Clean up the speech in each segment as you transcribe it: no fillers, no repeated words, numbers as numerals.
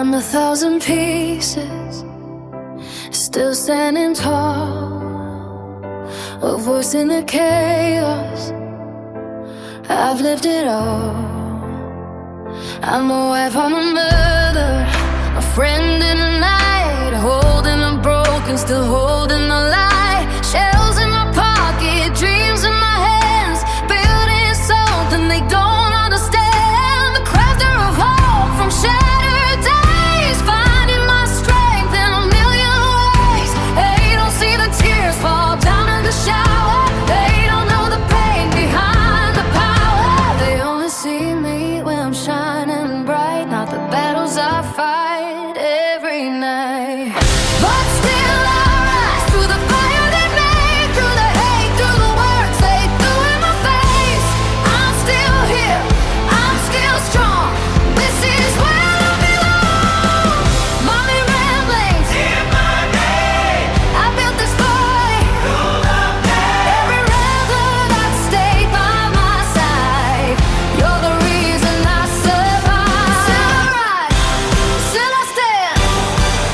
I'm 1,000 pieces, still standing tall, a voice in the chaos. I've lived it all. I'm a wife, I'm a mother, a friend in the night, holding a broken, still holding the light. Shells in my pocket, dreams in my hands, building something they don't understand. The crafter of hope from shattered days, finding my strength in a million ways. They don't see the tears fall down in the shower. They don't know the pain behind the power. They only see me when I'm shining bright, not the battles I fight every night. But still I rise through the fire they made, through the hate, through the words they threw in my face. I'm still here, I'm still strong. This is where I belong. Mommy ramblings in my name. I built this boy through the pain. Every rambler that stayed by my side. You're the reason I survive. Still I rise, still I stand,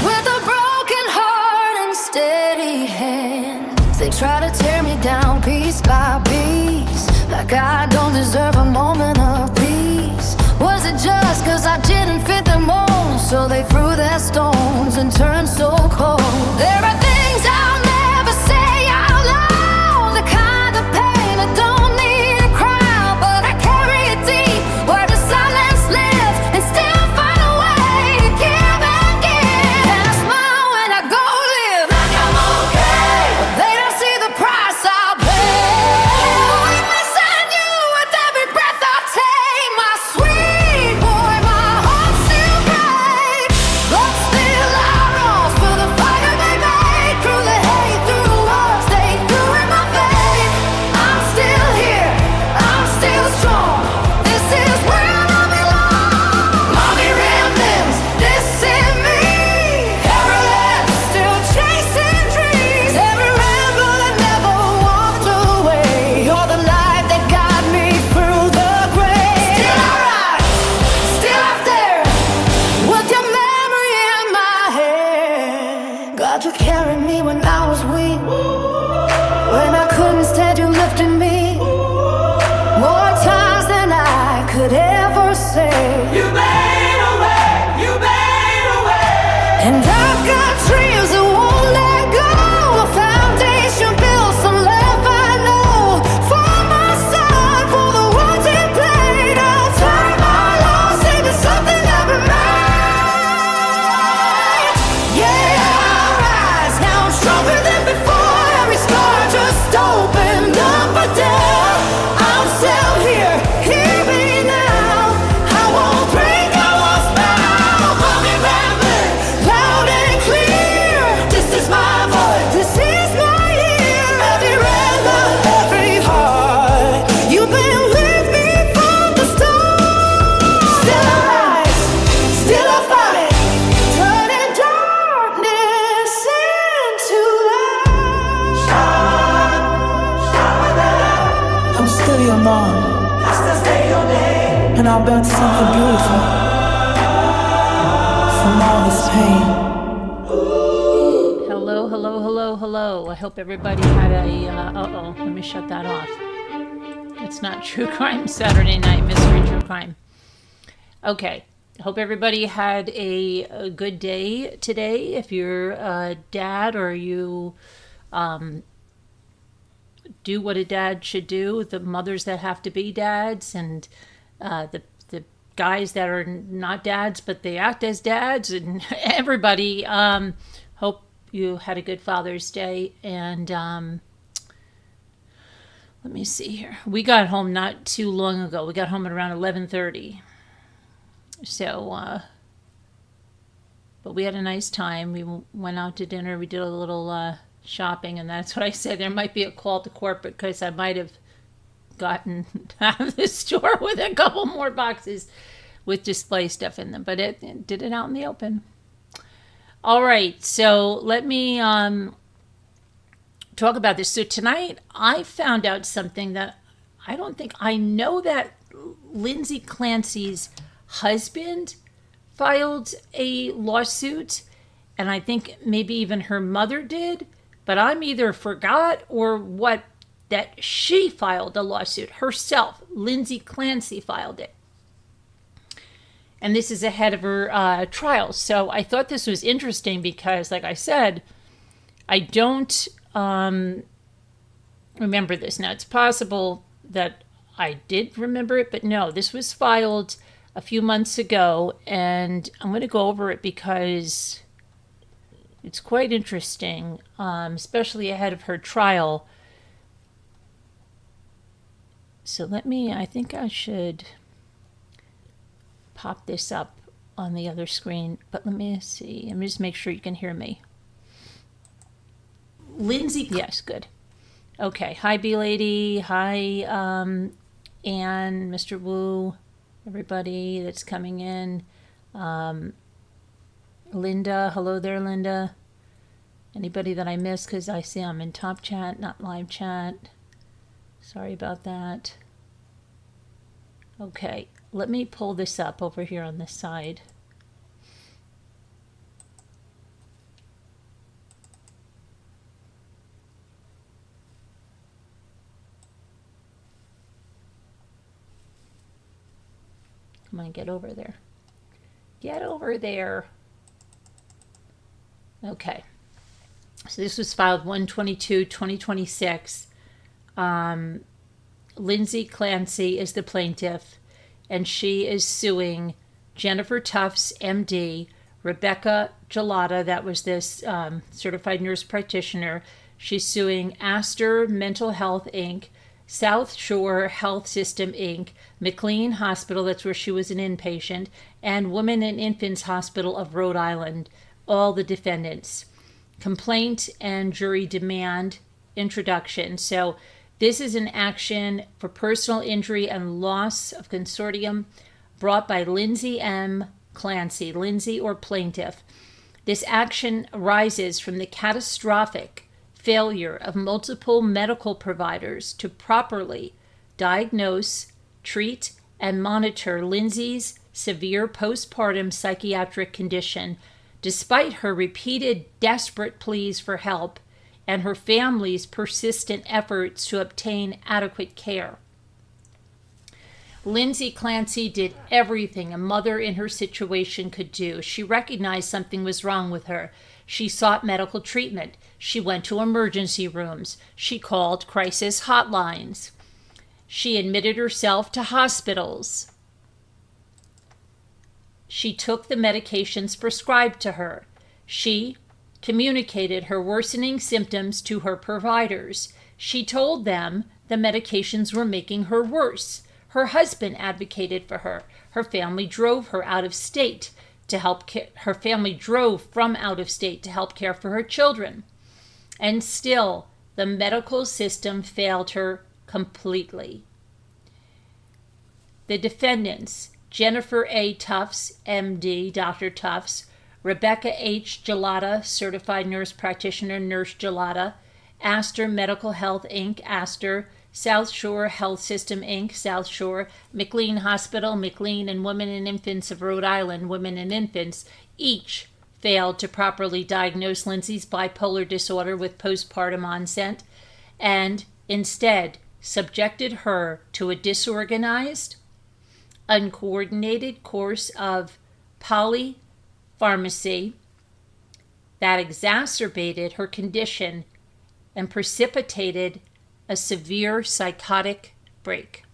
with a broken heart and steady hands. They try to tear me down piece by piece, like I don't deserve a moment of peace. Was it just 'cause I didn't fit the mold? So they threw their stones and turned so cold. There are things I'll never say out loud, the kind of pain that don't need a crowd, but I carry it deep where the silence lives, and still find a way to give and give. And I smile when I go live like I'm okay, but they don't see the price I pay. I'm missing you with every breath I take, my sweet boy, my heart still breaks. But still I rose for the fire they made, through the hate, through the words they threw in my face. I'm still here, I'm still strong. This is where I belong. Mommy ramblings, this is me. Every left still chasing dreams. Every rambler that never walked away. You're the light that got me through the grave. Still I rise, still out there, with your memory in my head. God, you carried me when I was weak, when I couldn't stand, you lifted me. More times than I could ever say. You made a way, you made a way. And I've got dreams that won't let go, a foundation built, some love I know. For my son, for the ones he played, I'll turn my loss into something that remains. Yeah, I rise, now I'm stronger than before. Every scar just opened up a door. I'm still here, hear me now. I won't break, I won't bow. Mommy rambling, loud and clear. This is my voice, this is my year. Every rambler, every heart, you've been with me from the start. Still I rise, still I fight, turning darkness into light. I'm still your mom, and I'll build something beautiful from all this pain. Hello, hello, hello, hello. I hope everybody had a, let me shut that off. It's not True Crime Saturday Night Mystery True Crime. Okay, I hope everybody had a good day today. If you're a dad or you do what a dad should do, the mothers that have to be dads, and the guys that are not dads but they act as dads, and everybody, hope you had a good Father's Day. And let me see here. We got home not too long ago. We got home at around 11:30. So, but we had a nice time. We went out to dinner. We did a little shopping, and that's what I said. There might be a call to corporate because I might have gotten out of the store with a couple more boxes with display stuff in them, but it did it out in the open. All right, so let me talk about this. So tonight I found out something that I don't think I know, that Lindsay Clancy's husband filed a lawsuit, and I think maybe even her mother did, but I'm either forgot or what, that she filed a lawsuit herself. Lindsay Clancy filed it. And this is ahead of her trial. So I thought this was interesting because, like I said, I don't remember this. Now, it's possible that I did remember it, but no, this was filed a few months ago, and I'm going to go over it because it's quite interesting, especially ahead of her trial. So I think I should pop this up on the other screen, but let me see. Let me just make sure you can hear me. Lindsay, yes, good. Okay, hi B Lady, hi Anne, Mr. Wu, everybody that's coming in. Linda, hello there, Linda. Anybody that I missed, because I see I'm in top chat, not live chat. Sorry about that. Okay, let me pull this up over here on this side. Come on, get over there. Get over there. Okay. So this was filed 1/22/2026. Lindsay Clancy is the plaintiff, and she is suing Jennifer Tufts, MD, Rebecca Gelada, that was this certified nurse practitioner. She's suing Astor Mental Health, Inc., South Shore Health System, Inc., McLean Hospital, that's where she was an inpatient, and Women and Infants Hospital of Rhode Island, all the defendants. Complaint and jury demand. Introduction. So this is an action for personal injury and loss of consortium brought by Lindsay M. Clancy, Lindsay or plaintiff. This action arises from the catastrophic failure of multiple medical providers to properly diagnose, treat, and monitor Lindsay's severe postpartum psychiatric condition, despite her repeated desperate pleas for help and her family's persistent efforts to obtain adequate care. Lindsay Clancy did everything a mother in her situation could do. She recognized something was wrong with her. She sought medical treatment. She went to emergency rooms. She called crisis hotlines. She admitted herself to hospitals. She took the medications prescribed to her. She communicated her worsening symptoms to her providers. She told them the medications were making her worse. Her husband advocated for her. Her family drove her out of state to help her family drove from out of state to help care for her children. And still, the medical system failed her completely. The defendants, Jennifer A. Tufts, MD, Dr. Tufts, Rebecca H. Gelada, certified nurse practitioner, Nurse Gelada, Astor Medical Health, Inc., Astor, South Shore Health System, Inc., South Shore, McLean Hospital, McLean, and Women and Infants of Rhode Island, Women and Infants, each failed to properly diagnose Lindsay's bipolar disorder with postpartum onset, and instead subjected her to a disorganized, uncoordinated course of polypharmacy that exacerbated her condition and precipitated a severe psychotic break.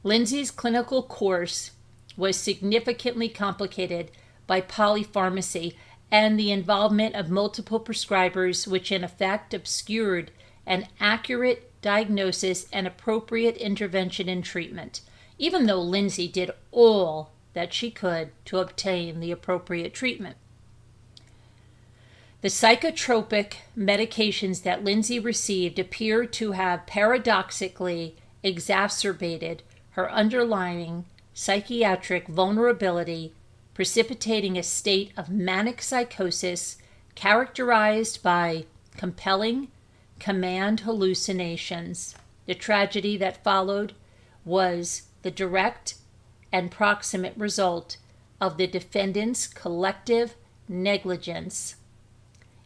Lindsay's clinical course was significantly complicated by polypharmacy and the involvement of multiple prescribers, which in effect obscured an accurate diagnosis and appropriate intervention and treatment, even though Lindsay did all that she could to obtain the appropriate treatment. The psychotropic medications that Lindsay received appear to have paradoxically exacerbated her underlying psychiatric vulnerability, precipitating a state of manic psychosis characterized by compelling command hallucinations. The tragedy that followed was the direct and proximate result of the defendant's collective negligence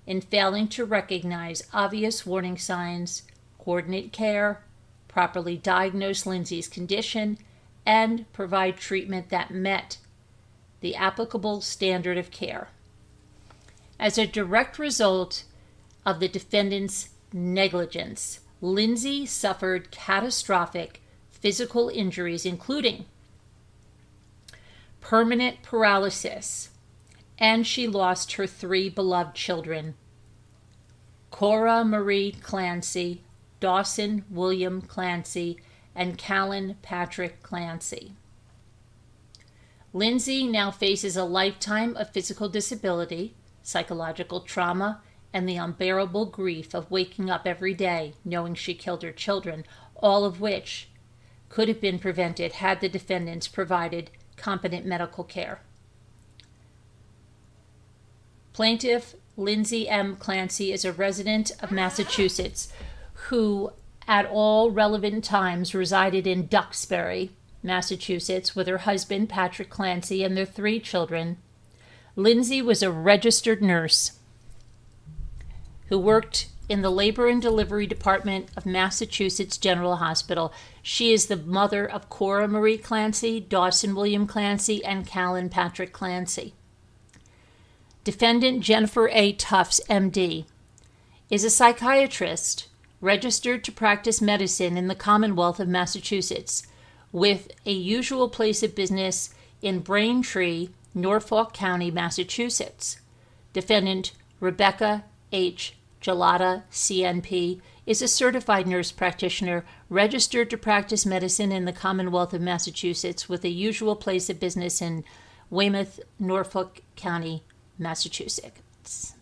in failing to recognize obvious warning signs, coordinate care, properly diagnose Lindsay's condition, and provide treatment that met the applicable standard of care. As a direct result of the defendant's negligence, Lindsay suffered catastrophic physical injuries, including permanent paralysis, and she lost her 3 beloved children, Cora Marie Clancy, Dawson William Clancy, and Callan Patrick Clancy. Lindsay now faces a lifetime of physical disability, psychological trauma, and the unbearable grief of waking up every day knowing she killed her children, all of which could have been prevented had the defendants provided competent medical care. Plaintiff Lindsay M. Clancy is a resident of Massachusetts who at all relevant times resided in Duxbury, Massachusetts, with her husband Patrick Clancy and their 3 children. Lindsay was a registered nurse who worked in the labor and delivery department of Massachusetts General Hospital. She is the mother of Cora Marie Clancy, Dawson William Clancy, and Callan Patrick Clancy. Defendant Jennifer A. Tufts, MD, is a psychiatrist registered to practice medicine in the Commonwealth of Massachusetts, with a usual place of business in Braintree, Norfolk County, Massachusetts. Defendant Rebecca H. Gelada, CNP, is a certified nurse practitioner registered to practice medicine in the Commonwealth of Massachusetts, with a usual place of business in Weymouth, Norfolk County, Massachusetts.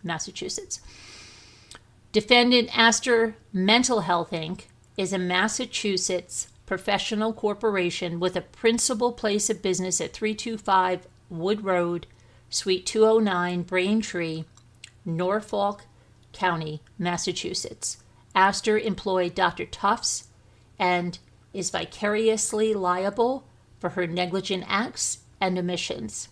Defendant Astor Mental Health, Inc. is a Massachusetts professional corporation with a principal place of business at 325 Wood Road, Suite 209, Braintree, Norfolk County, Massachusetts. Astor employed Dr. Tufts and is vicariously liable for her negligent acts and omissions.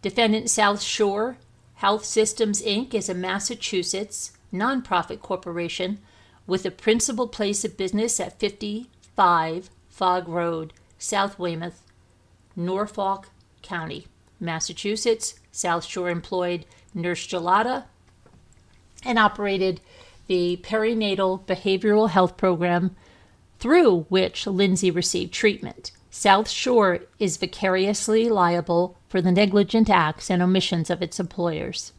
Defendant South Shore Health Systems, Inc. is a Massachusetts nonprofit corporation with a principal place of business at 55 Fog Road, South Weymouth, Norfolk County, Massachusetts. South Shore employed Nurse Gelada and operated the perinatal behavioral health program through which Lindsay received treatment. South Shore is vicariously liable for the negligent acts and omissions of its employees.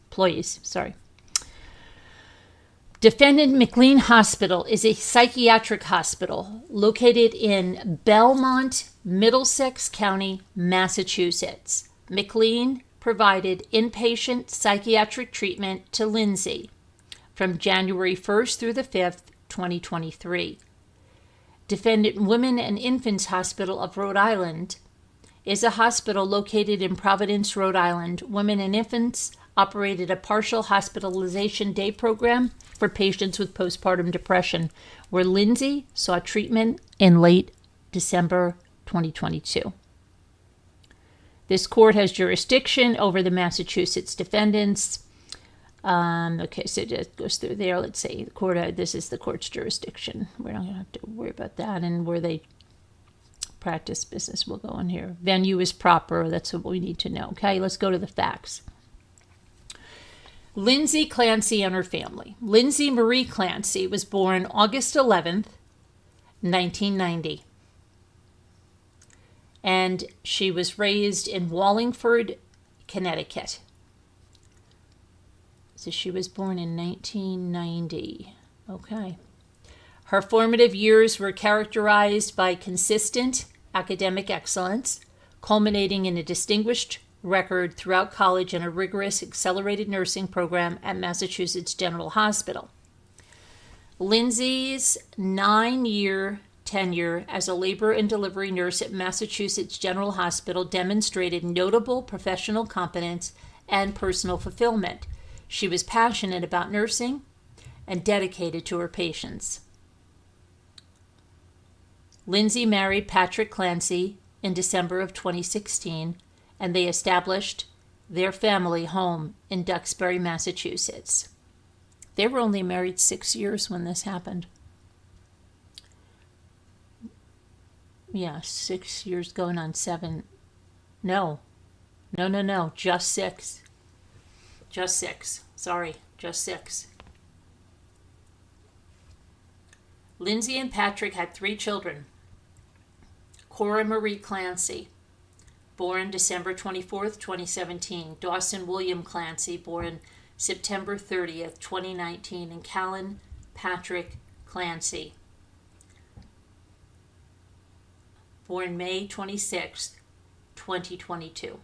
Defendant McLean Hospital is a psychiatric hospital located in Belmont, Middlesex County, Massachusetts. McLean provided inpatient psychiatric treatment to Lindsay from January 1st through the 5th, 2023. Defendant Women and Infants Hospital of Rhode Island is a hospital located in Providence, Rhode Island. Women and Infants operated a partial hospitalization day program for patients with postpartum depression, where Lindsay sought treatment in late December 2022. This court has jurisdiction over the Massachusetts defendants. Okay, so it just goes through there. Let's see. The court. This is the court's jurisdiction. We're not going to have to worry about that. And where they practice business, we'll go in here. Venue is proper. That's what we need to know. Okay, let's go to the facts. Lindsay Clancy and her family. Lindsay Marie Clancy was born August 11th, 1990. And she was raised in Wallingford, Connecticut. So she was born in 1990. Okay. Her formative years were characterized by consistent academic excellence, culminating in a distinguished record throughout college and a rigorous accelerated nursing program at Massachusetts General Hospital. Lindsay's 9-year tenure as a labor and delivery nurse at Massachusetts General Hospital demonstrated notable professional competence and personal fulfillment. She was passionate about nursing and dedicated to her patients. Lindsay married Patrick Clancy in December of 2016, and they established their family home in Duxbury, Massachusetts. They were only married 6 years when this happened. Yeah, 6 years going on 7. No, just 6. Just 6. Sorry, just 6. Lindsay and Patrick had 3 children. Cora Marie Clancy, born December 24th, 2017. Dawson William Clancy, born September 30th, 2019. And Callan Patrick Clancy, born May 26th, 2022.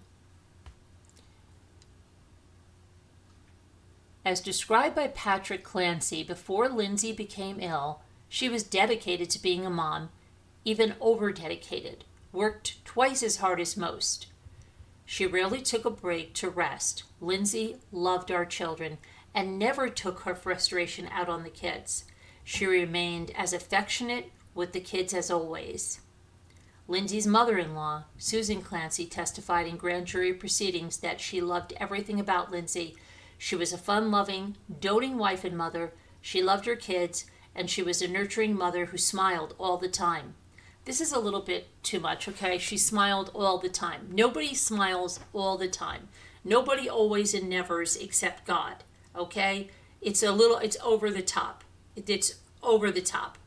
As described by Patrick Clancy, before Lindsay became ill, she was dedicated to being a mom, even over-dedicated, worked twice as hard as most. She rarely took a break to rest. Lindsay loved our children and never took her frustration out on the kids. She remained as affectionate with the kids as always. Lindsay's mother-in-law, Susan Clancy, testified in grand jury proceedings that she loved everything about Lindsay. She was a fun-loving, doting wife and mother. She loved her kids, and she was a nurturing mother who smiled all the time. This is a little bit too much, okay? She smiled all the time. Nobody smiles all the time. Nobody always and nevers except God, okay? It's over the top. It's over the top.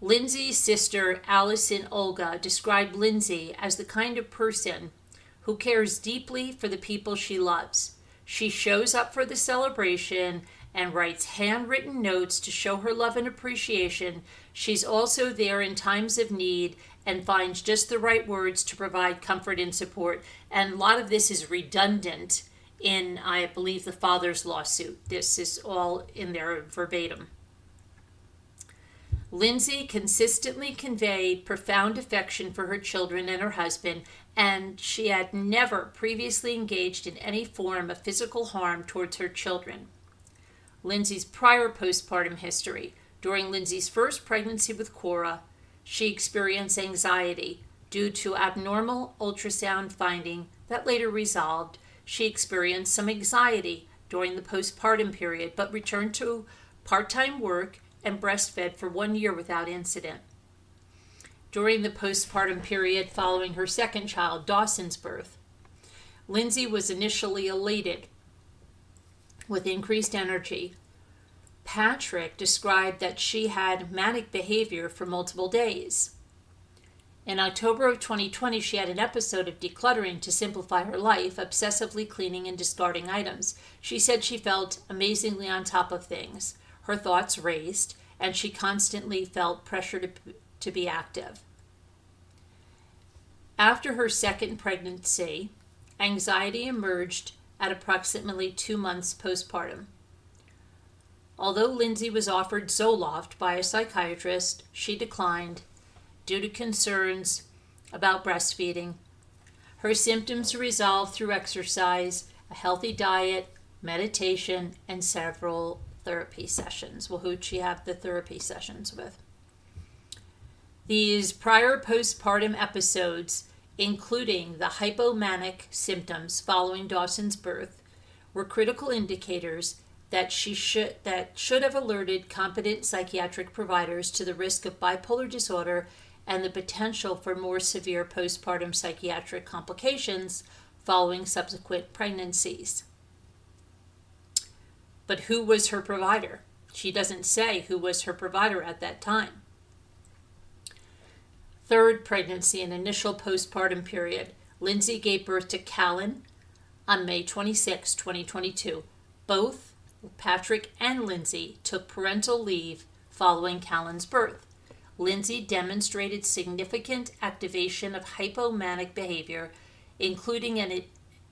Lindsay's sister, Allison Olga, described Lindsay as the kind of person who cares deeply for the people she loves. She shows up for the celebration and writes handwritten notes to show her love and appreciation. She's also there in times of need and finds just the right words to provide comfort and support. And a lot of this is redundant in, I believe, the father's lawsuit. This is all in there verbatim. Lindsay consistently conveyed profound affection for her children and her husband, and she had never previously engaged in any form of physical harm towards her children. Lindsay's prior postpartum history. During Lindsay's first pregnancy with Cora, she experienced anxiety due to abnormal ultrasound finding that later resolved. She experienced some anxiety during the postpartum period, but returned to part-time work and breastfed for 1 year without incident. During the postpartum period following her second child, Dawson's birth, Lindsay was initially elated with increased energy. Patrick described that she had manic behavior for multiple days. In October of 2020, she had an episode of decluttering to simplify her life, obsessively cleaning and discarding items. She said she felt amazingly on top of things. Her thoughts raced, and she constantly felt pressure to be active. After her second pregnancy, anxiety emerged at approximately 2 months postpartum. Although Lindsay was offered Zoloft by a psychiatrist, she declined due to concerns about breastfeeding. Her symptoms resolved through exercise, a healthy diet, meditation, and several therapy sessions. Well, who'd she have the therapy sessions with? These prior postpartum episodes, including the hypomanic symptoms following Dawson's birth, were critical indicators that should have alerted competent psychiatric providers to the risk of bipolar disorder and the potential for more severe postpartum psychiatric complications following subsequent pregnancies. But who was her provider? She doesn't say who was her provider at that time. Third pregnancy and initial postpartum period. Lindsay gave birth to Callan on May 26, 2022. Both Patrick and Lindsay took parental leave following Callan's birth. Lindsay demonstrated significant activation of hypomanic behavior, including an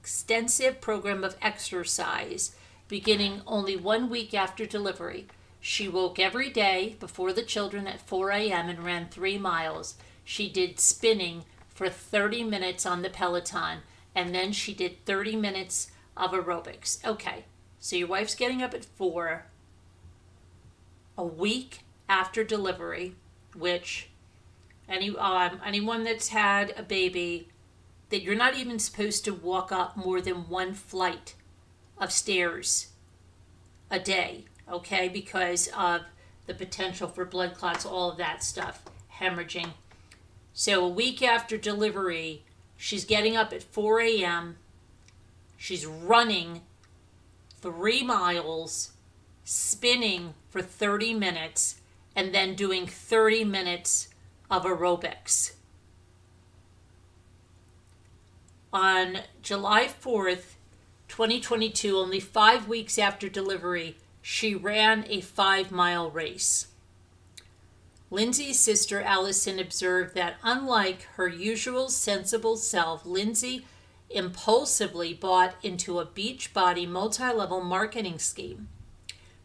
extensive program of exercise beginning only 1 week after delivery. She woke every day before the children at 4 a.m. and ran 3 miles. She did spinning for 30 minutes on the Peloton, and then she did 30 minutes of aerobics. Okay, so your wife's getting up at 4, a week after delivery, which Anyone that's had a baby, that you're not even supposed to walk up more than one flight of stairs a day, okay? Because of the potential for blood clots, all of that stuff, hemorrhaging. So a week after delivery, she's getting up at 4 a.m. She's running 3 miles, spinning for 30 minutes, and then doing 30 minutes of aerobics. On July 4th, 2022, only 5 weeks after delivery, she ran a 5-mile race. Lindsay's sister Allison observed that unlike her usual sensible self, Lindsay impulsively bought into a Beachbody multi-level marketing scheme,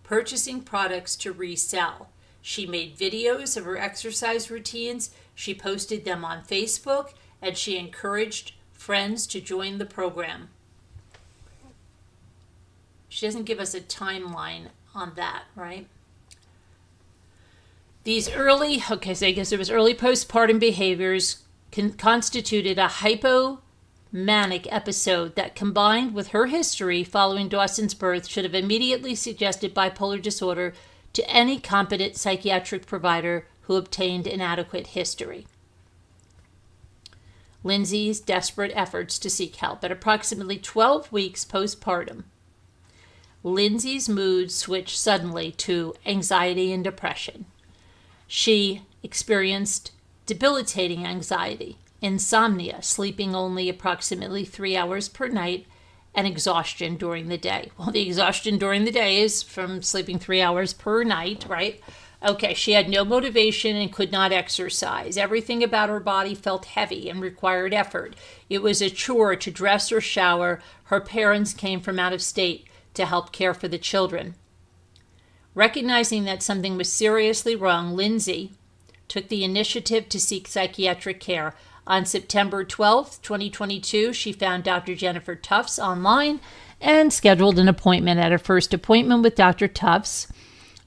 purchasing products to resell. She made videos of her exercise routines, she posted them on Facebook, and she encouraged friends to join the program. She doesn't give us a timeline on that, right? These early, so I guess it was early postpartum behaviors constituted a hypomanic episode that, combined with her history following Dawson's birth, should have immediately suggested bipolar disorder to any competent psychiatric provider who obtained an adequate history. Lindsay's desperate efforts to seek help. At approximately 12 weeks postpartum, Lindsay's mood switched suddenly to anxiety and depression. She experienced debilitating anxiety, insomnia, sleeping only approximately 3 hours per night, and exhaustion during the day. Well, the exhaustion during the day is from sleeping 3 hours per night, right? Okay, she had no motivation and could not exercise. Everything about her body felt heavy and required effort. It was a chore to dress or shower. Her parents came from out of state to help care for the children. Recognizing that something was seriously wrong, Lindsay took the initiative to seek psychiatric care. On September 12th, 2022, she found Dr. Jennifer Tufts online and scheduled an appointment. At her first appointment with Dr. Tufts,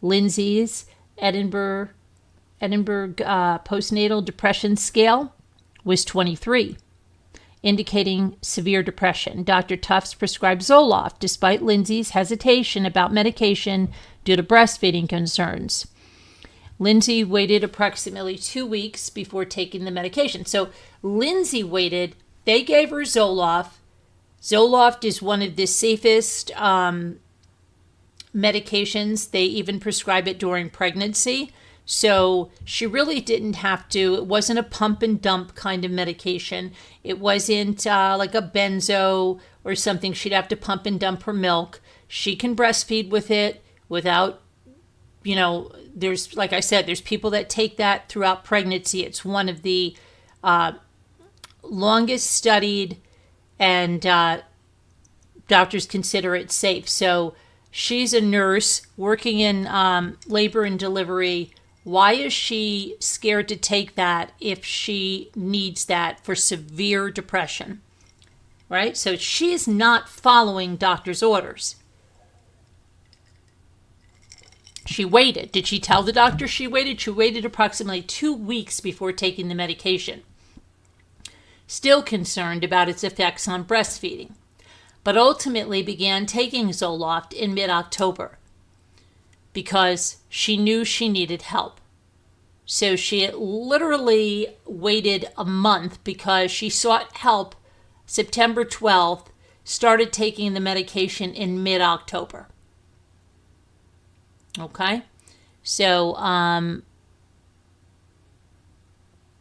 Lindsay's Edinburgh postnatal depression scale was 23, indicating severe depression. Dr. Tufts prescribed Zoloft despite Lindsay's hesitation about medication due to breastfeeding concerns. Lindsay waited approximately 2 weeks before taking the medication. So Lindsay waited. They gave her Zoloft. Zoloft is one of the safest medications. They even prescribe it during pregnancy. So she really didn't have to. It wasn't a pump and dump kind of medication. It wasn't like a benzo or something. She'd have to pump and dump her milk. She can breastfeed with it without, there's, like I said, there's people that take that throughout pregnancy. It's one of the longest studied, and doctors consider it safe. So she's a nurse working in labor and delivery. Why is she scared to take that if she needs that for severe depression? Right? So she's not following doctor's orders. She waited. Did she tell the doctor she waited? She waited approximately 2 weeks before taking the medication. Still concerned about its effects on breastfeeding, but ultimately began taking Zoloft in mid-October because she knew she needed help. So she literally waited a month because she sought help September 12th, started taking the medication in mid-October. Okay? So,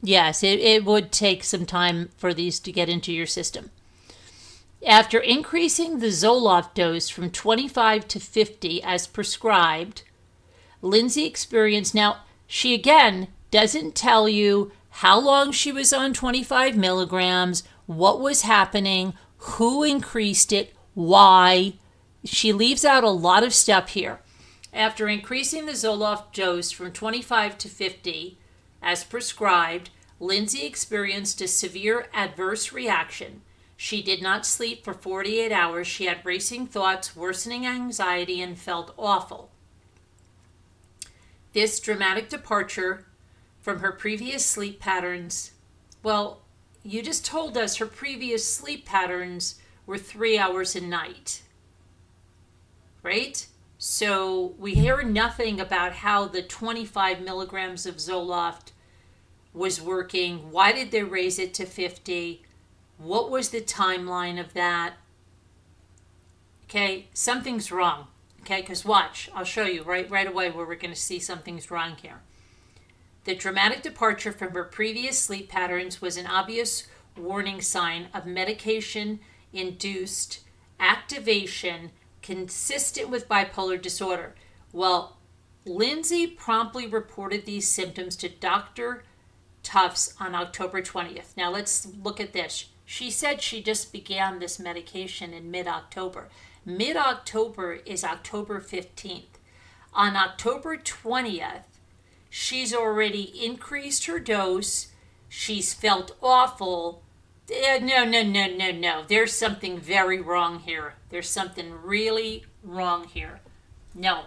yes, it would take some time for these to get into your system. After increasing the Zoloft dose from 25 to 50 as prescribed, Lindsay experienced, now she again doesn't tell you how long she was on 25 milligrams, what was happening, who increased it, why. She leaves out a lot of stuff here. After increasing the Zoloft dose from 25 to 50 as prescribed, Lindsay experienced a severe adverse reaction. She did not sleep for 48 hours. She had racing thoughts, worsening anxiety, and felt awful. This dramatic departure from her previous sleep patterns. Well, you just told us her previous sleep patterns were 3 hours a night, right? So we hear nothing about how the 25 milligrams of Zoloft was working. Why did they raise it to 50? What was the timeline of that? Okay, something's wrong. Okay, because watch, I'll show you right away where we're going to see something's wrong here. The dramatic departure from her previous sleep patterns was an obvious warning sign of medication-induced activation consistent with bipolar disorder. Well, Lindsay promptly reported these symptoms to Dr. Tufts on October 20th. Now let's look at this. She said she just began this medication in mid-October. Mid-October is October 15th. On October 20th, she's already increased her dose. She's felt awful. No. There's something very wrong here. There's something really wrong here. No.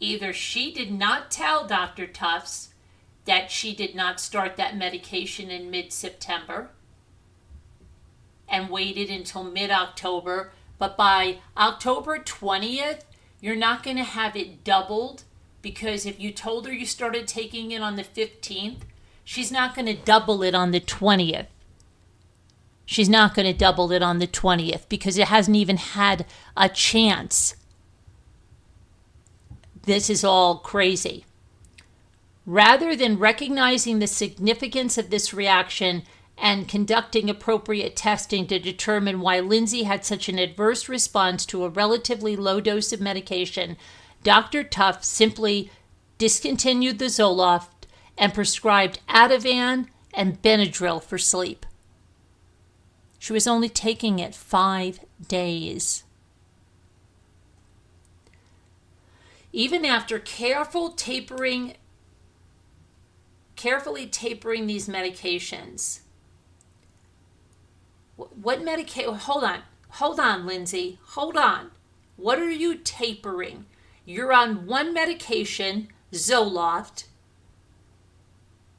Either she did not tell Dr. Tufts that she did not start that medication in mid-September and waited until mid-October, but by October 20th, you're not going to have it doubled, because if you told her you started taking it on the 15th, she's not going to double it on the 20th. She's not going to double it on the 20th because it hasn't even had a chance. This is all crazy. Rather than recognizing the significance of this reaction and conducting appropriate testing to determine why Lindsay had such an adverse response to a relatively low dose of medication, Dr. Tufts simply discontinued the Zoloft and prescribed Ativan and Benadryl for sleep. She was only taking it 5 days. Even after carefully tapering these medications. What medication? Hold on, Lindsay. Hold on. What are you tapering? You're on one medication, Zoloft.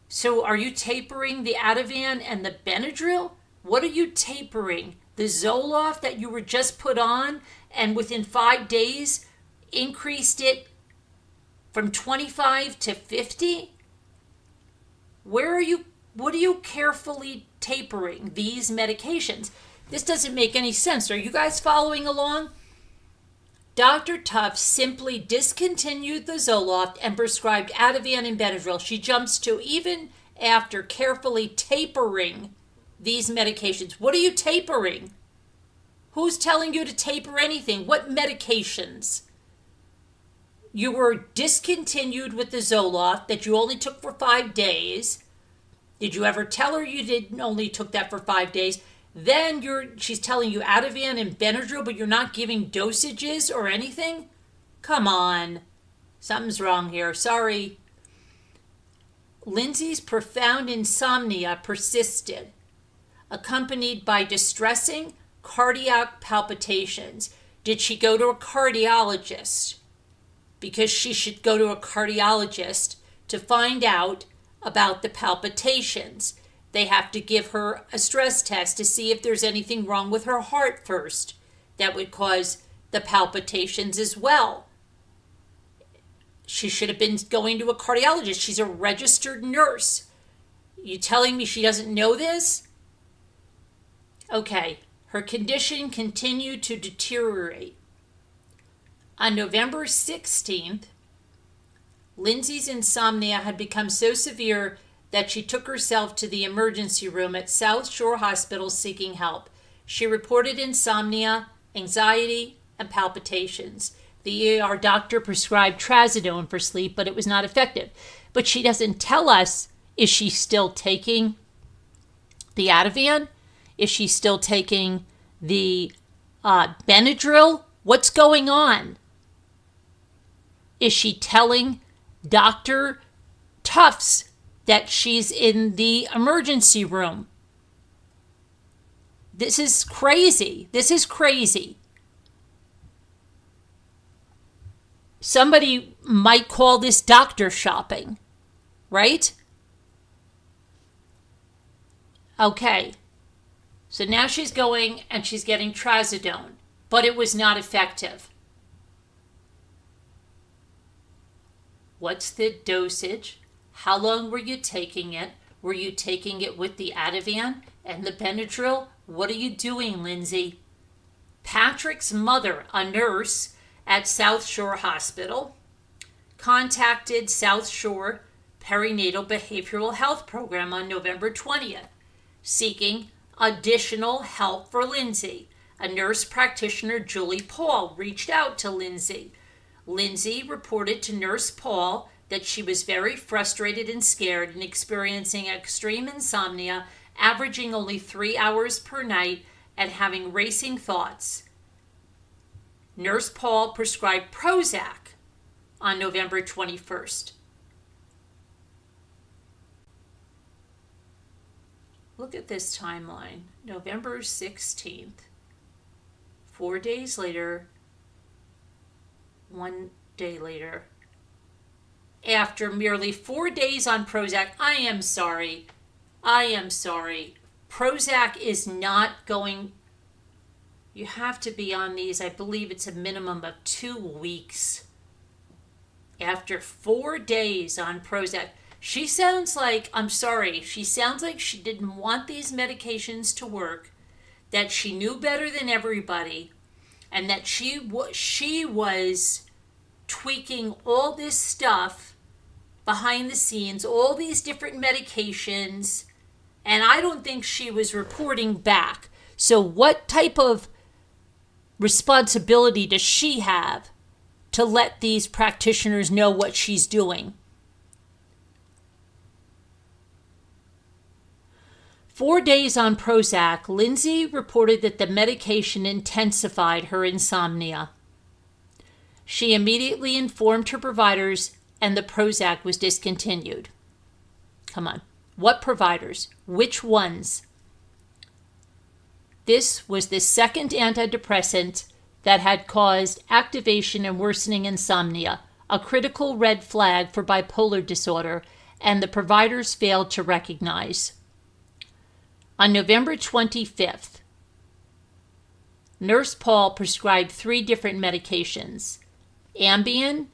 So are you tapering the Ativan and the Benadryl? What are you tapering? The Zoloft that you were just put on and within 5 days increased it from 25 to 50? What are you carefully tapering these medications? This doesn't make any sense. Are you guys following along? Dr. Tufts simply discontinued the Zoloft and prescribed Ativan and Benadryl. She jumps to even after carefully tapering these medications. What are you tapering? Who's telling you to taper anything? What medications? You were discontinued with the Zoloft that you only took for 5 days. Did you ever tell her you didn't only took that for 5 days? Then she's telling you Ativan and Benadryl, but you're not giving dosages or anything? Come on. Something's wrong here. Sorry. Lindsay's profound insomnia persisted, accompanied by distressing cardiac palpitations. Did she go to a cardiologist? Because she should go to a cardiologist to find out about the palpitations. They have to give her a stress test to see if there's anything wrong with her heart first that would cause the palpitations as well. She should have been going to a cardiologist. She's a registered nurse. You telling me she doesn't know this? Okay, her condition continued to deteriorate. On November 16th, Lindsay's insomnia had become so severe that she took herself to the emergency room at South Shore Hospital seeking help. She reported insomnia, anxiety, and palpitations. The ER doctor prescribed trazodone for sleep, but it was not effective. But she doesn't tell us, is she still taking the Ativan? Is she still taking the Benadryl? What's going on? Is she telling Dr. Tufts that she's in the emergency room? This is crazy. This is crazy. Somebody might call this doctor shopping, right? Okay, so now she's going and she's getting trazodone, but it was not effective. What's the dosage? How long were you taking it? Were you taking it with the Ativan and the Benadryl? What are you doing, Lindsay? Patrick's mother, a nurse at South Shore Hospital, contacted South Shore Perinatal Behavioral Health Program on November 20th, seeking additional help for Lindsay. A nurse practitioner, Julie Paul, reached out to Lindsay. Lindsay reported to Nurse Paul that she was very frustrated and scared and experiencing extreme insomnia, averaging only 3 hours per night and having racing thoughts. Nurse Paul prescribed Prozac on November 21st. Look at this timeline. November 16th. 4 days later, 1 day later. After merely 4 days on Prozac, I am sorry. Prozac is not going. You have to be on these, I believe it's a minimum of 2 weeks. After 4 days on Prozac. She sounds like she didn't want these medications to work, that she knew better than everybody, and that she was tweaking all this stuff behind the scenes, all these different medications, and I don't think she was reporting back. So what type of responsibility does she have to let these practitioners know what she's doing? 4 days on Prozac, Lindsay reported that the medication intensified her insomnia. She immediately informed her providers and the Prozac was discontinued. Come on. What providers? Which ones? This was the second antidepressant that had caused activation and worsening insomnia, a critical red flag for bipolar disorder, and the providers failed to recognize. On November 25th, Nurse Paul prescribed 3 different medications: Ambien,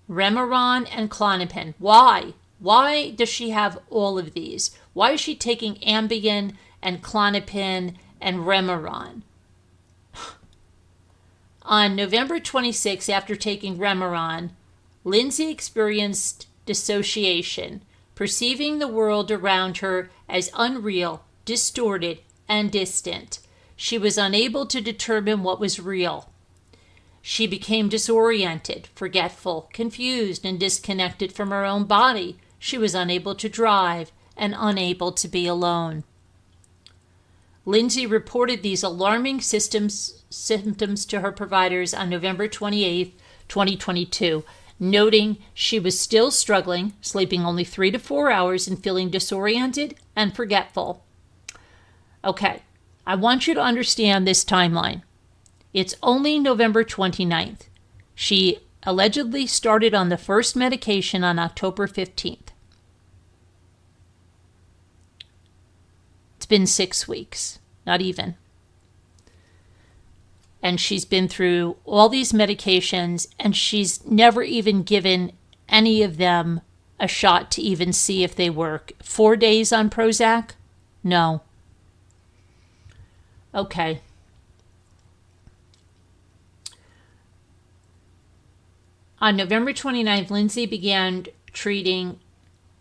Remeron, and Klonopin. Why? Why does she have all of these? Why is she taking Ambien and Klonopin and Remeron? On November 26th, after taking Remeron, Lindsay experienced dissociation, perceiving the world around her as unreal, distorted, and distant. She was unable to determine what was real. She became disoriented, forgetful, confused, and disconnected from her own body. She was unable to drive and unable to be alone. Lindsay reported these alarming symptoms to her providers on November 28, 2022, noting she was still struggling, sleeping only 3 to 4 hours, and feeling disoriented and forgetful. Okay, I want you to understand this timeline. It's only November 29th. She allegedly started on the first medication on October 15th. It's been 6 weeks, not even. And she's been through all these medications, and she's never even given any of them a shot to even see if they work. 4 days on Prozac? No. Okay. On November 29th, Lindsay began treating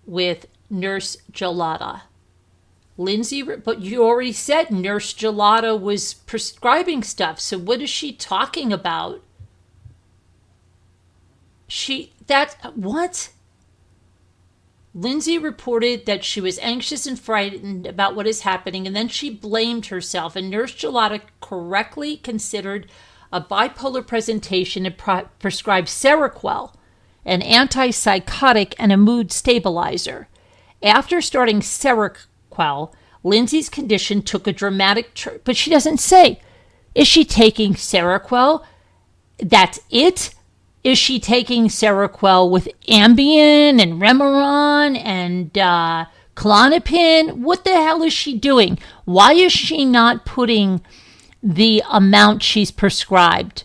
with Nurse Gelada. But you already said Nurse Gelada was prescribing stuff, so what is she talking about? What? Lindsay reported that she was anxious and frightened about what is happening, and then she blamed herself, and Nurse Gelada correctly considered a bipolar presentation and prescribed Seroquel, an antipsychotic and a mood stabilizer. After starting Seroquel, Lindsay's condition took a dramatic turn, but she doesn't say. Is she taking Seroquel? That's it? Is she taking Seroquel with Ambien and Remeron and Klonopin? What the hell is she doing? Why is she not putting the amount she's prescribed?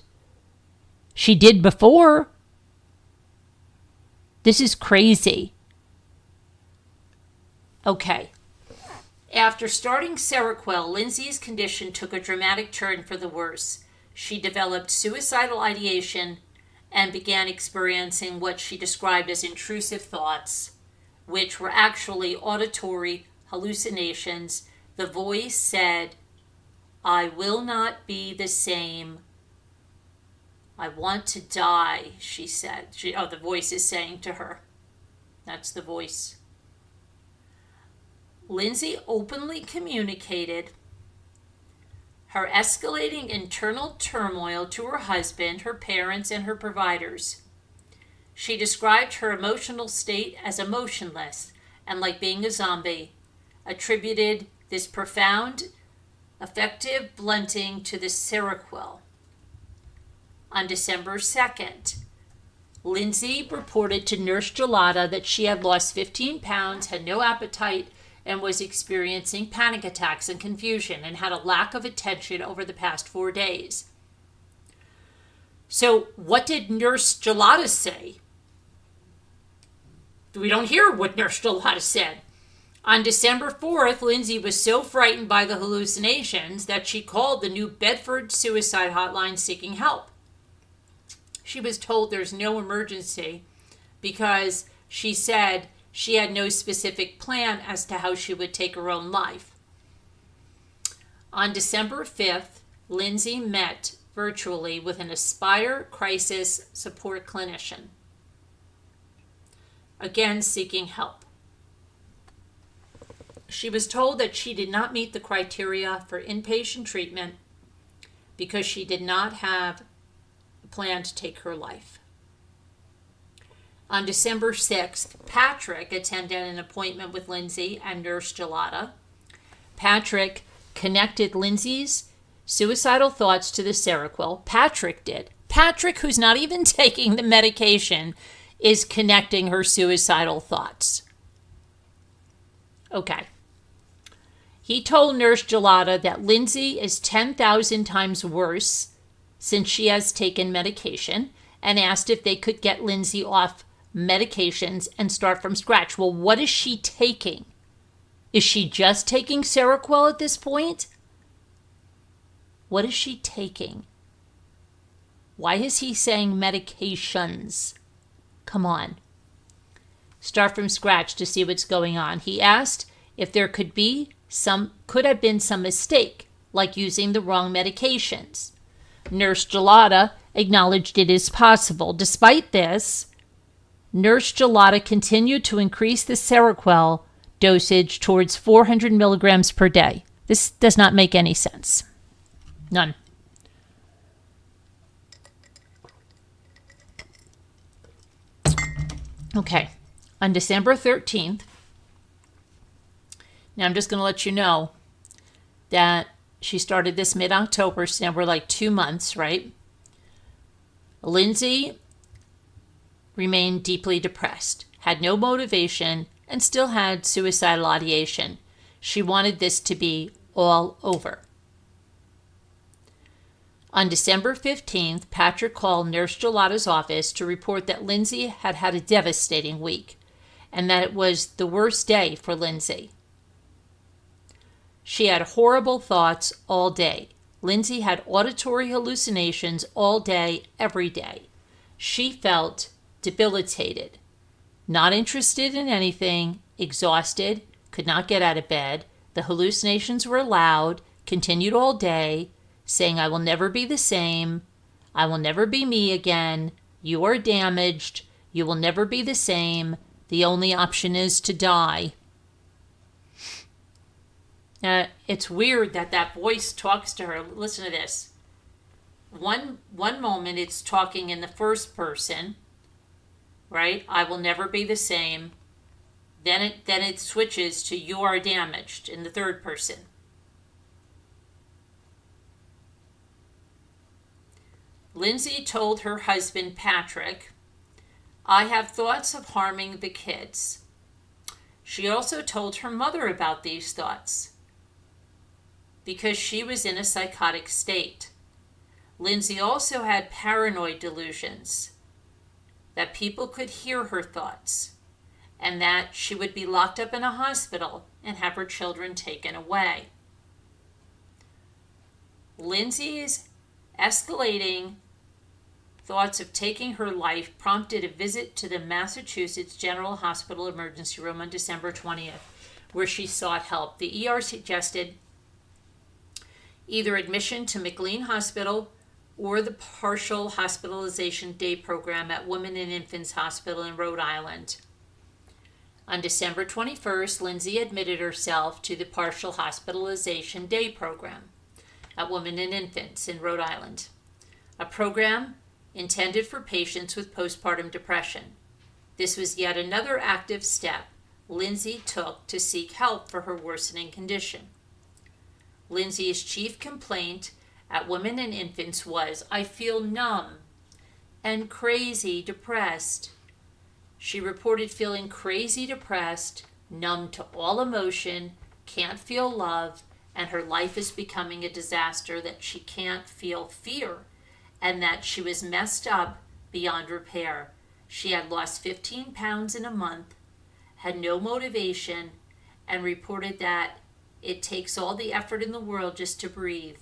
She did before. This is crazy. Okay. After starting Seroquel, Lindsay's condition took a dramatic turn for the worse. She developed suicidal ideation and began experiencing what she described as intrusive thoughts, which were actually auditory hallucinations. The voice said, "I will not be the same. I want to die," she said. The voice is saying to her. That's the voice. Lindsay openly communicated her escalating internal turmoil to her husband, her parents, and her providers. She described her emotional state as emotionless and like being a zombie, attributed this profound, effective blunting to the Seroquel. On December 2nd, Lindsay reported to Nurse Gelada that she had lost 15 pounds, had no appetite, and was experiencing panic attacks and confusion and had a lack of attention over the past 4 days. So what did Nurse Gelada say? We don't hear what Nurse Gelada said. On December 4th, Lindsay was so frightened by the hallucinations that she called the New Bedford suicide hotline seeking help. She was told there's no emergency because she said she had no specific plan as to how she would take her own life. On December 5th, Lindsay met virtually with an Aspire crisis support clinician, again seeking help. She was told that she did not meet the criteria for inpatient treatment because she did not have a plan to take her life. On December 6th, Patrick attended an appointment with Lindsay and Nurse Gelada. Patrick connected Lindsay's suicidal thoughts to the Seroquel. Patrick did. Patrick, who's not even taking the medication, is connecting her suicidal thoughts. Okay. He told Nurse Gelada that Lindsay is 10,000 times worse since she has taken medication and asked if they could get Lindsay off medications and start from scratch. Well, what is she taking? Is she just taking Seroquel at this point? What is she taking? Why is he saying medications? Come on. Start from scratch to see what's going on. He asked if there could have been some mistake, like using the wrong medications. Nurse Gelada acknowledged it is possible. Despite this, Nurse Gelada continued to increase the Seroquel dosage towards 400 milligrams per day. This does not make any sense. None. Okay. On December 13th, now I'm just going to let you know that she started this mid-October, so now we're like 2 months, right? Lindsay remained deeply depressed, had no motivation, and still had suicidal ideation. She wanted this to be all over. On December 15th, Patrick called Nurse Gelada's office to report that Lindsay had had a devastating week and that it was the worst day for Lindsay. She had horrible thoughts all day. Lindsay had auditory hallucinations all day, every day. She felt debilitated, not interested in anything, exhausted, could not get out of bed. The hallucinations were loud, continued all day, saying, "I will never be the same. I will never be me again. You are damaged. You will never be the same. The only option is to die." It's weird that voice talks to her. Listen to this. One moment it's talking in the first person, right? I will never be the same. Then it switches to you are damaged in the third person. Lindsay told her husband, Patrick, "I have thoughts of harming the kids. She also told her mother about these thoughts because she was in a psychotic state. Lindsay also had paranoid delusions that people could hear her thoughts and that she would be locked up in a hospital and have her children taken away. Lindsay's escalating thoughts of taking her life prompted a visit to the Massachusetts General Hospital emergency room on December 20th, where she sought help. The ER suggested either admission to McLean Hospital or the partial hospitalization day program at Women and Infants Hospital in Rhode Island. On December 21st, Lindsay admitted herself to the partial hospitalization day program at Women and Infants in Rhode Island, a program intended for patients with postpartum depression. This was yet another active step Lindsay took to seek help for her worsening condition. Lindsay's chief complaint at Women and Infants was, "I feel numb and crazy depressed." She reported feeling crazy depressed, numb to all emotion, can't feel love, and her life is becoming a disaster, that she can't feel fear, and that she was messed up beyond repair. She had lost 15 pounds in a month, had no motivation, and reported that it takes all the effort in the world just to breathe.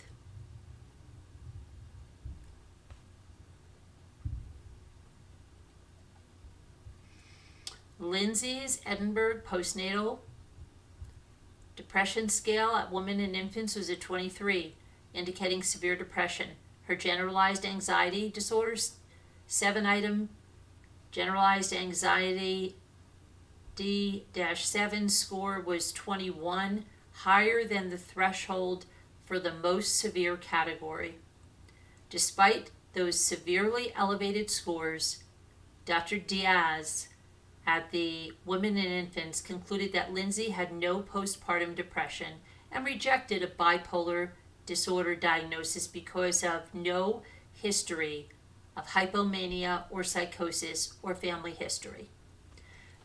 Lindsay's Edinburgh postnatal depression scale at Women and Infants was a 23, indicating severe depression. Her generalized anxiety disorders 7-item generalized anxiety D-7 score was 21, higher than the threshold for the most severe category. Despite those severely elevated scores, Dr. Diaz at the Women and Infants concluded that Lindsay had no postpartum depression and rejected a bipolar disorder diagnosis because of no history of hypomania or psychosis or family history.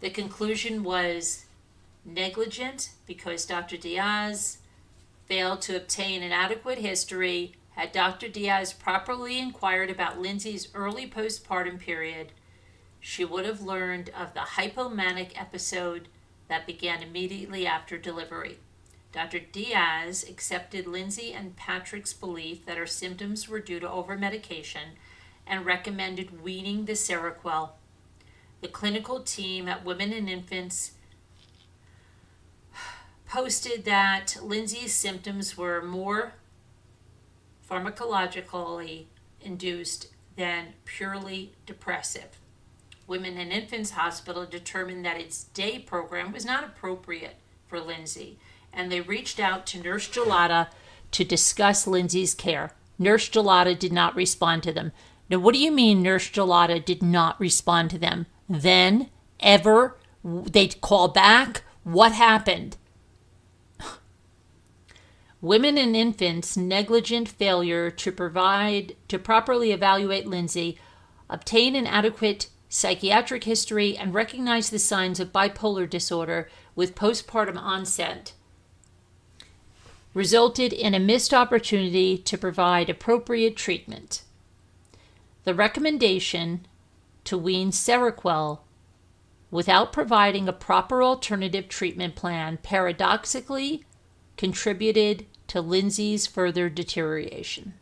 The conclusion was negligent because Dr. Diaz failed to obtain an adequate history. Had Dr. Diaz properly inquired about Lindsay's early postpartum period, she would have learned of the hypomanic episode that began immediately after delivery. Dr. Diaz accepted Lindsay and Patrick's belief that her symptoms were due to overmedication and recommended weaning the Seroquel. The clinical team at Women and Infants posted that Lindsay's symptoms were more pharmacologically induced than purely depressive. Women and Infants Hospital determined that its day program was not appropriate for Lindsay, and they reached out to Nurse Gelada to discuss Lindsay's care. Nurse Gelada did not respond to them. Now, what do you mean Nurse Gelada did not respond to them? Then, ever, they'd call back? What happened? Women and Infants' negligent failure to properly evaluate Lindsay, obtain an adequate psychiatric history, and recognize the signs of bipolar disorder with postpartum onset resulted in a missed opportunity to provide appropriate treatment. The recommendation to wean Seroquel without providing a proper alternative treatment plan paradoxically contributed to Lindsay's further deterioration.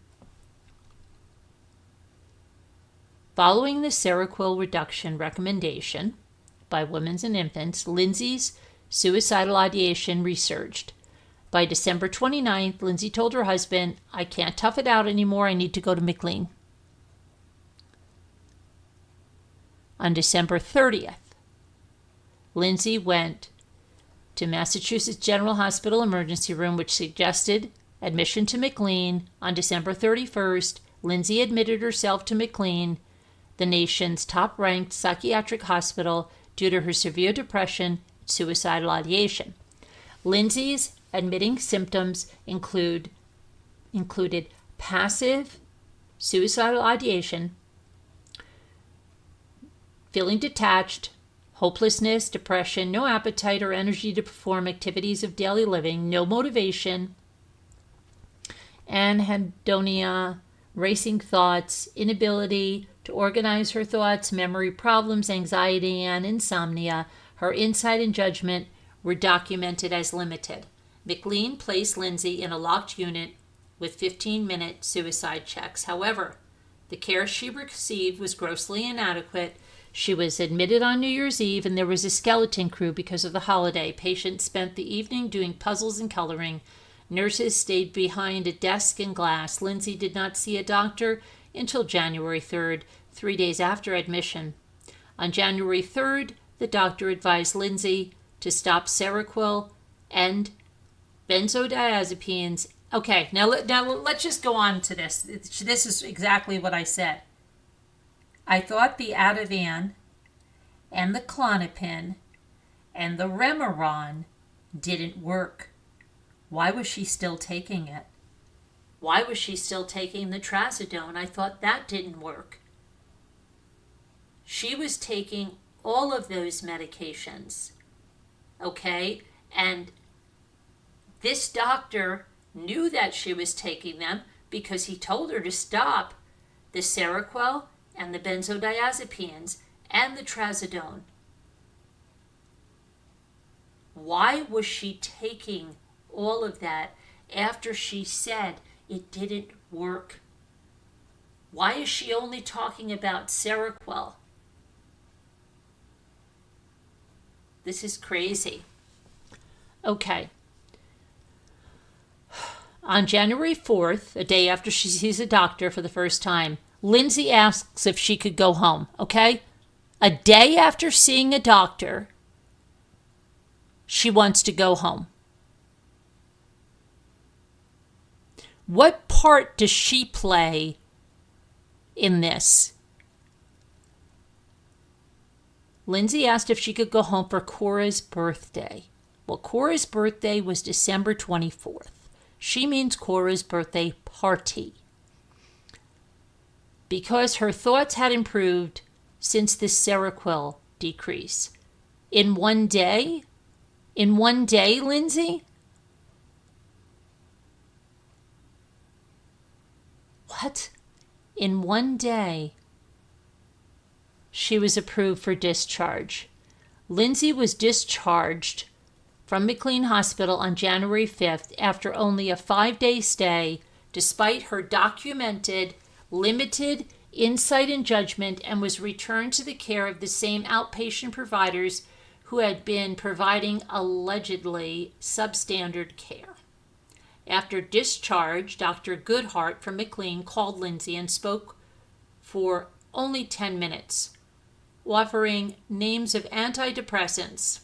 Following the Seroquel reduction recommendation by Women and Infants, Lindsay's suicidal ideation resurged. By December 29th, Lindsay told her husband, "I can't tough it out anymore. I need to go to McLean." On December 30th, Lindsay went to Massachusetts General Hospital emergency room, which suggested admission to McLean. On December 31st, Lindsay admitted herself to McLean, the nation's top-ranked psychiatric hospital, due to her severe depression and suicidal ideation. Lindsay's admitting symptoms included passive suicidal ideation, feeling detached, hopelessness, depression, no appetite or energy to perform activities of daily living, no motivation, anhedonia, racing thoughts, inability to organize her thoughts, memory problems, anxiety, and insomnia. Her insight and judgment were documented as limited. McLean placed Lindsay in a locked unit with 15-minute suicide checks. However, the care she received was grossly inadequate. She was admitted on New Year's Eve, and there was a skeleton crew because of the holiday. Patients spent the evening doing puzzles and coloring. Nurses stayed behind a desk and glass. Lindsay did not see a doctor until January 3rd, 3 days after admission. On January 3rd, the doctor advised Lindsay to stop Seroquel and benzodiazepines. Okay, now let's just go on to this. This is exactly what I said. I thought the Ativan and the Klonopin and the Remeron didn't work. Why was she still taking it? Why was she still taking the trazodone? I thought that didn't work. She was taking all of those medications, okay? And this doctor knew that she was taking them because he told her to stop the Seroquel and the benzodiazepines and the trazodone. Why was she taking all of that after she said it didn't work? Why is she only talking about Seroquel? This is crazy. Okay. On January 4th, a day after she sees a doctor for the first time, Lindsay asks if she could go home, okay? A day after seeing a doctor, she wants to go home. What part does she play in this? Lindsay asked if she could go home for Cora's birthday. Well, Cora's birthday was December 24th. She means Cora's birthday party. Because her thoughts had improved since the Seroquel decrease. In one day? In one day, Lindsay? What? In one day, she was approved for discharge. Lindsay was discharged from McLean Hospital on January 5th after only a 5-day stay, despite her documented limited insight and judgment, and was returned to the care of the same outpatient providers who had been providing allegedly substandard care. After discharge, Dr. Goodhart from McLean called Lindsay and spoke for only 10 minutes, offering names of antidepressants.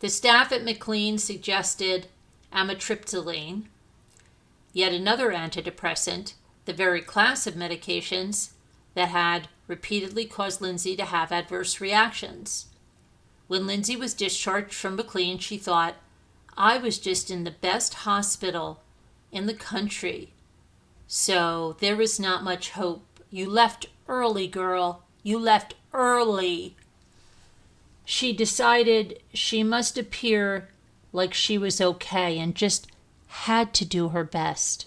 The staff at McLean suggested amitriptyline, yet another antidepressant, the very class of medications that had repeatedly caused Lindsay to have adverse reactions. When Lindsay was discharged from McLean, she thought, I was just in the best hospital in the country, so there was not much hope. You left early, girl. You left early. She decided she must appear like she was okay and just had to do her best.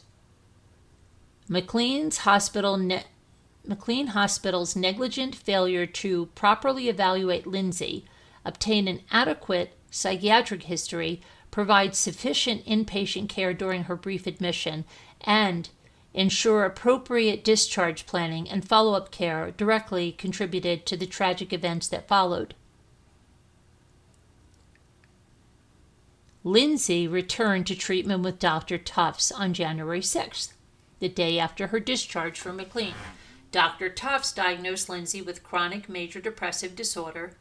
McLean Hospital's negligent failure to properly evaluate Lindsay, obtain an adequate psychiatric history, provide sufficient inpatient care during her brief admission, and ensure appropriate discharge planning and follow-up care directly contributed to the tragic events that followed. Lindsay returned to treatment with Dr. Tufts on January 6th, the day after her discharge from McLean. Dr. Tufts diagnosed Lindsay with chronic major depressive disorder,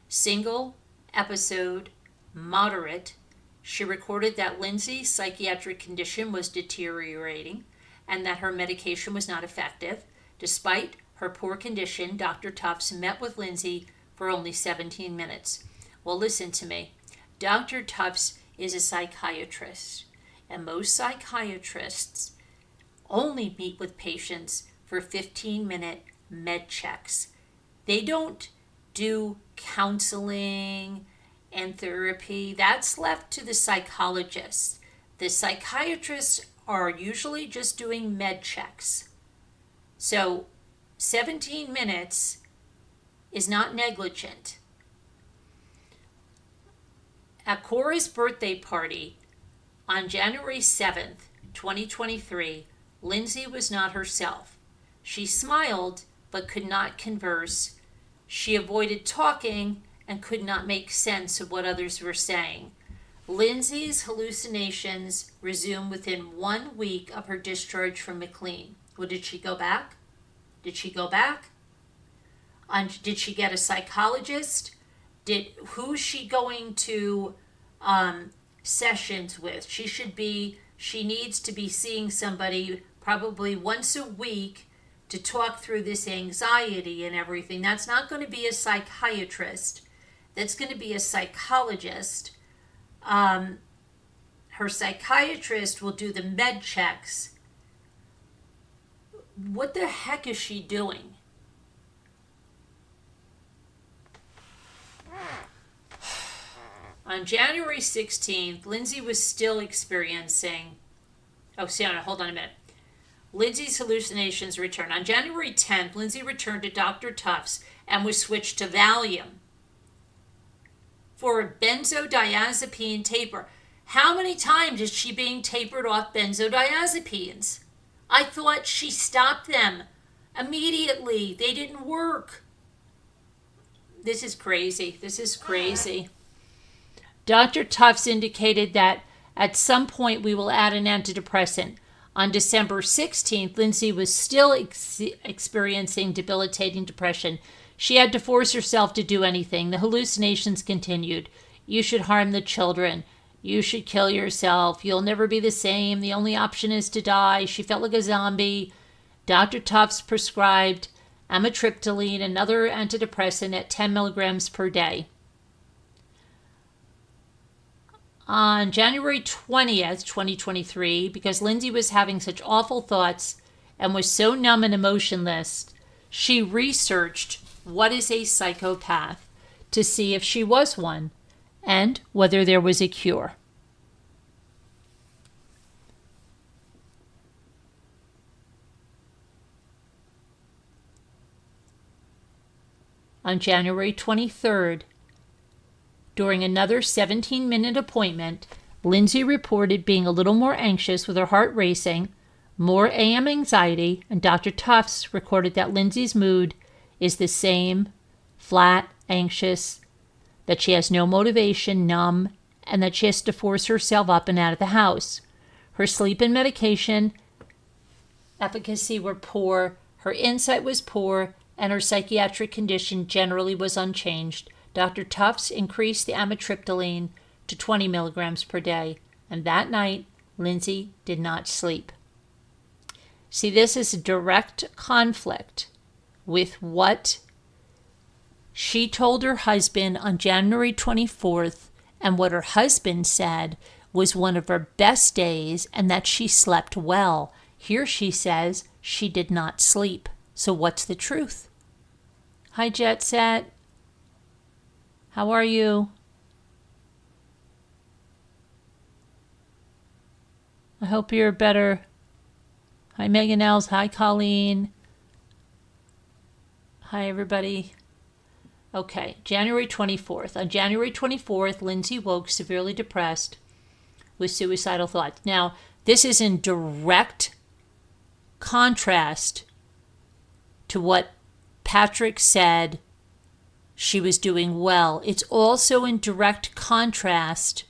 single episode, moderate. She recorded that Lindsay's psychiatric condition was deteriorating and that her medication was not effective. Despite her poor condition, Dr. Tufts met with Lindsay for only 17 minutes. Well, listen to me. Dr. Tufts is a psychiatrist, and most psychiatrists only meet with patients for 15-minute med checks. They don't do counseling and therapy. That's left to the psychologists. The psychiatrists are usually just doing med checks. So 17 minutes is not negligent. At Cora's birthday party on January 7th, 2023, Lindsay was not herself. She smiled but could not converse. She avoided talking and could not make sense of what others were saying. Lindsay's hallucinations resumed within 1 week of her discharge from McLean. Well, did she go back? Did she go back? Did she get a psychologist? Who's she going to sessions with? She needs to be seeing somebody probably once a week to talk through this anxiety and everything. That's not going to be a psychiatrist. That's going to be a psychologist. Her psychiatrist will do the med checks. What the heck is she doing? On January 16th, Lindsay was still experiencing... hold on a minute. Lindsay's hallucinations returned. On January 10th, Lindsay returned to Dr. Tufts and was switched to Valium for a benzodiazepine taper. How many times is she being tapered off benzodiazepines? I thought she stopped them immediately. They didn't work. This is crazy. This is crazy. Dr. Tufts indicated that at some point we will add an antidepressant. On December 16th, Lindsay was still experiencing debilitating depression. She had to force herself to do anything. The hallucinations continued. You should harm the children. You should kill yourself. You'll never be the same. The only option is to die. She felt like a zombie. Dr. Tufts prescribed amitriptyline, another antidepressant, at 10 milligrams per day. On January 20th, 2023, because Lindsay was having such awful thoughts and was so numb and emotionless, she researched what is a psychopath to see if she was one and whether there was a cure. On January 23rd, during another 17-minute appointment, Lindsay reported being a little more anxious with her heart racing, more AM anxiety, and Dr. Tufts recorded that Lindsay's mood is the same, flat, anxious, that she has no motivation, numb, and that she has to force herself up and out of the house. Her sleep and medication efficacy were poor, her insight was poor, and her psychiatric condition generally was unchanged. Dr. Tufts increased the amitriptyline to 20 milligrams per day, and that night, Lindsay did not sleep. See, this is a direct conflict with what she told her husband on January 24th, and what her husband said was one of her best days and that she slept well. Here she says she did not sleep. So what's the truth? Hi, Jet Set. How are you? I hope you're better. Hi, Megan Els. Hi, Colleen. Hi, everybody. Okay, January 24th. On January 24th, Lindsay woke severely depressed with suicidal thoughts. Now, this is in direct contrast to what Patrick said she was doing well. It's also in direct contrast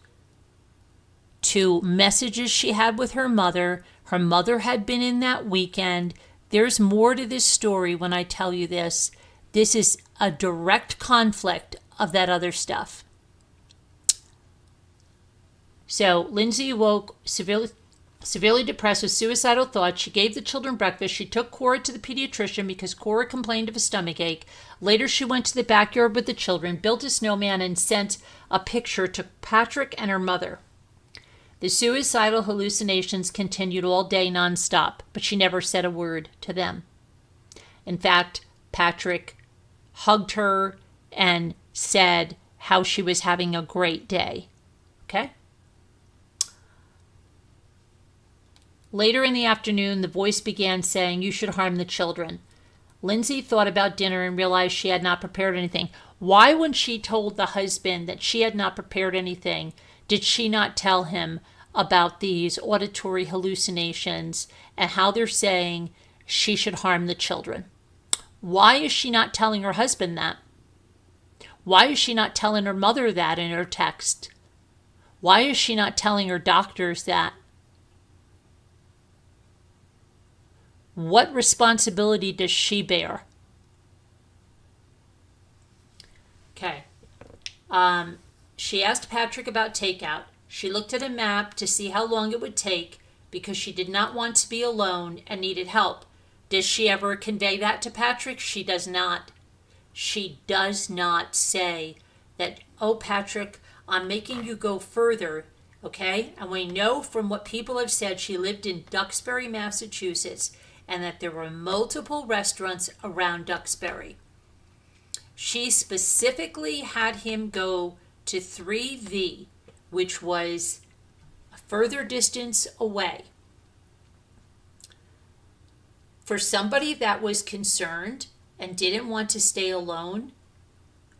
to messages she had with her mother. Her mother had been in that weekend. There's more to this story when I tell you this. This is a direct conflict of that other stuff. So Lindsay woke severely depressed with suicidal thoughts. She gave the children breakfast. She took Cora to the pediatrician because Cora complained of a stomach ache. Later, she went to the backyard with the children, built a snowman, and sent a picture to Patrick and her mother. The suicidal hallucinations continued all day nonstop, but she never said a word to them. In fact, Patrick hugged her and said how she was having a great day. Okay? Later in the afternoon, the voice began saying, "You should harm the children." Lindsay thought about dinner and realized she had not prepared anything. Why, when she told the husband that she had not prepared anything, did she not tell him about these auditory hallucinations and how they're saying she should harm the children? Why is she not telling her husband that? Why is she not telling her mother that in her text? Why is she not telling her doctors that? What responsibility does she bear? Okay. She asked Patrick about takeout. She looked at a map to see how long it would take because she did not want to be alone and needed help. Does she ever convey that to Patrick? She does not. She does not say that, "Oh, Patrick, I'm making you go further." Okay? And we know from what people have said, she lived in Duxbury, Massachusetts, and that there were multiple restaurants around Duxbury. She specifically had him go to 3V, which was a further distance away. For somebody that was concerned and didn't want to stay alone,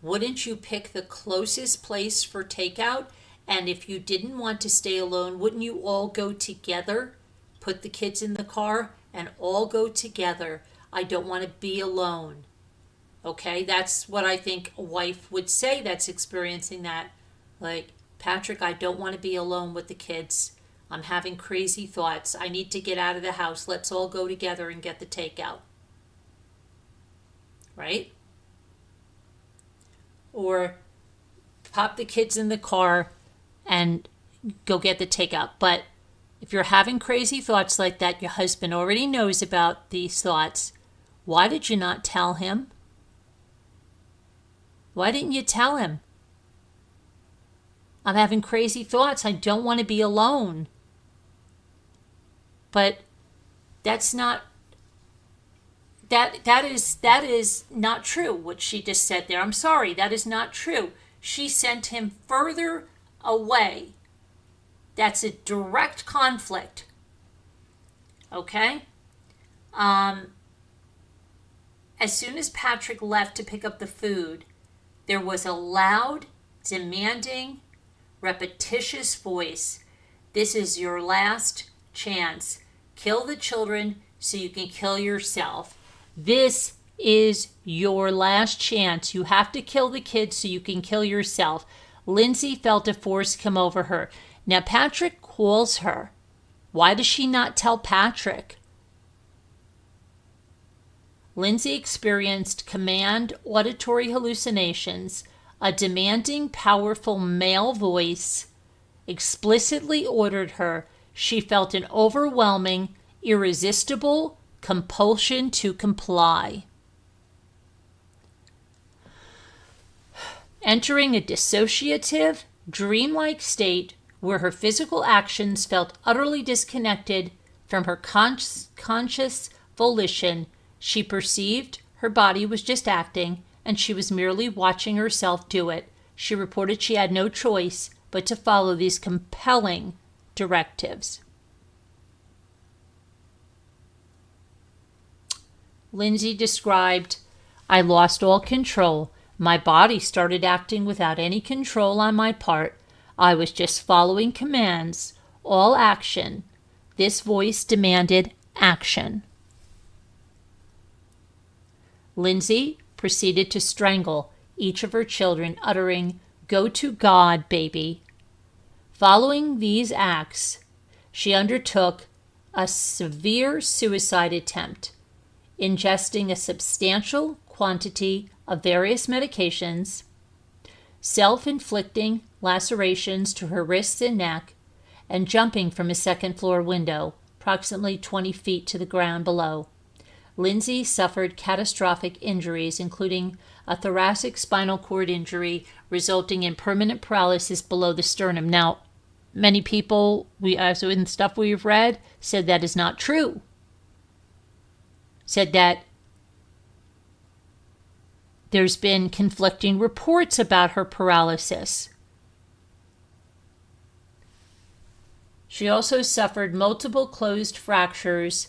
wouldn't you pick the closest place for takeout? And if you didn't want to stay alone, wouldn't you all go together? Put the kids in the car and all go together. I don't want to be alone. Okay, that's what I think a wife would say that's experiencing that. Like, "Patrick, I don't want to be alone with the kids. I'm having crazy thoughts. I need to get out of the house. Let's all go together and get the takeout." Right? Or pop the kids in the car and go get the takeout. But if you're having crazy thoughts like that, your husband already knows about these thoughts. Why did you not tell him? Why didn't you tell him? "I'm having crazy thoughts. I don't want to be alone." But that's not, that is not true, what she just said there. I'm sorry, that is not true. She sent him further away. That's a direct conflict. Okay? As soon as Patrick left to pick up the food, there was a loud, demanding, repetitious voice. "This is your last chance. Kill the children so you can kill yourself. This is your last chance. You have to kill the kids so you can kill yourself." Lindsay felt a force come over her. Now Patrick calls her. Why does she not tell Patrick? Lindsay experienced command auditory hallucinations. A demanding, powerful male voice explicitly ordered her. She felt an overwhelming, irresistible compulsion to comply. Entering a dissociative, dreamlike state where her physical actions felt utterly disconnected from her conscious volition, she perceived her body was just acting, and she was merely watching herself do it. She reported she had no choice but to follow these compelling directives. Lindsay described, "I lost all control. My body started acting without any control on my part. I was just following commands. All action. This voice demanded action." Lindsay proceeded to strangle each of her children, uttering, "Go to God, baby." Following these acts, she undertook a severe suicide attempt, ingesting a substantial quantity of various medications, self-inflicting lacerations to her wrists and neck, and jumping from a second-floor window, approximately 20 feet to the ground below. Lindsay suffered catastrophic injuries, including a thoracic spinal cord injury resulting in permanent paralysis below the sternum. Now, many people, so in stuff we've read, said that is not true. Said that There's been conflicting reports about her paralysis. She also suffered multiple closed fractures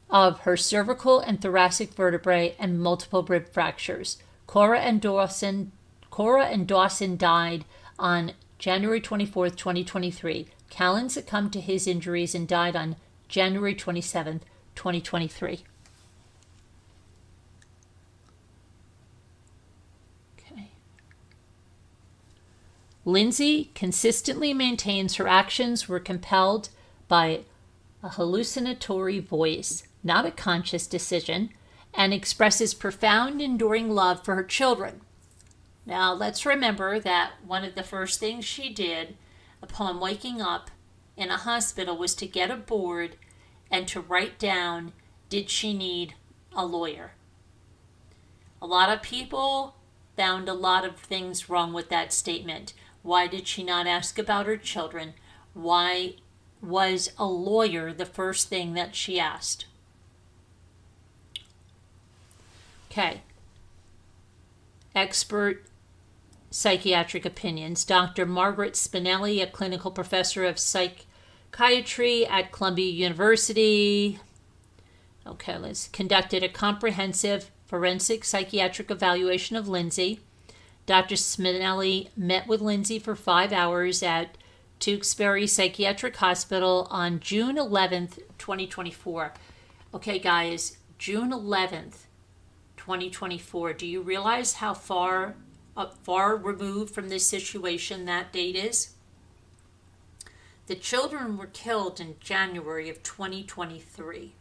of her cervical and thoracic vertebrae and multiple rib fractures. Cora and Dawson died on January 24th, 2023. Callan succumbed to his injuries and died on January 27th, 2023. Okay. Lindsay consistently maintains her actions were compelled by a hallucinatory voice, not a conscious decision, and expresses profound, enduring love for her children. Now, let's remember that one of the first things she did upon waking up in a hospital was to get a board and to write down, did she need a lawyer? A lot of people found a lot of things wrong with that statement. Why did she not ask about her children? Why was a lawyer the first thing that she asked? Okay. Expert psychiatric opinions. Dr. Margaret Spinelli, a clinical professor of psychiatry at Columbia University, conducted a comprehensive forensic psychiatric evaluation of Lindsay. Dr. Spinelli met with Lindsay for 5 hours at Duxbury Psychiatric Hospital on June 11th, 2024. Okay, guys, June 11th, 2024. Do you realize how far removed from this situation that date is? The children were killed in January of 2023.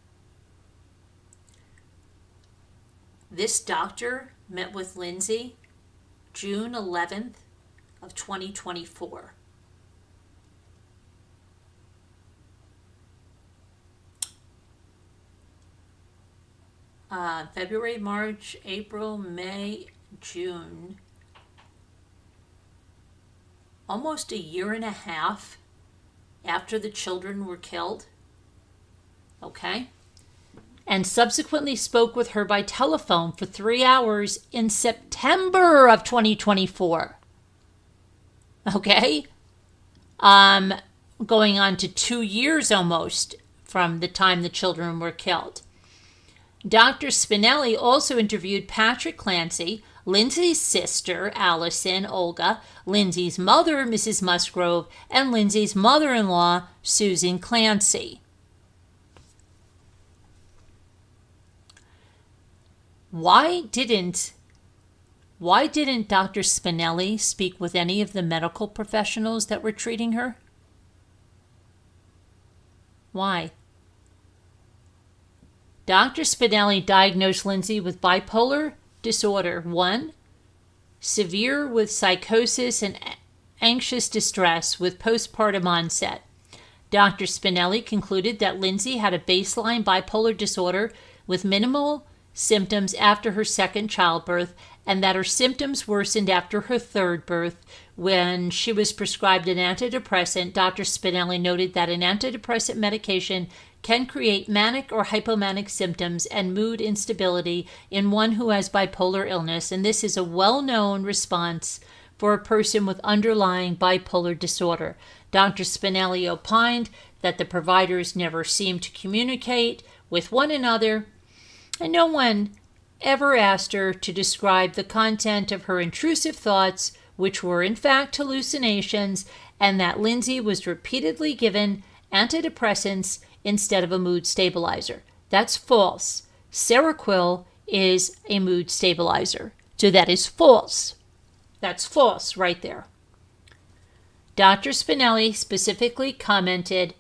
This doctor met with Lindsay June 11th of 2024. February, March, April, May, June. Almost a year and a half after the children were killed. Okay? And subsequently spoke with her by telephone for 3 hours in September of 2024. Okay? Going on to 2 years almost from the time the children were killed. Dr. Spinelli also interviewed Patrick Clancy, Lindsay's sister, Allison, Olga, Lindsay's mother, Mrs. Musgrove, and Lindsay's mother-in-law, Susan Clancy. Why didn't Dr. Spinelli speak with any of the medical professionals that were treating her? Why? Dr. Spinelli diagnosed Lindsay with bipolar disorder 1, severe with psychosis and anxious distress with postpartum onset. Dr. Spinelli concluded that Lindsay had a baseline bipolar disorder with minimal symptoms after her second childbirth, and that her symptoms worsened after her third birth. When she was prescribed an antidepressant, Dr. Spinelli noted that an antidepressant medication can create manic or hypomanic symptoms and mood instability in one who has bipolar illness, and this is a well-known response for a person with underlying bipolar disorder. Dr. Spinelli opined that the providers never seemed to communicate with one another, and no one ever asked her to describe the content of her intrusive thoughts, which were in fact hallucinations, and that Lindsay was repeatedly given antidepressants instead of a mood stabilizer. That's false. Seroquel is a mood stabilizer. So that is false. That's false right there. Dr. Spinelli specifically commented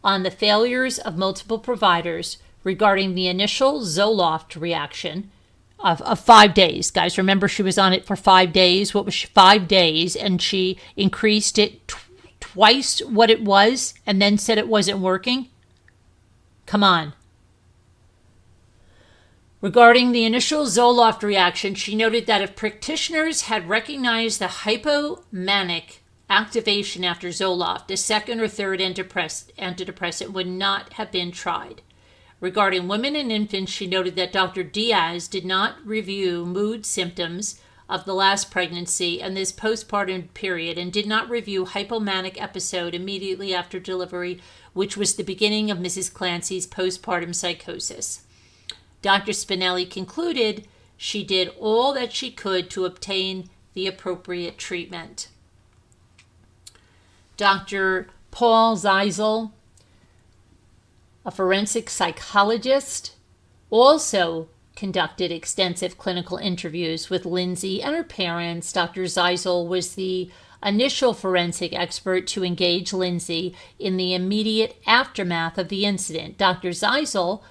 on the failures of multiple providers regarding the initial Zoloft reaction of 5 days. Guys, remember she was on it for 5 days. What was 5 days? And she increased it twice what it was and then said it wasn't working. Come on. Regarding the initial Zoloft reaction, she noted that if practitioners had recognized the hypomanic activation after Zoloft, a second or third antidepressant would not have been tried. Regarding women and infants, she noted that Dr. Diaz did not review mood symptoms of the last pregnancy and this postpartum period, and did not review hypomanic episode immediately after delivery, which was the beginning of Mrs. Clancy's postpartum psychosis. Dr. Spinelli concluded she did all that she could to obtain the appropriate treatment. Dr. Paul Zeisel, a forensic psychologist, also conducted extensive clinical interviews with Lindsay and her parents. Dr. Zeisel was the initial forensic expert to engage Lindsay in the immediate aftermath of the incident. Dr. Zeisel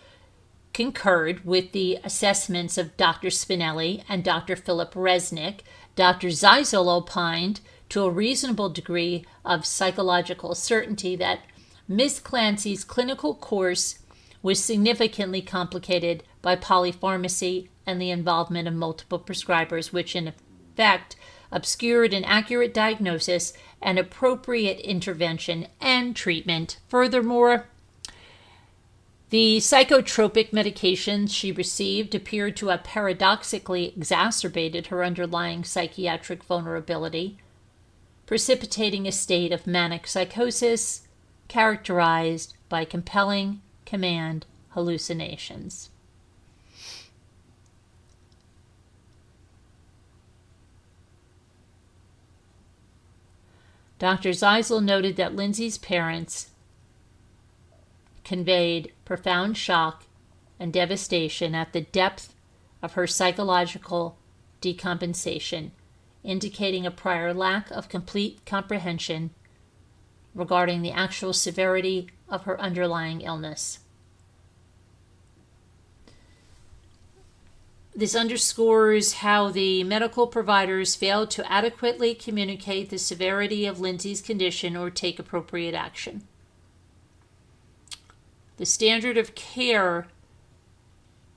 concurred with the assessments of Dr. Spinelli and Dr. Philip Resnick. Dr. Zeisel opined to a reasonable degree of psychological certainty that Ms. Clancy's clinical course was significantly complicated by polypharmacy and the involvement of multiple prescribers, which in effect obscured an accurate diagnosis and appropriate intervention and treatment. Furthermore, the psychotropic medications she received appeared to have paradoxically exacerbated her underlying psychiatric vulnerability, precipitating a state of manic psychosis characterized by compelling command hallucinations. Dr. Zeisel noted that Lindsay's parents conveyed profound shock and devastation at the depth of her psychological decompensation, indicating a prior lack of complete comprehension regarding the actual severity of her underlying illness. This underscores how the medical providers failed to adequately communicate the severity of Lindsay's condition or take appropriate action. The standard of care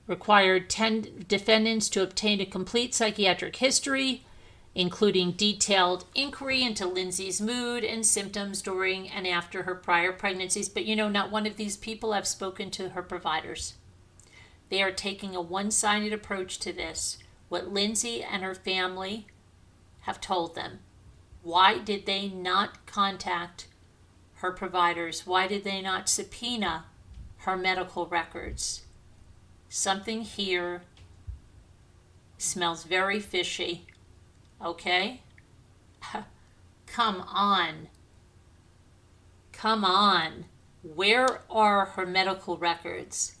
required 10 defendants to obtain a complete psychiatric history, including detailed inquiry into Lindsay's mood and symptoms during and after her prior pregnancies. But not one of these people have spoken to her providers. They are taking a one-sided approach to this, what Lindsay and her family have told them. Why did they not contact her providers? Why did they not subpoena her medical records? Something here smells very fishy. Okay? Come on. Come on. Where are her medical records?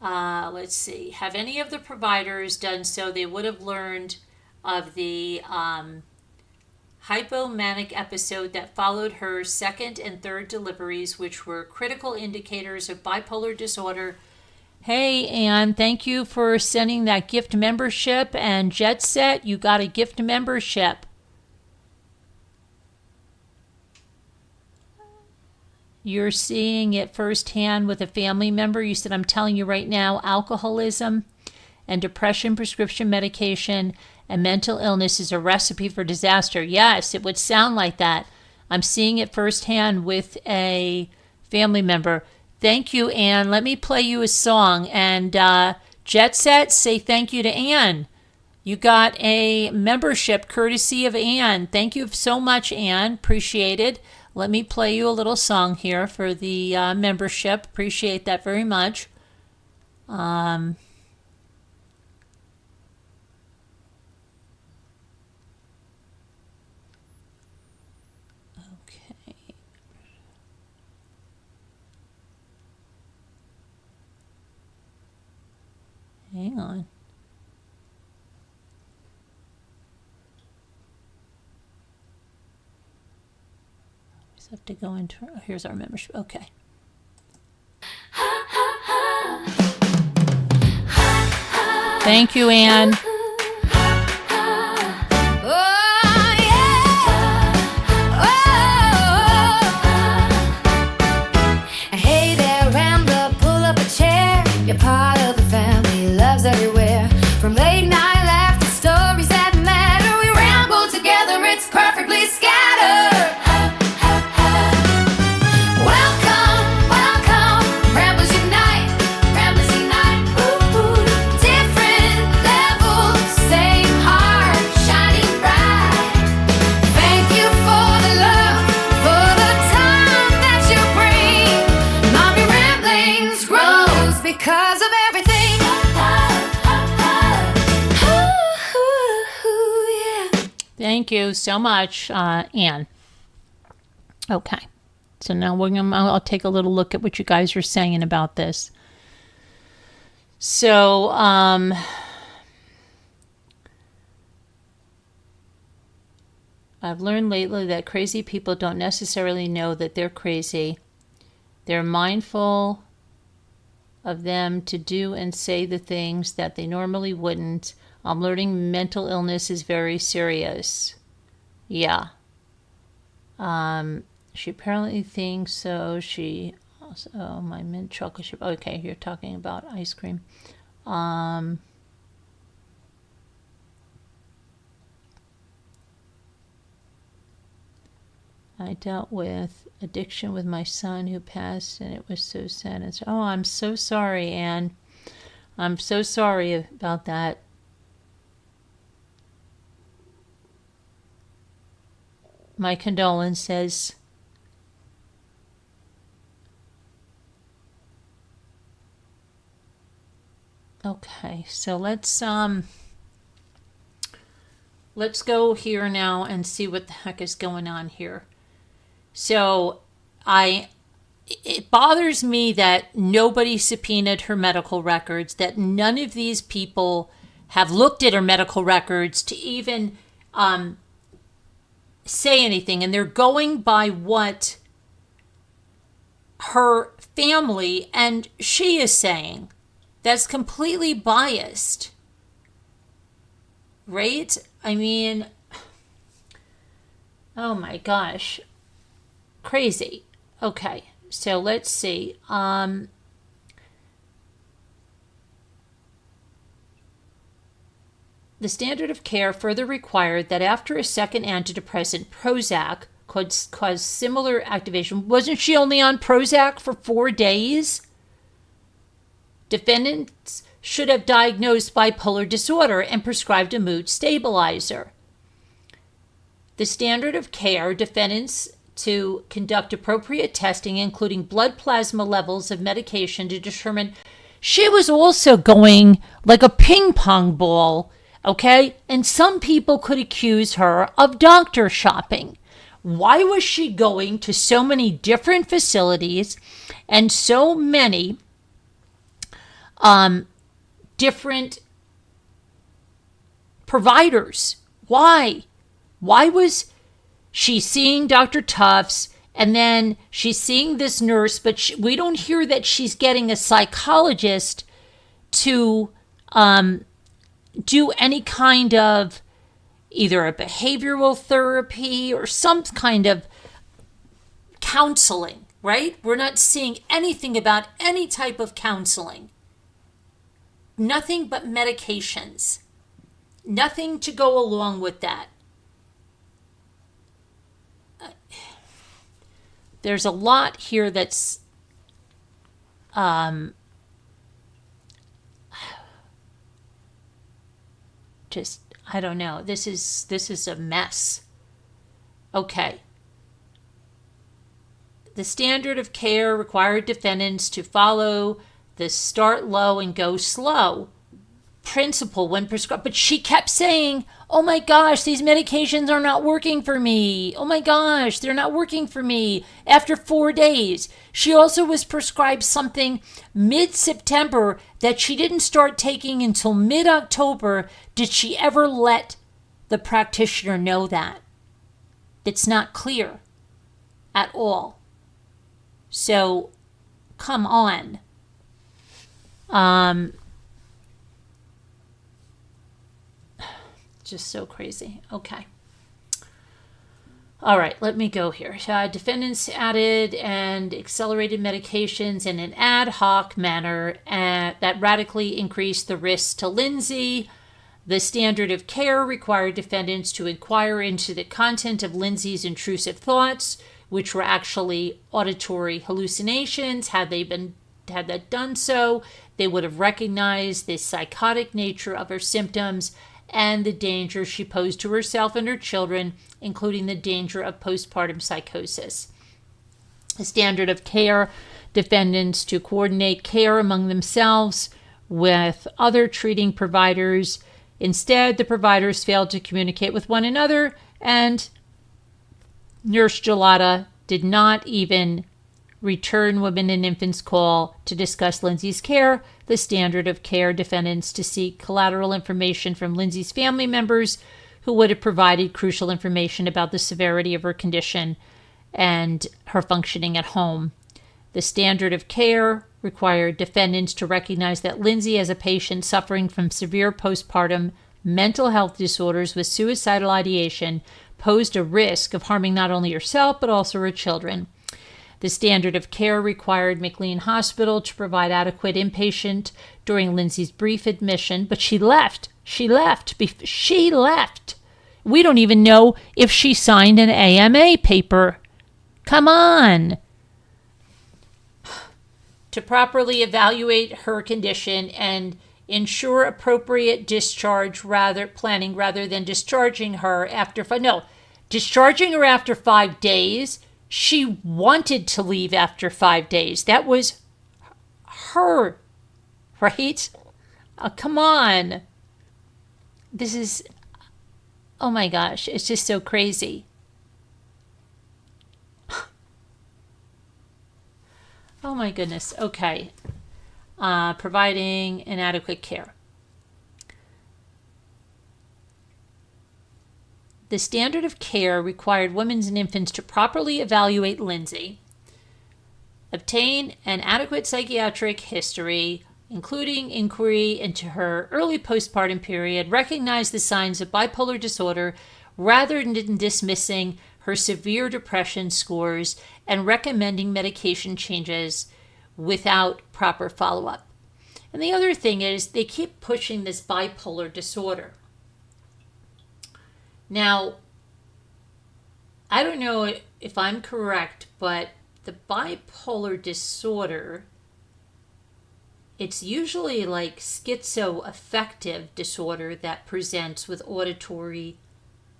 Let's see. Have any of the providers done so? They would have learned of the hypomanic episode that followed her second and third deliveries, which were critical indicators of bipolar disorder. Hey, Anne, thank you for sending that gift membership. And Jet Set, you got a gift membership. You're seeing it firsthand with a family member. You said, I'm telling you right now, alcoholism and depression, prescription medication, and mental illness is a recipe for disaster. Yes, it would sound like that. I'm seeing it firsthand with a family member. Thank you, Anne. Let me play you a song. And Jet Set, say thank you to Anne. You got a membership courtesy of Anne. Thank you so much, Anne. Appreciate it. Let me play you a little song here for the membership. Appreciate that very much. Okay. Hang on. Just have to go into, here's our membership. Okay. Thank you, Anne. Hey there, Rambler, pull up a chair. You're part of the family, loves everywhere. From late night laughter, stories that matter. We ramble together, it's perfectly scattered. Welcome, welcome. Thank you so much, Anne. Okay. So now I'll take a little look at what you guys are saying about this. So, I've learned lately that crazy people don't necessarily know that they're crazy. They're mindful of them to do and say the things that they normally wouldn't. I'm learning mental illness is very serious. Yeah. She apparently thinks so. She also, oh, my mint chocolate chip. Okay, you're talking about ice cream. I dealt with addiction with my son who passed, and it was so sad. And so, oh, I'm so sorry, Anne. I'm so sorry about that. My condolences. Okay, so let's go here now and see what the heck is going on here. So it bothers me that nobody subpoenaed her medical records, that none of these people have looked at her medical records to even say anything. And they're going by what her family and she is saying. That's completely biased. Right? I mean, oh my gosh. Crazy. Okay, so let's see. The standard of care further required that after a second antidepressant, Prozac, caused similar activation. Wasn't she only on Prozac for 4 days? Defendants should have diagnosed bipolar disorder and prescribed a mood stabilizer. The standard of care, defendants to conduct appropriate testing, including blood plasma levels of medication to determine. She was also going like a ping pong ball, okay? And some people could accuse her of doctor shopping. Why was she going to so many different facilities and so many different providers? Why? Why was she seeing Dr. Tufts and then she's seeing this nurse, but we don't hear that she's getting a psychologist to do any kind of either a behavioral therapy or some kind of counseling, right? We're not seeing anything about any type of counseling. Nothing but medications. Nothing to go along with that. There's a lot here that's just, I don't know. This is a mess. Okay. The standard of care required defendants to follow the start low and go slow principle when prescribed. But she kept saying, oh my gosh, these medications are not working for me. Oh my gosh, they're not working for me after 4 days. She also was prescribed something mid-September that she didn't start taking until mid-October. Did she ever let the practitioner know that? It's not clear at all. So, come on. Just so crazy. Okay. All right, let me go here. Defendants added and accelerated medications in an ad hoc manner that radically increased the risks to Lindsay. The standard of care required defendants to inquire into the content of Lindsay's intrusive thoughts, which were actually auditory hallucinations. Had that done so, they would have recognized the psychotic nature of her symptoms and the danger she posed to herself and her children, including the danger of postpartum psychosis. The standard of care, defendants to coordinate care among themselves with other treating providers. Instead, the providers failed to communicate with one another And Nurse Gelada did not even return women and infants' call to discuss Lindsay's care. The standard of care defendants to seek collateral information from Lindsay's family members who would have provided crucial information about the severity of her condition and her functioning at home. The standard of care required defendants to recognize that Lindsay, as a patient suffering from severe postpartum mental health disorders with suicidal ideation, posed a risk of harming not only herself but also her children. The standard of care required McLean Hospital to provide adequate inpatient during Lindsay's brief admission, but she left. She left. We don't even know if she signed an AMA paper. Come on. To properly evaluate her condition and ensure appropriate discharge planning rather than discharging her after discharging her after 5 days. She wanted to leave after 5 days. That was her, right? Come on. This is, oh my gosh, it's just so crazy. Oh my goodness. Okay. Providing inadequate care. The standard of care required women and infants to properly evaluate Lindsay, obtain an adequate psychiatric history, including inquiry into her early postpartum period, recognize the signs of bipolar disorder rather than dismissing her severe depression scores and recommending medication changes without proper follow-up. And the other thing is they keep pushing this bipolar disorder. Now, I don't know if I'm correct, but the bipolar disorder, it's usually like schizoaffective disorder that presents with auditory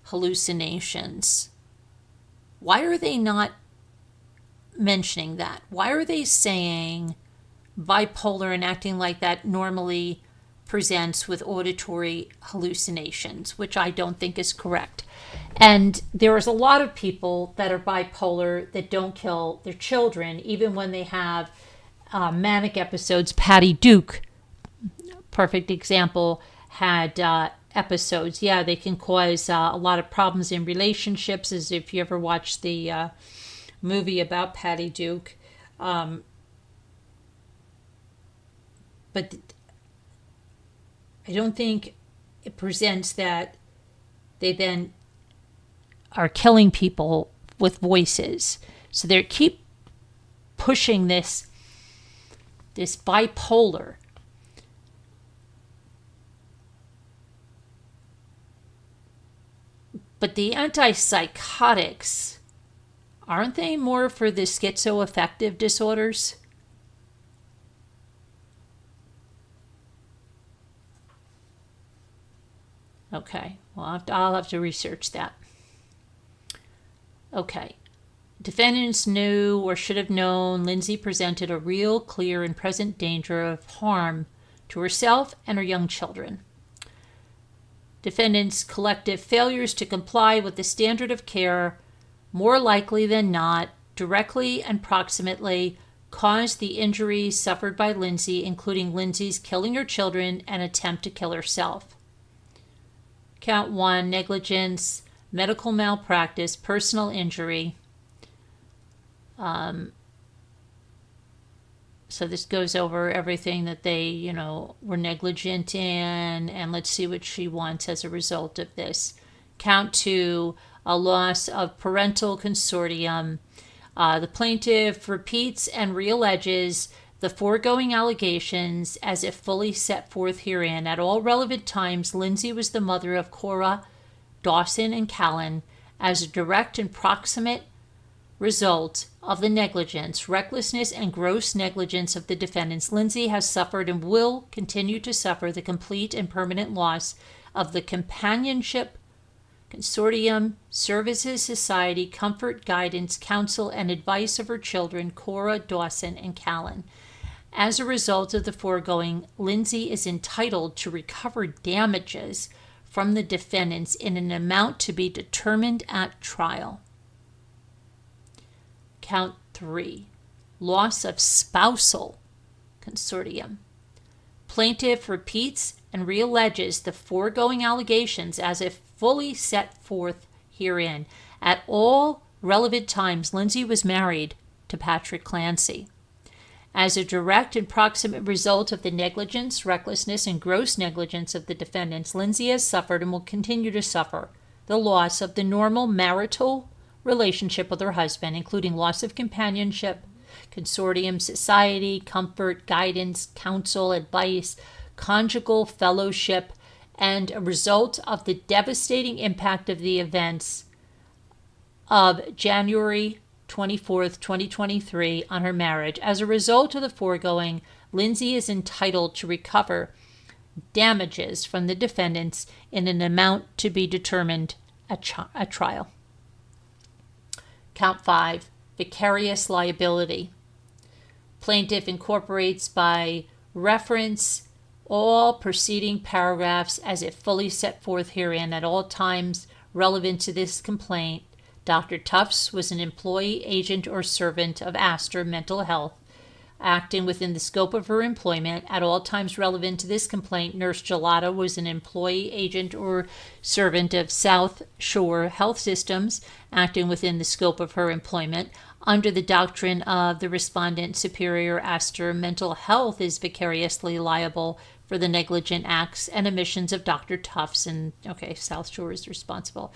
hallucinations. Why are they not mentioning that? Why are they saying bipolar and acting like that normally presents with auditory hallucinations, which I don't think is correct? And there is a lot of people that are bipolar that don't kill their children, even when they have manic episodes. Patty Duke, perfect example, had episodes. Yeah, they can cause a lot of problems in relationships, as if you ever watched the movie about Patty Duke. But I don't think it presents that they then are killing people with voices. So they keep pushing this bipolar. But the antipsychotics, aren't they more for the schizoaffective disorders? Okay, well, I'll have to research that. Okay. Defendants knew or should have known Lindsay presented a real, clear, and present danger of harm to herself and her young children. Defendants' collective failures to comply with the standard of care, more likely than not, directly and proximately caused the injuries suffered by Lindsay, including Lindsay's killing her children and attempt to kill herself. Count 1, negligence, medical malpractice, personal injury. So this goes over everything that they, were negligent in, and let's see what she wants as a result of this. Count 2, a loss of parental consortium. The plaintiff repeats and realleges the foregoing allegations as if fully set forth herein. At all relevant times, Lindsay was the mother of Cora, Dawson, and Callan. As a direct and proximate result of the negligence, recklessness, and gross negligence of the defendants, Lindsay has suffered and will continue to suffer the complete and permanent loss of the companionship, consortium, services, society, comfort, guidance, counsel, and advice of her children, Cora, Dawson, and Callan. As a result of the foregoing, Lindsay is entitled to recover damages from the defendants in an amount to be determined at trial. Count 3, loss of spousal consortium. Plaintiff repeats and realleges the foregoing allegations as if fully set forth herein. At all relevant times, Lindsay was married to Patrick Clancy. As a direct and proximate result of the negligence, recklessness, and gross negligence of the defendants, Lindsay has suffered and will continue to suffer the loss of the normal marital relationship with her husband, including loss of companionship, consortium, society, comfort, guidance, counsel, advice, conjugal fellowship, and a result of the devastating impact of the events of January 24th, 2023 on her marriage. As a result of the foregoing, Lindsay is entitled to recover damages from the defendants in an amount to be determined at trial. Count 5, vicarious liability. Plaintiff incorporates by reference all preceding paragraphs as if fully set forth herein at all times relevant to this complaint. Dr. Tufts was an employee, agent, or servant of Astor Mental Health, acting within the scope of her employment. At all times relevant to this complaint, Nurse Gelada was an employee, agent, or servant of South Shore Health Systems, acting within the scope of her employment. Under the doctrine of the respondent superior, Astor Mental Health is vicariously liable for the negligent acts and omissions of Dr. Tufts, and South Shore is responsible.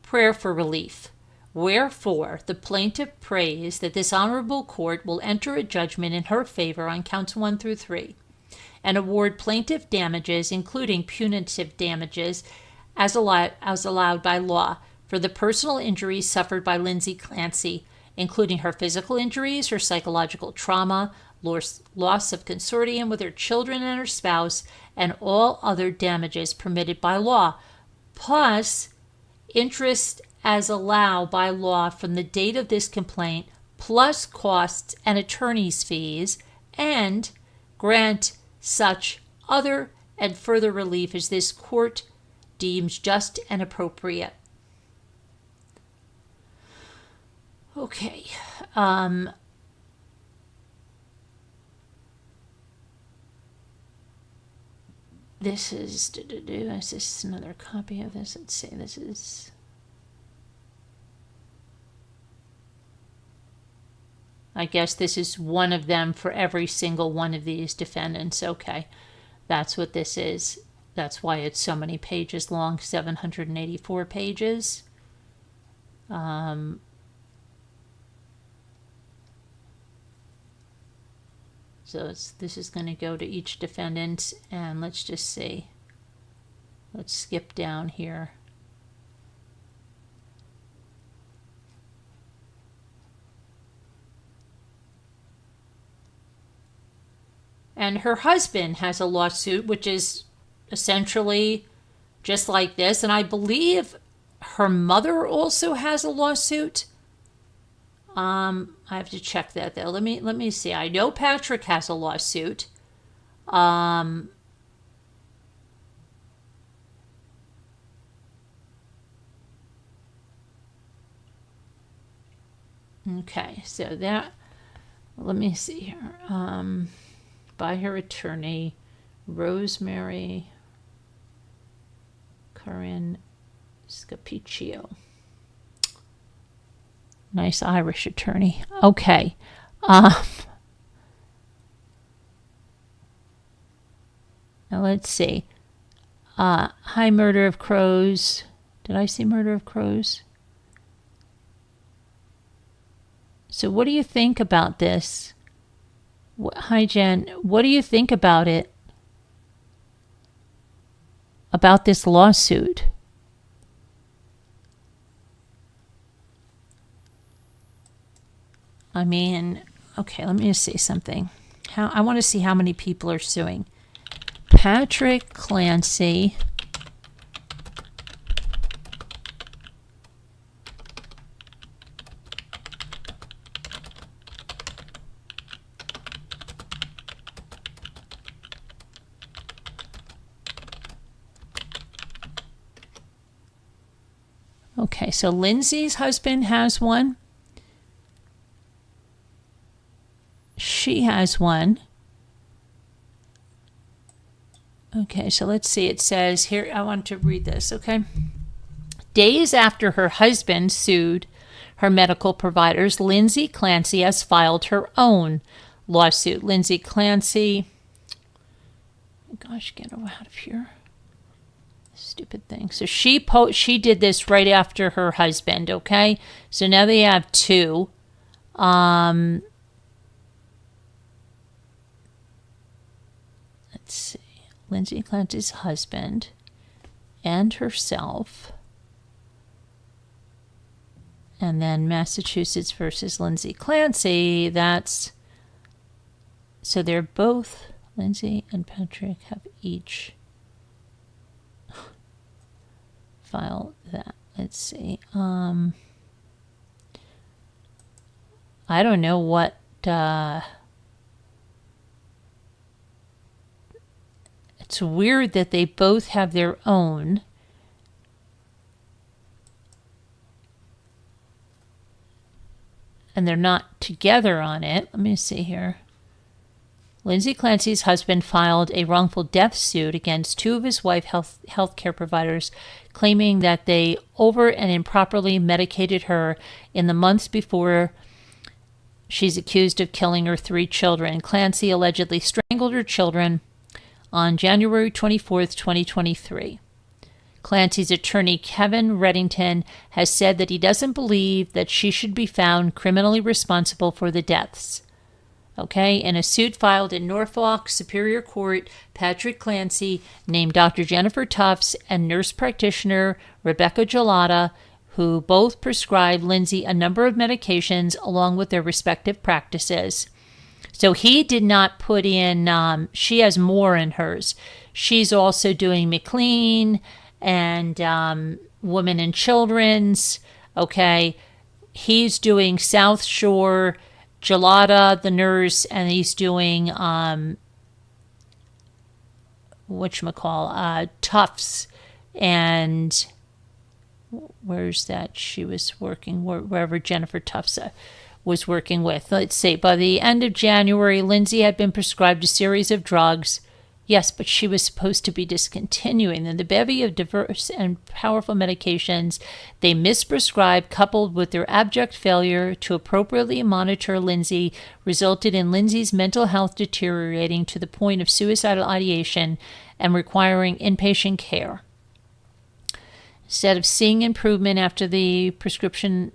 Prayer for relief. Wherefore, the plaintiff prays that this honorable court will enter a judgment in her favor on counts 1 through 3 and award plaintiff damages, including punitive damages, as allowed by law, for the personal injuries suffered by Lindsay Clancy, including her physical injuries, her psychological trauma, loss of consortium with her children and her spouse, and all other damages permitted by law, plus interest as allowed by law from the date of this complaint, plus costs and attorney's fees, and grant such other and further relief as this court deems just and appropriate. Okay. This is this another copy of this? Let's see. This is. I guess this is one of them for every single one of these defendants. Okay, that's what this is. That's why it's so many pages long, 784 pages. So this is going to go to each defendant, and let's just see. Let's skip down here. And her husband has a lawsuit, which is essentially just like this. And I believe her mother also has a lawsuit. I have to check that though. Let me see. I know Patrick has a lawsuit. Okay, so that, let me see here. By her attorney, Rosemary Corinne Scapiccio. Nice Irish attorney. Okay. Now let's see. High murder of crows. Did I see murder of crows? So what do you think about this? Hi, Jen. What do you think about it? About this lawsuit? I mean, okay, let me just say something. I want to see how many people are suing. Patrick Clancy. Okay, so Lindsay's husband has one. She has one. Okay, so let's see. It says here, I want to read this, okay? Days after her husband sued her medical providers, Lindsay Clancy has filed her own lawsuit. Lindsay Clancy, gosh, get out of here. Stupid thing. So she did this right after her husband, okay? So now they have two. Let's see. Lindsay Clancy's husband and herself. And then Massachusetts versus Lindsay Clancy. So they're both, Lindsay and Patrick have each filed that. Let's see. I don't know what, it's weird that they both have their own. And they're not together on it. Let me see here. Lindsay Clancy's husband filed a wrongful death suit against two of his wife's healthcare providers, claiming that they over and improperly medicated her in the months before she's accused of killing her 3 children. Clancy allegedly strangled her children on January 24th, 2023. Clancy's attorney, Kevin Reddington, has said that he doesn't believe that she should be found criminally responsible for the deaths. Okay, in a suit filed in Norfolk Superior Court, Patrick Clancy named Dr. Jennifer Tufts and nurse practitioner Rebecca Gelada, who both prescribed Lindsay a number of medications along with their respective practices. So he did not put in, she has more in hers. She's also doing McLean and Women and Children's. Okay, he's doing South Shore, Gelada, the nurse, and he's doing Tufts, and where's that? She was working wherever Jennifer Tufts was working with. Let's see. By the end of January, Lindsay had been prescribed a series of drugs. Yes, but she was supposed to be discontinuing. And the bevy of diverse and powerful medications they misprescribed, coupled with their abject failure to appropriately monitor Lindsay, resulted in Lindsay's mental health deteriorating to the point of suicidal ideation and requiring inpatient care. Instead of seeing improvement after the prescription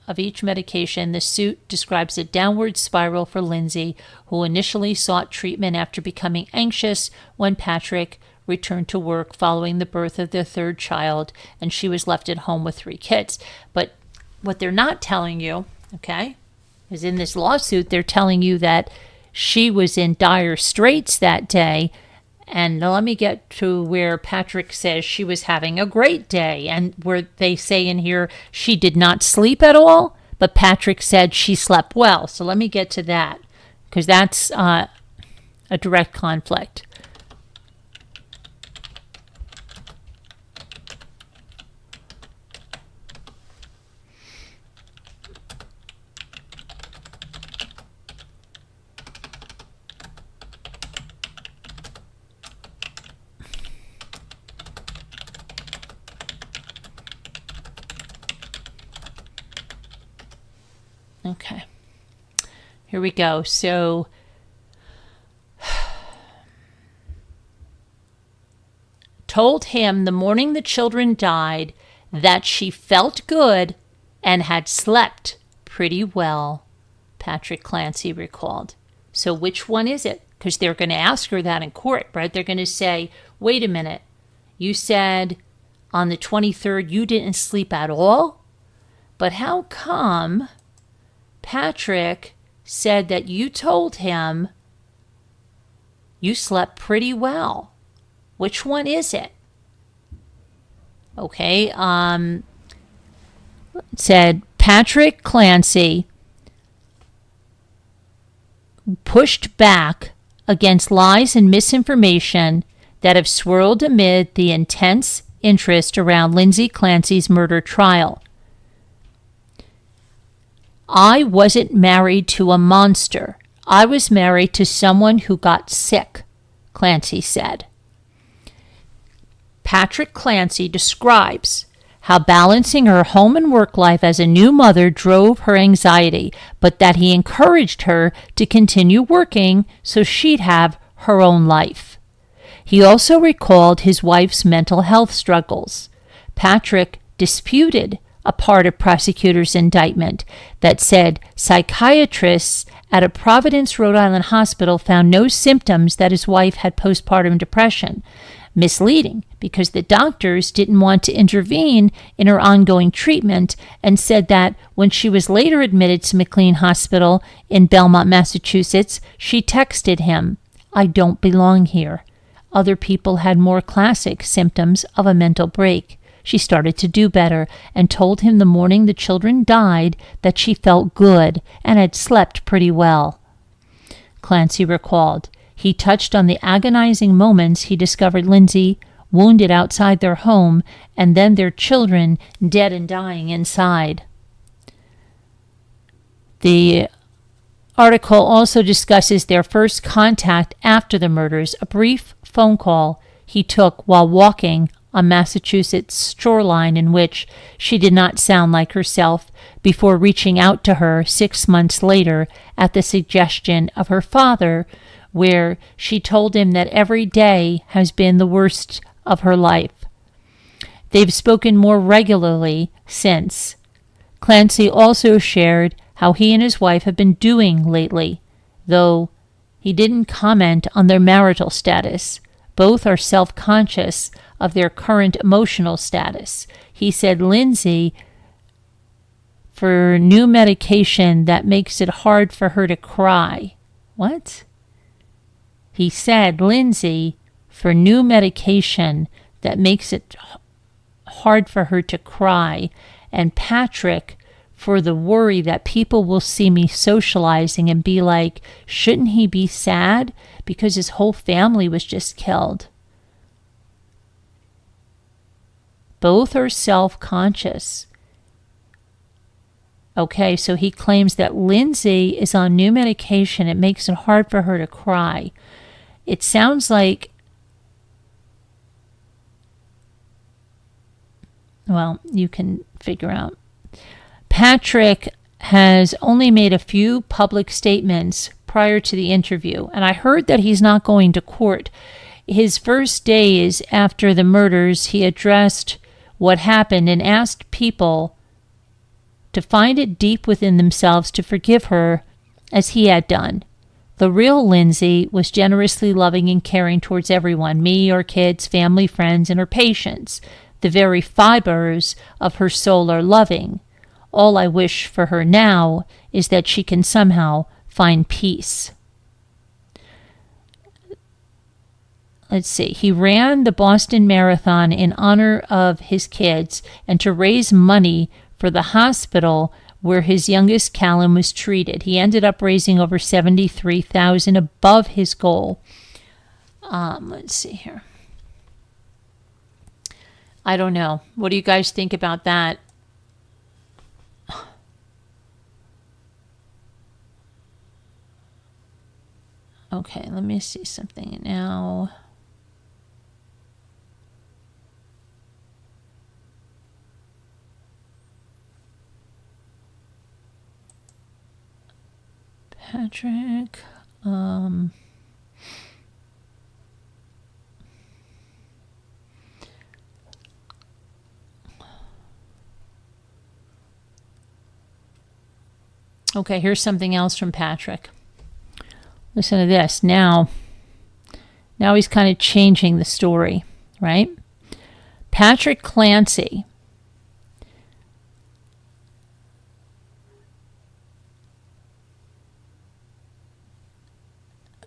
of each medication, the suit describes a downward spiral for Lindsay, who initially sought treatment after becoming anxious when Patrick returned to work following the birth of their 3rd child, and she was left at home with 3 kids. But what they're not telling you, okay, is in this lawsuit, they're telling you that she was in dire straits that day. And let me get to where Patrick says she was having a great day, and where they say in here she did not sleep at all, but Patrick said she slept well. So let me get to that, because that's a direct conflict. Okay, here we go. So told him the morning the children died that she felt good and had slept pretty well, Patrick Clancy recalled. So which one is it? Because they're going to ask her that in court, right? They're going to say, wait a minute, you said on the 23rd you didn't sleep at all? But how come Patrick said that you told him you slept pretty well? Which one is it? Okay, it said Patrick Clancy pushed back against lies and misinformation that have swirled amid the intense interest around Lindsay Clancy's murder trial. I wasn't married to a monster. I was married to someone who got sick, Clancy said. Patrick Clancy describes how balancing her home and work life as a new mother drove her anxiety, but that he encouraged her to continue working so she'd have her own life. He also recalled his wife's mental health struggles. Patrick disputed a part of prosecutor's indictment that said psychiatrists at a Providence, Rhode Island hospital found no symptoms that his wife had postpartum depression. Misleading, because the doctors didn't want to intervene in her ongoing treatment and said that when she was later admitted to McLean Hospital in Belmont, Massachusetts, she texted him, "I don't belong here." Other people had more classic symptoms of a mental break. She started to do better and told him the morning the children died that she felt good and had slept pretty well. Clancy recalled. He touched on the agonizing moments he discovered Lindsay wounded outside their home and then their children dead and dying inside. The article also discusses their first contact after the murders, a brief phone call he took while walking on Massachusetts shoreline in which she did not sound like herself, before reaching out to her 6 months later at the suggestion of her father, where she told him that every day has been the worst of her life. They've spoken more regularly since. Clancy also shared how he and his wife have been doing lately, though he didn't comment on their marital status. Both are self-conscious of their current emotional status. He said Lindsay for new medication that makes it hard for her to cry. What? He said Lindsay for new medication that makes it hard for her to cry, and Patrick for the worry that people will see me socializing and be like, shouldn't he be sad because his whole family was just killed? Both are self-conscious. Okay, so he claims that Lindsay is on new medication. It makes it hard for her to cry. It sounds like, well, you can figure out. Patrick has only made a few public statements prior to the interview, and I heard that he's not going to court. His first days after the murders, he addressed what happened and asked people to find it deep within themselves to forgive her as he had done. The real Lindsay was generously loving and caring towards everyone, me, her kids, family, friends, and her patients. The very fibers of her soul are loving. All I wish for her now is that she can somehow find peace. Let's see. He ran the Boston Marathon in honor of his kids and to raise money for the hospital where his youngest Callum was treated. He ended up raising over $73,000 above his goal. Let's see here. I don't know. What do you guys think about that? Okay, let me see something now. Patrick, okay, here's something else from Patrick. Listen to this. Now he's kind of changing the story, right? Patrick Clancy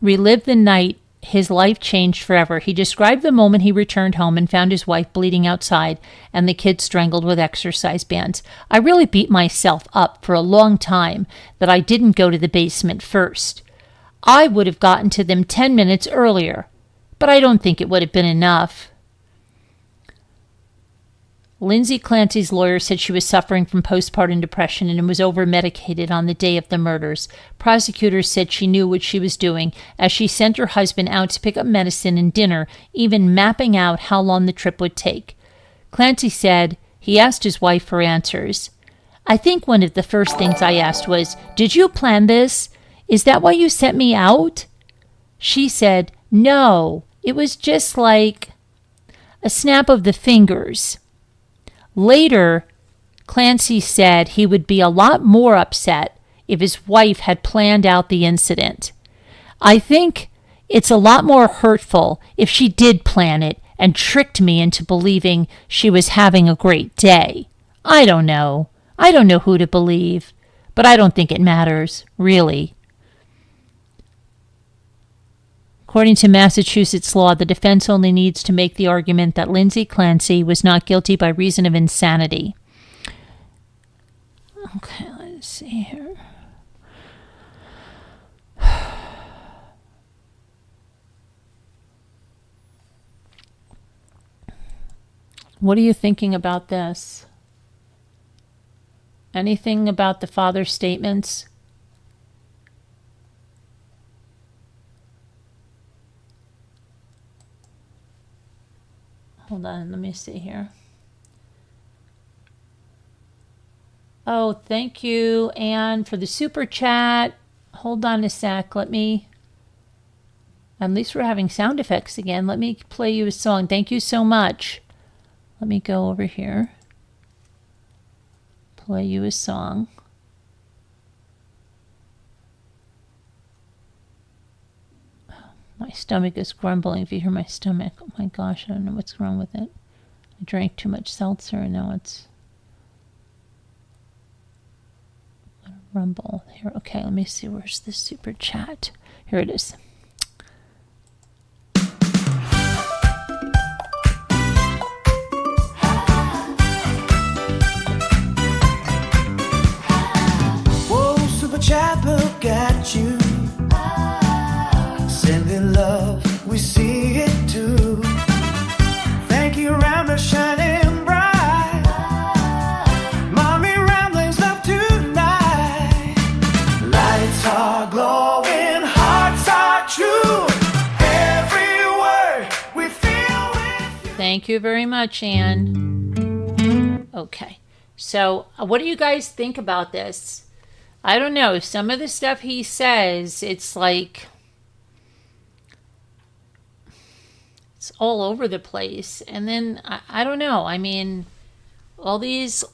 relived the night his life changed forever. He described the moment he returned home and found his wife bleeding outside and the kids strangled with exercise bands. I really beat myself up for a long time that I didn't go to the basement first. I would have gotten to them 10 minutes earlier, but I don't think it would have been enough. Lindsay Clancy's lawyer said she was suffering from postpartum depression and was over-medicated on the day of the murders. Prosecutors said she knew what she was doing as she sent her husband out to pick up medicine and dinner, even mapping out how long the trip would take. Clancy said he asked his wife for answers. I think one of the first things I asked was, "Did you plan this? Is that why you sent me out?" She said, "No, it was just like a snap of the fingers." Later, Clancy said he would be a lot more upset if his wife had planned out the incident. "I think it's a lot more hurtful if she did plan it and tricked me into believing she was having a great day. I don't know. I don't know who to believe, but I don't think it matters, really." According to Massachusetts law, the defense only needs to make the argument that Lindsay Clancy was not guilty by reason of insanity. Okay, let's see here. What are you thinking about this? Anything about the father's statements? Hold on, let me see here. Oh, thank you, Anne, for the super chat. Hold on a sec. At least we're having sound effects again. Let me play you a song. Thank you so much. Let me go over here. Play you a song. My stomach is grumbling. If you hear my stomach, oh my gosh, I don't know what's wrong with it. I drank too much seltzer and now it's a rumble. Here, okay, let me see. Where's the super chat? Here it is. Whoa, super chat, look at you. Sending love, we see it too. Thank you, Ramblers, shining bright. Mommy Ramblings, love tonight. Lights are glowing, hearts are true. Every word we feel with you. Thank you very much, Anne. Okay, so what do you guys think about this? I don't know. Some of the stuff he says, it's like it's all over the place. And then, I don't know. I mean, all these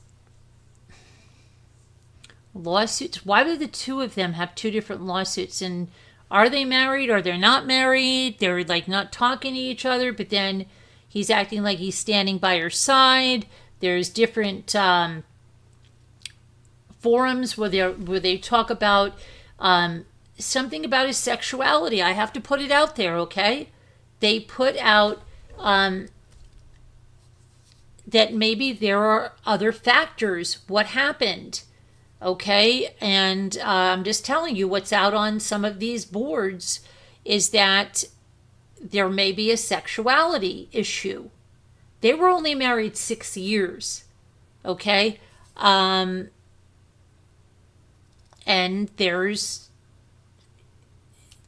lawsuits. Why would the two of them have two different lawsuits? And are they married? Are they not married? They're like not talking to each other, but then he's acting like he's standing by her side. There's different forums where they talk about something about his sexuality. I have to put it out there, okay? They put out that maybe there are other factors. What happened? Okay? And I'm just telling you what's out on some of these boards is that there may be a sexuality issue. They were only married 6 years. Okay? And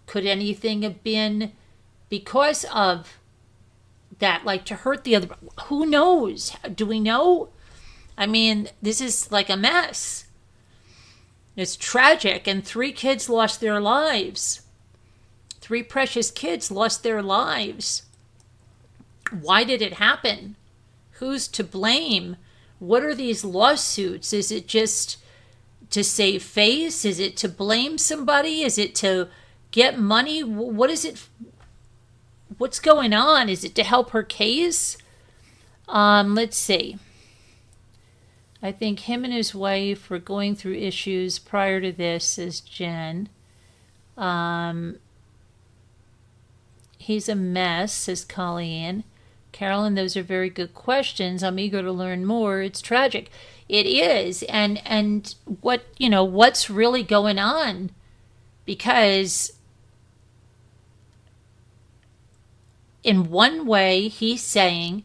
could anything have been because of that, like to hurt the other? Who knows? Do we know? I mean, this is like a mess. It's tragic, and 3 kids lost their lives. 3 precious kids lost their lives. Why did it happen? Who's to blame? What are these lawsuits? Is it just to save face? Is it to blame somebody? Is it to get money? What is it? What's going on? Is it to help her case? Let's see. I think him and his wife were going through issues prior to this, says Jen. He's a mess, says Colleen. Carolyn, those are very good questions. I'm eager to learn more. It's tragic. It is. And what's really going on? Because in one way, he's saying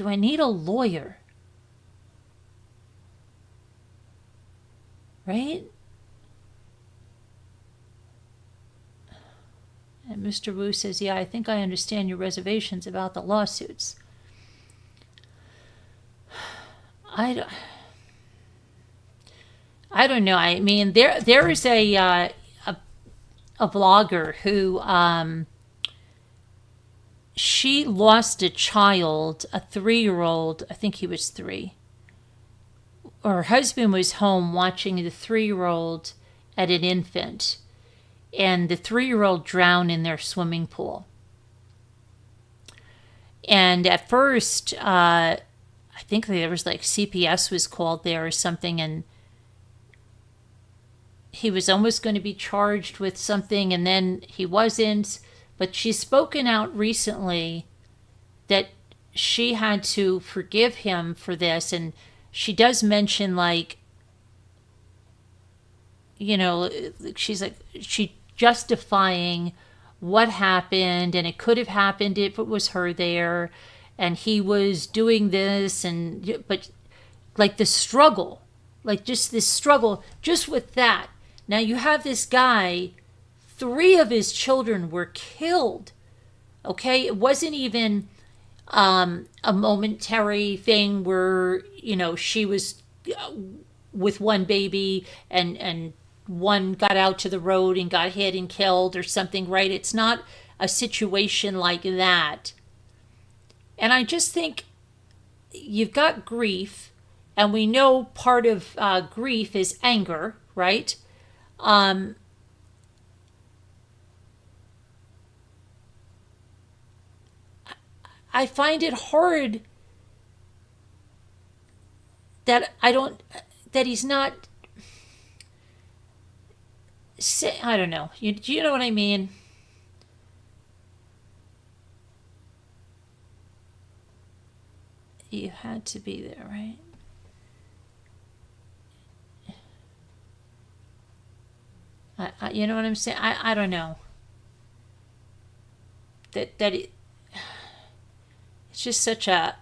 Do I need a lawyer? Right? And Mr. Wu says, yeah, I think I understand your reservations about the lawsuits. I don't know. I mean, there is a vlogger who she lost a child, a 3-year-old. I think he was 3. Her husband was home watching the 3-year-old at an infant, and the 3-year-old drowned in their swimming pool. And at first, I think there was like CPS was called there or something, and he was almost going to be charged with something, and then he wasn't. But she's spoken out recently that she had to forgive him for this, and she does mention, like, you know, she's like, she justifying what happened, and it could have happened if it was her there, and he was doing this, and but like the struggle, like just this struggle, just with that. Now you have this guy, 3 of his children were killed. Okay, it wasn't even a momentary thing where, you know, she was with one baby and one got out to the road and got hit and killed or something, right? It's not a situation like that. And I just think you've got grief, and we know part of grief is anger, right? I find it hard that he's not, I don't know. Do you know what I mean? You had to be there, right? You know what I'm saying? I don't know. It's just such a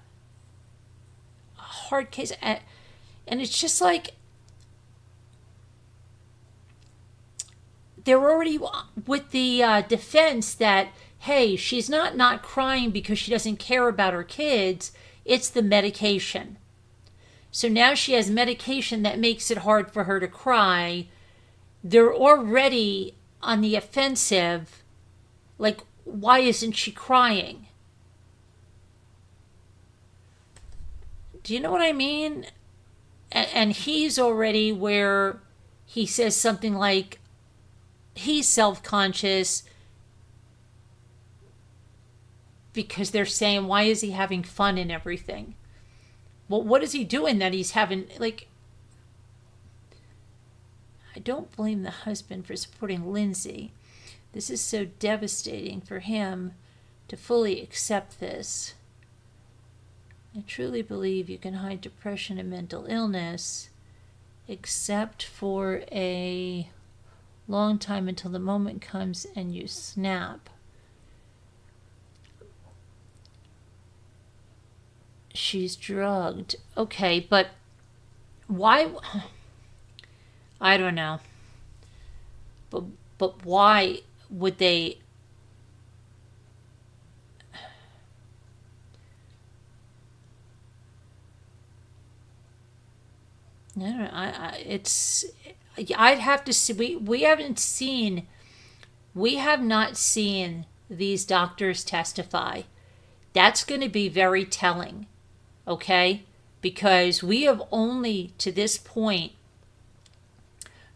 hard case, and it's just like they're already with the defense that, hey, she's not crying because she doesn't care about her kids. It's the medication. So now she has medication that makes it hard for her to cry. They're already on the offensive. Like, why isn't she crying? Do you know what I mean? And he's already where he says something like he's self-conscious because they're saying, why is he having fun and everything? Well, what is he doing that he's having, like, I don't blame the husband for supporting Lindsay. This is so devastating for him to fully accept this. I truly believe you can hide depression and mental illness, except for a long time until the moment comes and you snap. She's drugged. Okay, but why? I don't know. But why would they? I don't know. I'd have to see. We have not seen these doctors testify. That's going to be very telling, okay? Because we have only to this point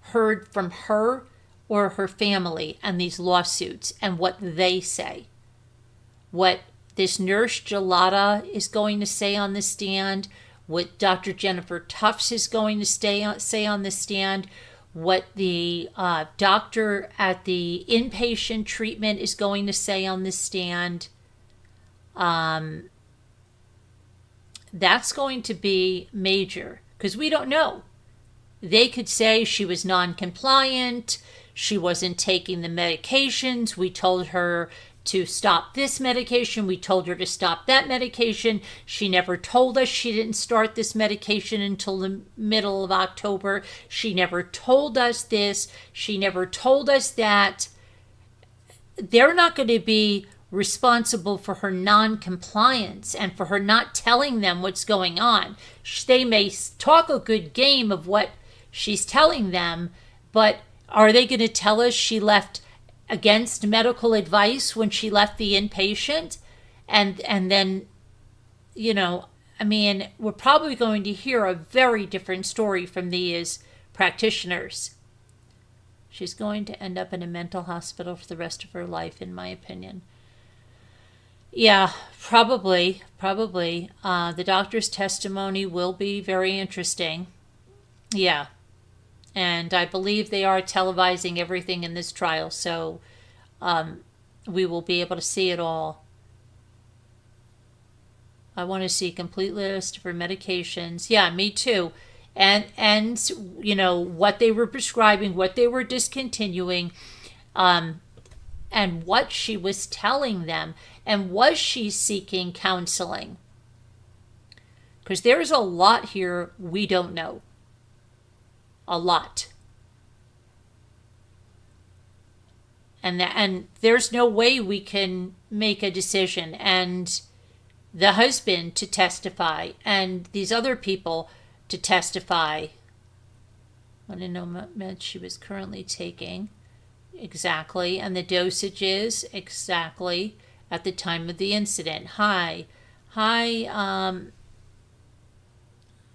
heard from her or her family and these lawsuits and what they say. What this nurse Gelada is going to say on the stand, what Dr. Jennifer Tufts is going to say on the stand, what the doctor at the inpatient treatment is going to say on the stand. That's going to be major because we don't know. They could say she was non-compliant, she wasn't taking the medications, we told her to stop this medication. We told her to stop that medication. She never told us she didn't start this medication until the middle of October. She never told us this. She never told us that. They're not going to be responsible for her non-compliance and for her not telling them what's going on. They may talk a good game of what she's telling them, but are they going to tell us she left against medical advice when she left the inpatient? And then, we're probably going to hear a very different story from these practitioners. She's going to end up in a mental hospital for the rest of her life, in my opinion. Yeah, probably. The doctor's testimony will be very interesting. Yeah. And I believe they are televising everything in this trial, so we will be able to see it all. I want to see a complete list of her medications. Yeah, me too. And what they were prescribing, what they were discontinuing, and what she was telling them. And was she seeking counseling? Because there's a lot here we don't know. A lot. And there's no way we can make a decision. And the husband to testify and these other people to testify. I didn't know what meds she was currently taking. Exactly. And the dosages exactly at the time of the incident. Hi,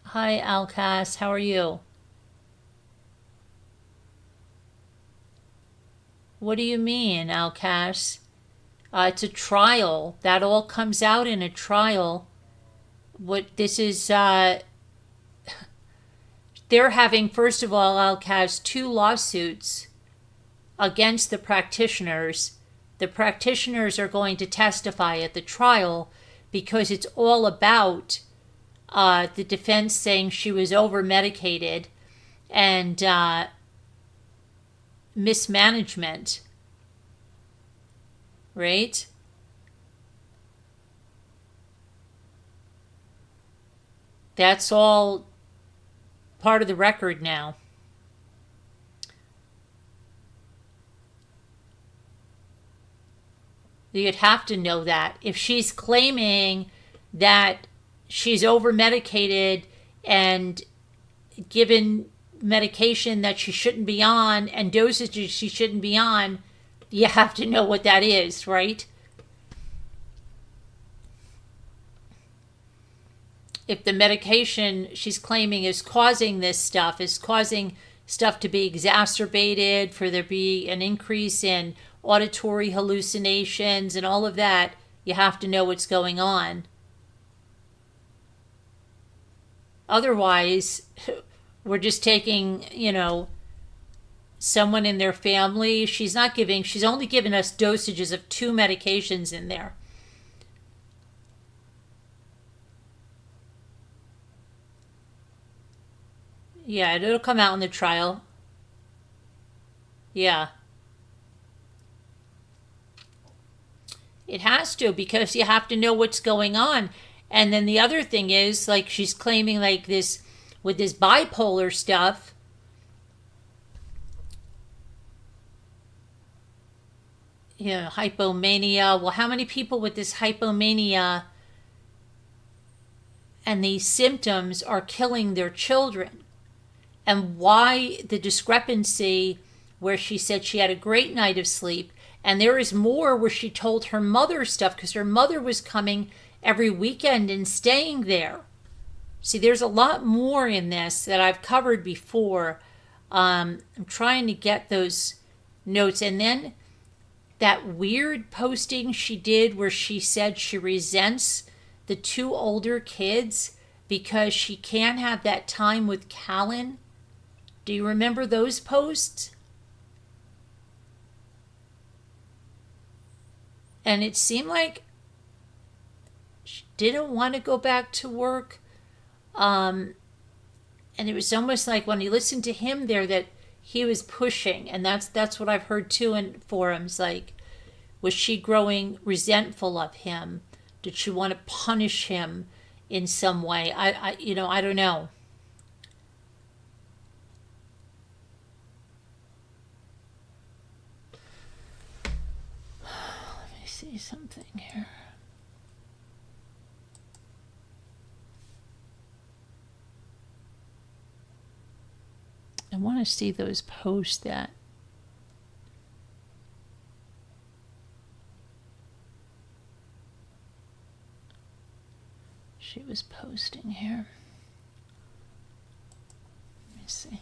Alcas. How are you? What do you mean, Alcas? It's a trial. That all comes out in a trial. What this is, they're having, first of all, Alcas, 2 lawsuits against the practitioners. The practitioners are going to testify at the trial because it's all about the defense saying she was over-medicated and mismanagement, right? That's all part of the record now. You'd have to know that. If she's claiming that she's over-medicated and given medication that she shouldn't be on and dosages she shouldn't be on, you have to know what that is, right? If the medication she's claiming is causing this stuff, is causing stuff to be exacerbated, for there be an increase in auditory hallucinations and all of that, you have to know what's going on. Otherwise, we're just taking, someone in their family. She's only given us dosages of 2 medications in there. Yeah, it'll come out in the trial. Yeah. It has to, because you have to know what's going on. And then the other thing is, like, she's claiming, like, this, with this bipolar stuff, hypomania. Well, how many people with this hypomania and these symptoms are killing their children? And why the discrepancy where she said she had a great night of sleep, and there is more where she told her mother stuff, because her mother was coming every weekend and staying there. See, there's a lot more in this that I've covered before. I'm trying to get those notes. And then that weird posting she did where she said she resents the 2 older kids because she can't have that time with Callan. Do you remember those posts? And it seemed like she didn't want to go back to work. And it was almost like when you listened to him there that he was pushing. And that's what I've heard too in forums. Like, Was she growing resentful of him? Did she want to punish him in some way? I don't know. Let me see something here. I want to see those posts that she was posting here. Let me see.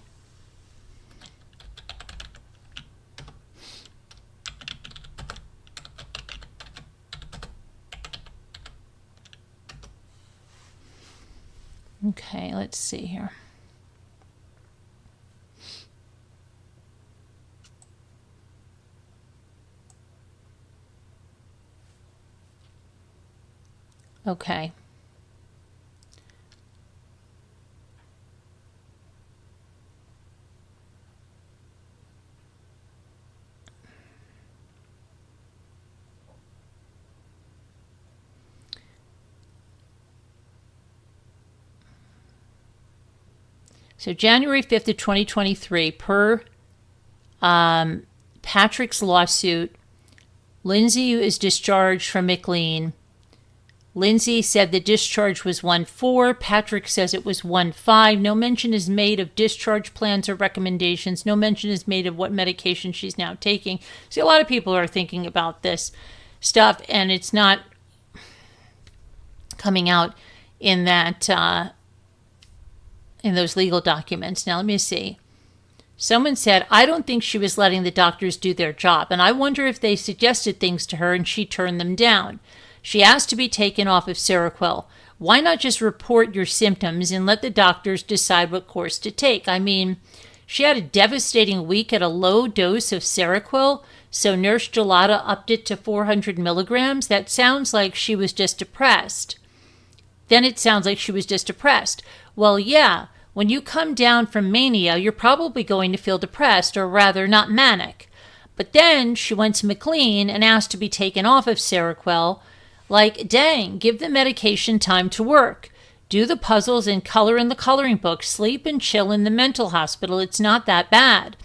Okay, let's see here. Okay. So January 5th of 2023, per Patrick's lawsuit, Lindsay is discharged from McLean. Lindsay said the discharge was 1-4. Patrick says it was 1-5. No mention is made of discharge plans or recommendations. No mention is made of what medication she's now taking. See, a lot of people are thinking about this stuff, and it's not coming out in that in those legal documents. Now, let me see. Someone said, I don't think she was letting the doctors do their job, and I wonder if they suggested things to her and she turned them down. She asked to be taken off of Seroquel. Why not just report your symptoms and let the doctors decide what course to take? I mean, she had a devastating week at a low dose of Seroquel, so Nurse Gelada upped it to 400 milligrams. That sounds like she was just depressed. Then it sounds like she was just depressed. Well, yeah, when you come down from mania, you're probably going to feel depressed, or rather not manic. But then she went to McLean and asked to be taken off of Seroquel. Like, dang, give the medication time to work. Do the puzzles and color in the coloring book. Sleep and chill in the mental hospital. It's not that bad.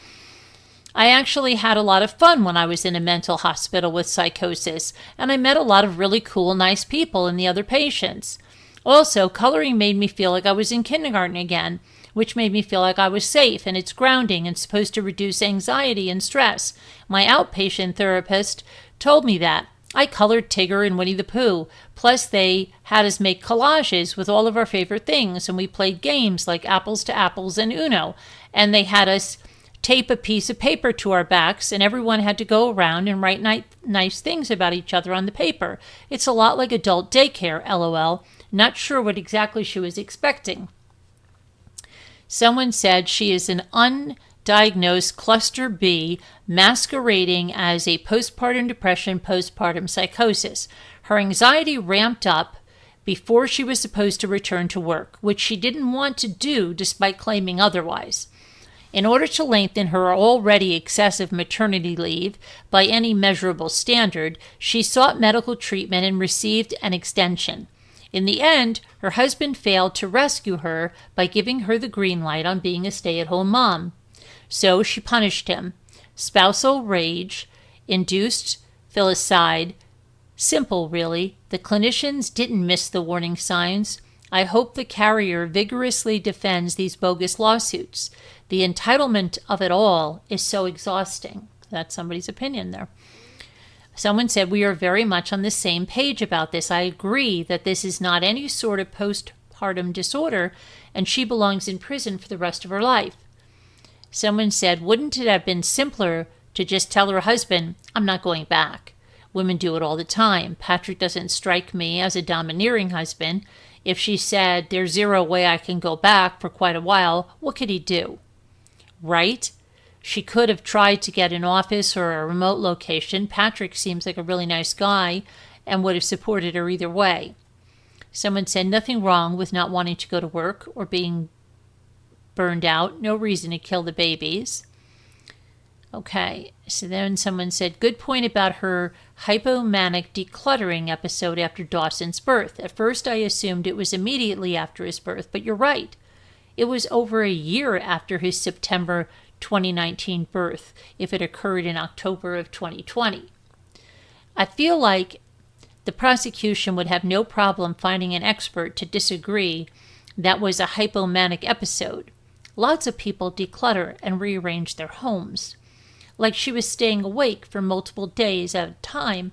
I actually had a lot of fun when I was in a mental hospital with psychosis, and I met a lot of really cool, nice people and the other patients. Also, coloring made me feel like I was in kindergarten again, which made me feel like I was safe, and it's grounding and supposed to reduce anxiety and stress. My outpatient therapist told me that. I colored Tigger and Winnie the Pooh. Plus, they had us make collages with all of our favorite things, and we played games like Apples to Apples and Uno. And they had us tape a piece of paper to our backs, and everyone had to go around and write nice things about each other on the paper. It's a lot like adult daycare, LOL. Not sure what exactly she was expecting. Someone said she is an undiagnosed cluster B masquerading as a postpartum depression, postpartum psychosis. Her anxiety ramped up before she was supposed to return to work, which she didn't want to do despite claiming otherwise. In order to lengthen her already excessive maternity leave by any measurable standard, she sought medical treatment and received an extension. In the end, her husband failed to rescue her by giving her the green light on being a stay-at-home mom. So she punished him. Spousal rage, induced filicide. Simple, really. The clinicians didn't miss the warning signs. I hope the carrier vigorously defends these bogus lawsuits. The entitlement of it all is so exhausting. That's somebody's opinion there. Someone said, we are very much on the same page about this. I agree that this is not any sort of postpartum disorder, and she belongs in prison for the rest of her life. Someone said, wouldn't it have been simpler to just tell her husband, I'm not going back? Women do it all the time. Patrick doesn't strike me as a domineering husband. If she said, there's zero way I can go back for quite a while, what could he do? Right? She could have tried to get an office or a remote location. Patrick seems like a really nice guy and would have supported her either way. Someone said nothing wrong with not wanting to go to work or being burned out. No reason to kill the babies. Okay, so then someone said, good point about her hypomanic decluttering episode after Dawson's birth. At first I assumed it was immediately after his birth, but you're right. It was over a year after his September 2019 birth, if it occurred in October of 2020. I feel like the prosecution would have no problem finding an expert to disagree that was a hypomanic episode. Lots of people declutter and rearrange their homes. Like she was staying awake for multiple days at a time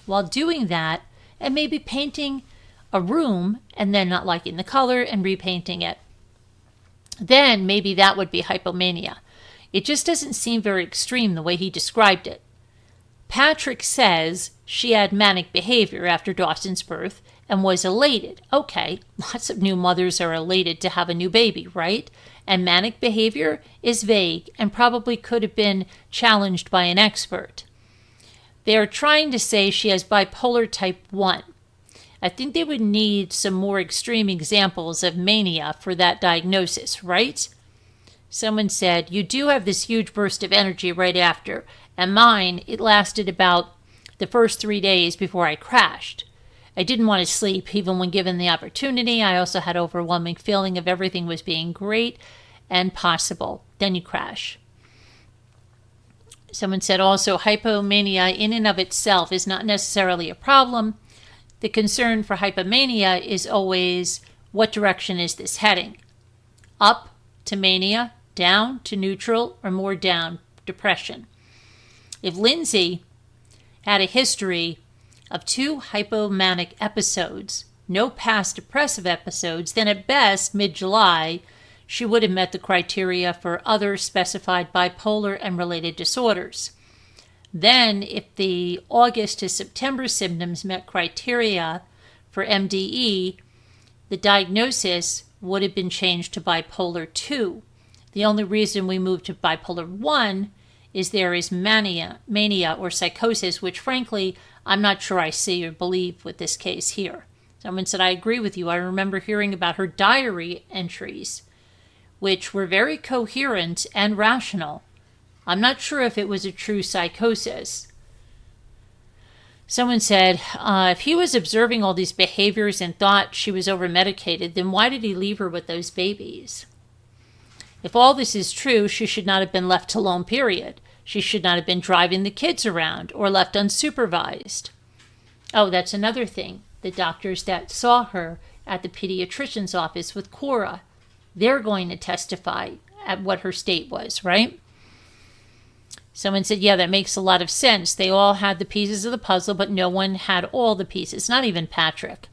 while doing that, and maybe painting a room and then not liking the color and repainting it. Then maybe that would be hypomania. It just doesn't seem very extreme the way he described it. Patrick says she had manic behavior after Dawson's birth and was elated. Okay, lots of new mothers are elated to have a new baby, right? And manic behavior is vague and probably could have been challenged by an expert. They are trying to say she has bipolar type 1. I think they would need some more extreme examples of mania for that diagnosis, right? Someone said, you do have this huge burst of energy right after, and mine, it lasted about the first 3 days before I crashed. I didn't want to sleep even when given the opportunity. I also had an overwhelming feeling of everything was being great and possible. Then you crash. Someone said also, hypomania in and of itself is not necessarily a problem. The concern for hypomania is always, what direction is this heading? Up to mania, down to neutral, or more down, depression. If Lindsay had a history of 2 hypomanic episodes, no past depressive episodes, then at best, mid-July, she would have met the criteria for other specified bipolar and related disorders. Then, if the August to September symptoms met criteria for MDE, the diagnosis would have been changed to bipolar 2. The only reason we moved to bipolar 1 is there is mania or psychosis, which frankly, I'm not sure I see or believe with this case here. Someone said, I agree with you. I remember hearing about her diary entries, which were very coherent and rational. I'm not sure if it was a true psychosis. Someone said, if he was observing all these behaviors and thought she was over-medicated, then why did he leave her with those babies? If all this is true, she should not have been left alone, period. She should not have been driving the kids around or left unsupervised. Oh, that's another thing. The doctors that saw her at the pediatrician's office with Cora, they're going to testify at what her state was, right? Someone said, yeah, that makes a lot of sense. They all had the pieces of the puzzle, but no one had all the pieces, not even Patrick.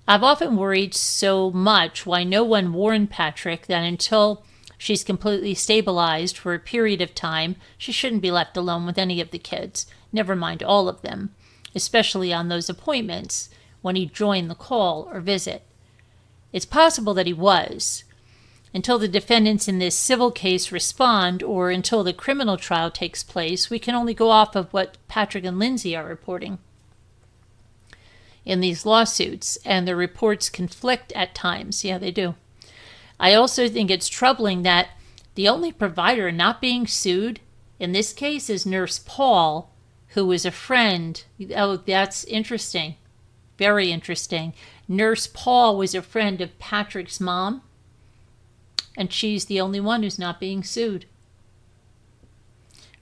I've often worried so much why no one warned Patrick that until she's completely stabilized for a period of time, she shouldn't be left alone with any of the kids, never mind all of them, especially on those appointments when he joined the call or visit. It's possible that he was, until the defendants in this civil case respond or until the criminal trial takes place. We can only go off of what Patrick and Lindsay are reporting in these lawsuits, and the reports conflict at times. Yeah, they do. I also think it's troubling that the only provider not being sued in this case is Nurse Paul, who was a friend. Oh, that's interesting. Very interesting. Nurse Paul was a friend of Patrick's mom, and she's the only one who's not being sued.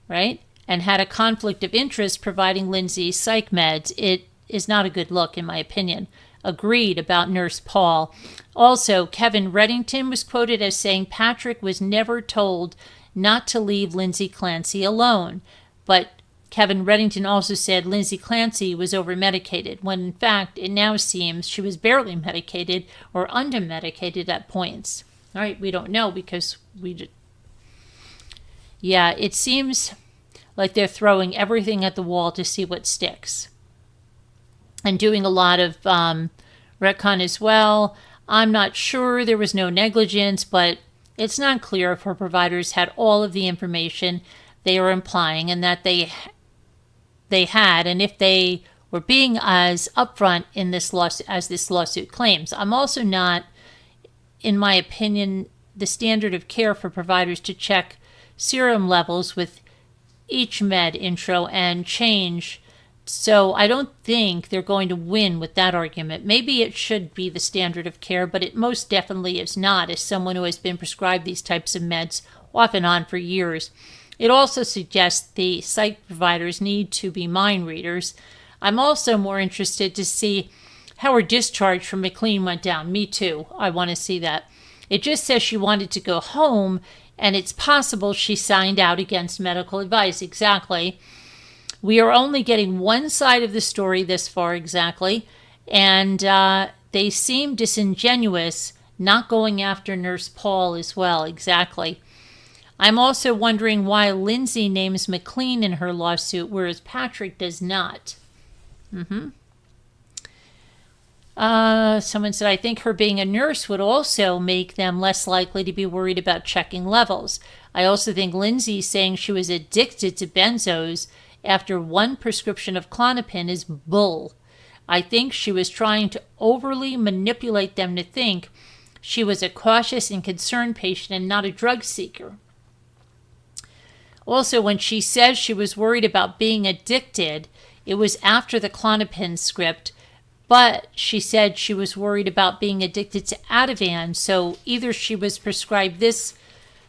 Right? And had a conflict of interest providing Lindsay psych meds. It is not a good look, in my opinion. Agreed about Nurse Paul. Also, Kevin Reddington was quoted as saying Patrick was never told not to leave Lindsay Clancy alone. But Kevin Reddington also said Lindsay Clancy was over-medicated, when in fact it now seems she was barely medicated or under-medicated at points. All right, we don't know because yeah, it seems like they're throwing everything at the wall to see what sticks. And doing a lot of retcon as well. I'm not sure there was no negligence, but it's not clear if her providers had all of the information they are implying and that they had, and if they were being as upfront in this lawsuit as this lawsuit claims. I'm also not, in my opinion, the standard of care for providers to check serum levels with each med intro and change. So I don't think they're going to win with that argument. Maybe it should be the standard of care, but it most definitely is not, as someone who has been prescribed these types of meds off and on for years. It also suggests the psych providers need to be mind readers. I'm also more interested to see how her discharge from McLean went down. Me too. I want to see that. It just says she wanted to go home, and it's possible she signed out against medical advice. Exactly. We are only getting one side of the story this far, exactly, and they seem disingenuous, not going after Nurse Paul as well, exactly. I'm also wondering why Lindsay names McLean in her lawsuit, whereas Patrick does not. Someone said, I think her being a nurse would also make them less likely to be worried about checking levels. I also think Lindsay saying she was addicted to benzos after one prescription of Klonopin is bull. I think she was trying to overly manipulate them to think she was a cautious and concerned patient and not a drug seeker. Also, when she says she was worried about being addicted, it was after the Klonopin script, but she said she was worried about being addicted to Ativan, so either she was prescribed this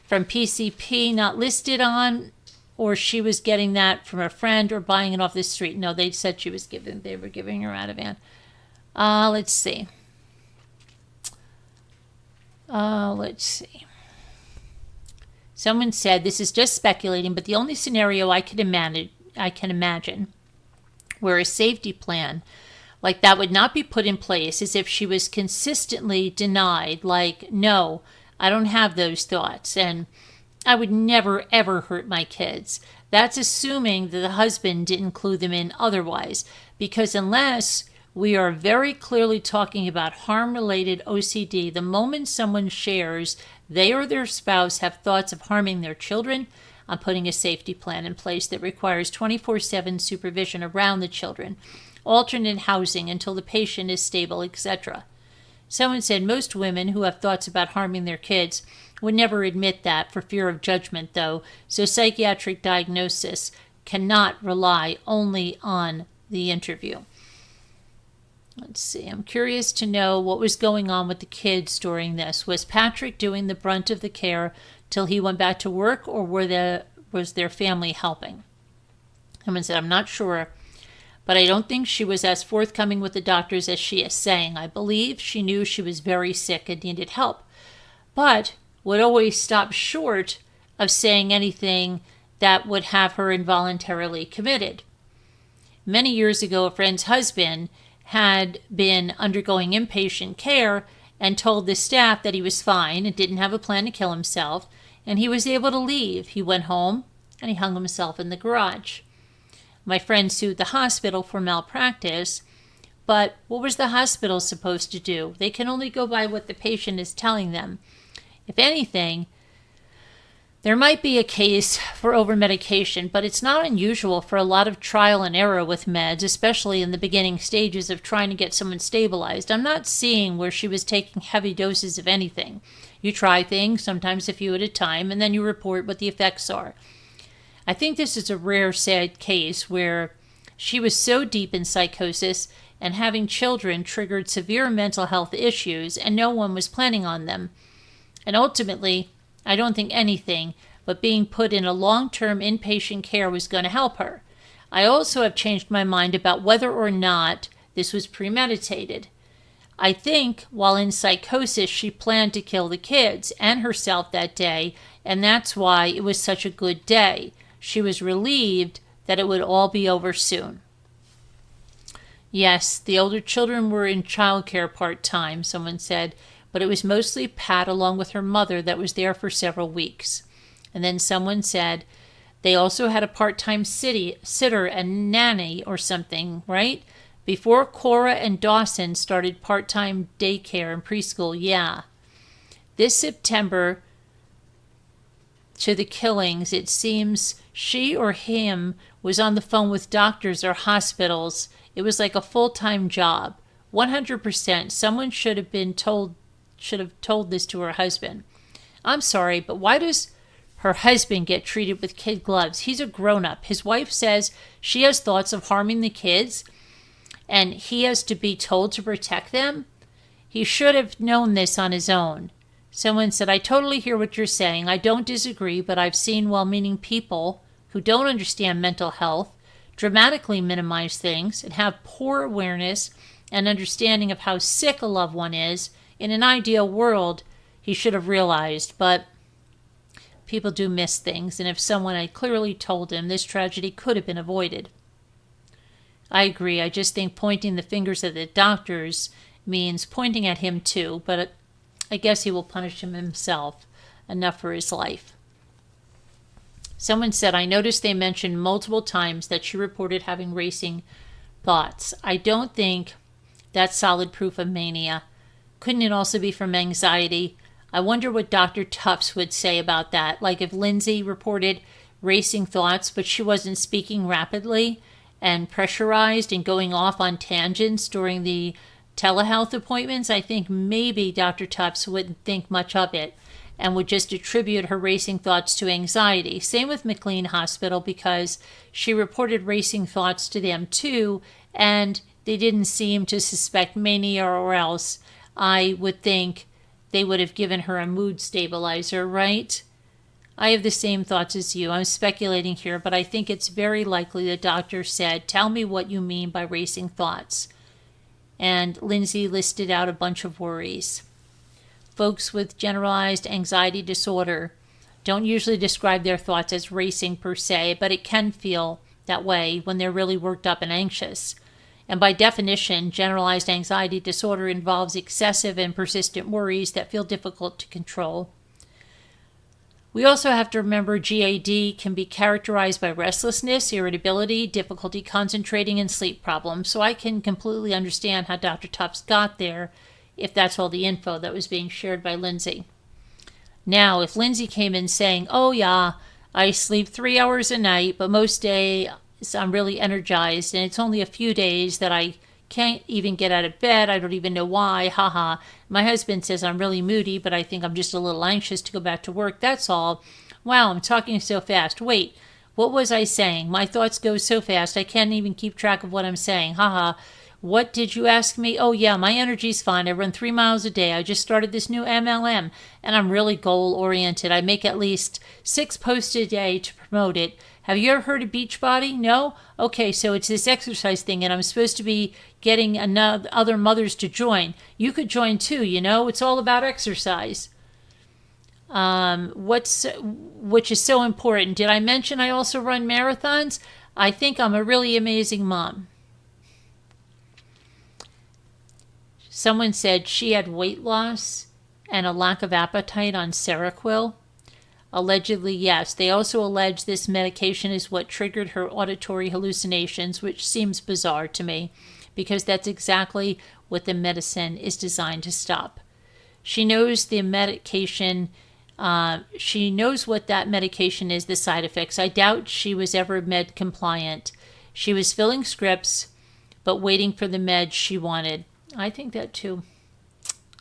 from PCP not listed on, or she was getting that from a friend or buying it off the street. No, they said they were giving her Ativan. Let's see. Someone said, this is just speculating, but the only scenario I can imagine where a safety plan like that would not be put in place is if she was consistently denied, like, no, I don't have those thoughts, and I would never, ever hurt my kids. That's assuming that the husband didn't clue them in otherwise, because unless we are very clearly talking about harm-related OCD, the moment someone shares they or their spouse have thoughts of harming their children, I'm putting a safety plan in place that requires 24/7 supervision around the children, alternate housing until the patient is stable, etc. Someone said most women who have thoughts about harming their kids would never admit that for fear of judgment, though, so psychiatric diagnosis cannot rely only on the interview. Let's see. I'm curious to know what was going on with the kids during this. Was Patrick doing the brunt of the care till he went back to work, or was their family helping? Someone said, I'm not sure, but I don't think she was as forthcoming with the doctors as she is saying. I believe she knew she was very sick and needed help, but would always stop short of saying anything that would have her involuntarily committed. Many years ago, a friend's husband had been undergoing inpatient care and told the staff that he was fine and didn't have a plan to kill himself, and he was able to leave. He went home and he hung himself in the garage. My friend sued the hospital for malpractice, but what was the hospital supposed to do? They can only go by what the patient is telling them. If anything, there might be a case for over-medication, but it's not unusual for a lot of trial and error with meds, especially in the beginning stages of trying to get someone stabilized. I'm not seeing where she was taking heavy doses of anything. You try things, sometimes a few at a time, and then you report what the effects are. I think this is a rare, sad case where she was so deep in psychosis and having children triggered severe mental health issues, and no one was planning on them. And ultimately, I don't think anything but being put in a long-term inpatient care was going to help her. I also have changed my mind about whether or not this was premeditated. I think while in psychosis, she planned to kill the kids and herself that day, and that's why it was such a good day. She was relieved that it would all be over soon. Yes, the older children were in childcare part-time, someone said, but it was mostly Pat along with her mother that was there for several weeks. And then someone said they also had a part-time sitter and nanny or something, right? Before Cora and Dawson started part-time daycare and preschool, yeah. This September to the killings, it seems she or him was on the phone with doctors or hospitals. It was like a full-time job. 100%. Someone should have told this to her husband. I'm sorry, but why does her husband get treated with kid gloves. He's a grown-up. His wife says she has thoughts of harming the kids, and he has to be told to protect them. He should have known this on his own. Someone said, I totally hear what you're saying. I don't disagree, but I've seen well-meaning people who don't understand mental health dramatically minimize things and have poor awareness and understanding of how sick a loved one is. In an ideal world, he should have realized, but people do miss things, and if someone had clearly told him, this tragedy could have been avoided. I agree. I just think pointing the fingers at the doctors means pointing at him too, but I guess he will punish him himself. Enough for his life. Someone said, I noticed they mentioned multiple times that she reported having racing thoughts. I don't think that's solid proof of mania. Couldn't it also be from anxiety? I wonder what Dr. Tufts would say about that. Like if Lindsay reported racing thoughts, but she wasn't speaking rapidly and pressurized and going off on tangents during the telehealth appointments, I think maybe Dr. Tufts wouldn't think much of it and would just attribute her racing thoughts to anxiety. Same with McLean Hospital, because she reported racing thoughts to them too, and they didn't seem to suspect mania, or else I would think they would have given her a mood stabilizer, right? I have the same thoughts as you. I'm speculating here, but I think it's very likely the doctor said, tell me what you mean by racing thoughts. And Lindsay listed out a bunch of worries. Folks with generalized anxiety disorder don't usually describe their thoughts as racing per se, but it can feel that way when they're really worked up and anxious. And by definition, generalized anxiety disorder involves excessive and persistent worries that feel difficult to control. We also have to remember GAD can be characterized by restlessness, irritability, difficulty concentrating, and sleep problems. So I can completely understand how Dr. Tufts got there if that's all the info that was being shared by Lindsay. Now, if Lindsay came in saying, oh yeah, I sleep 3 hours a night, but most days I'm really energized, and it's only a few days that I can't even get out of bed. I don't even know why. Haha. My husband says I'm really moody, but I think I'm just a little anxious to go back to work. That's all. Wow, I'm talking so fast. Wait, what was I saying? My thoughts go so fast I can't even keep track of what I'm saying. Haha. What did you ask me? Oh yeah, my energy's fine. I run 3 miles a day. I just started this new MLM, and I'm really goal-oriented. I make at least 6 posts a day to promote it. Have you ever heard of Beachbody? No? Okay, so it's this exercise thing, and I'm supposed to be getting other mothers to join. You could join too, you know? It's all about exercise. Which is so important. Did I mention I also run marathons? I think I'm a really amazing mom. Someone said she had weight loss and a lack of appetite on Seroquel. Allegedly, yes. They also allege this medication is what triggered her auditory hallucinations, which seems bizarre to me, because that's exactly what the medicine is designed to stop. She knows the medication, she knows what that medication is, the side effects. I doubt she was ever med compliant. She was filling scripts, but waiting for the meds she wanted. I think that too.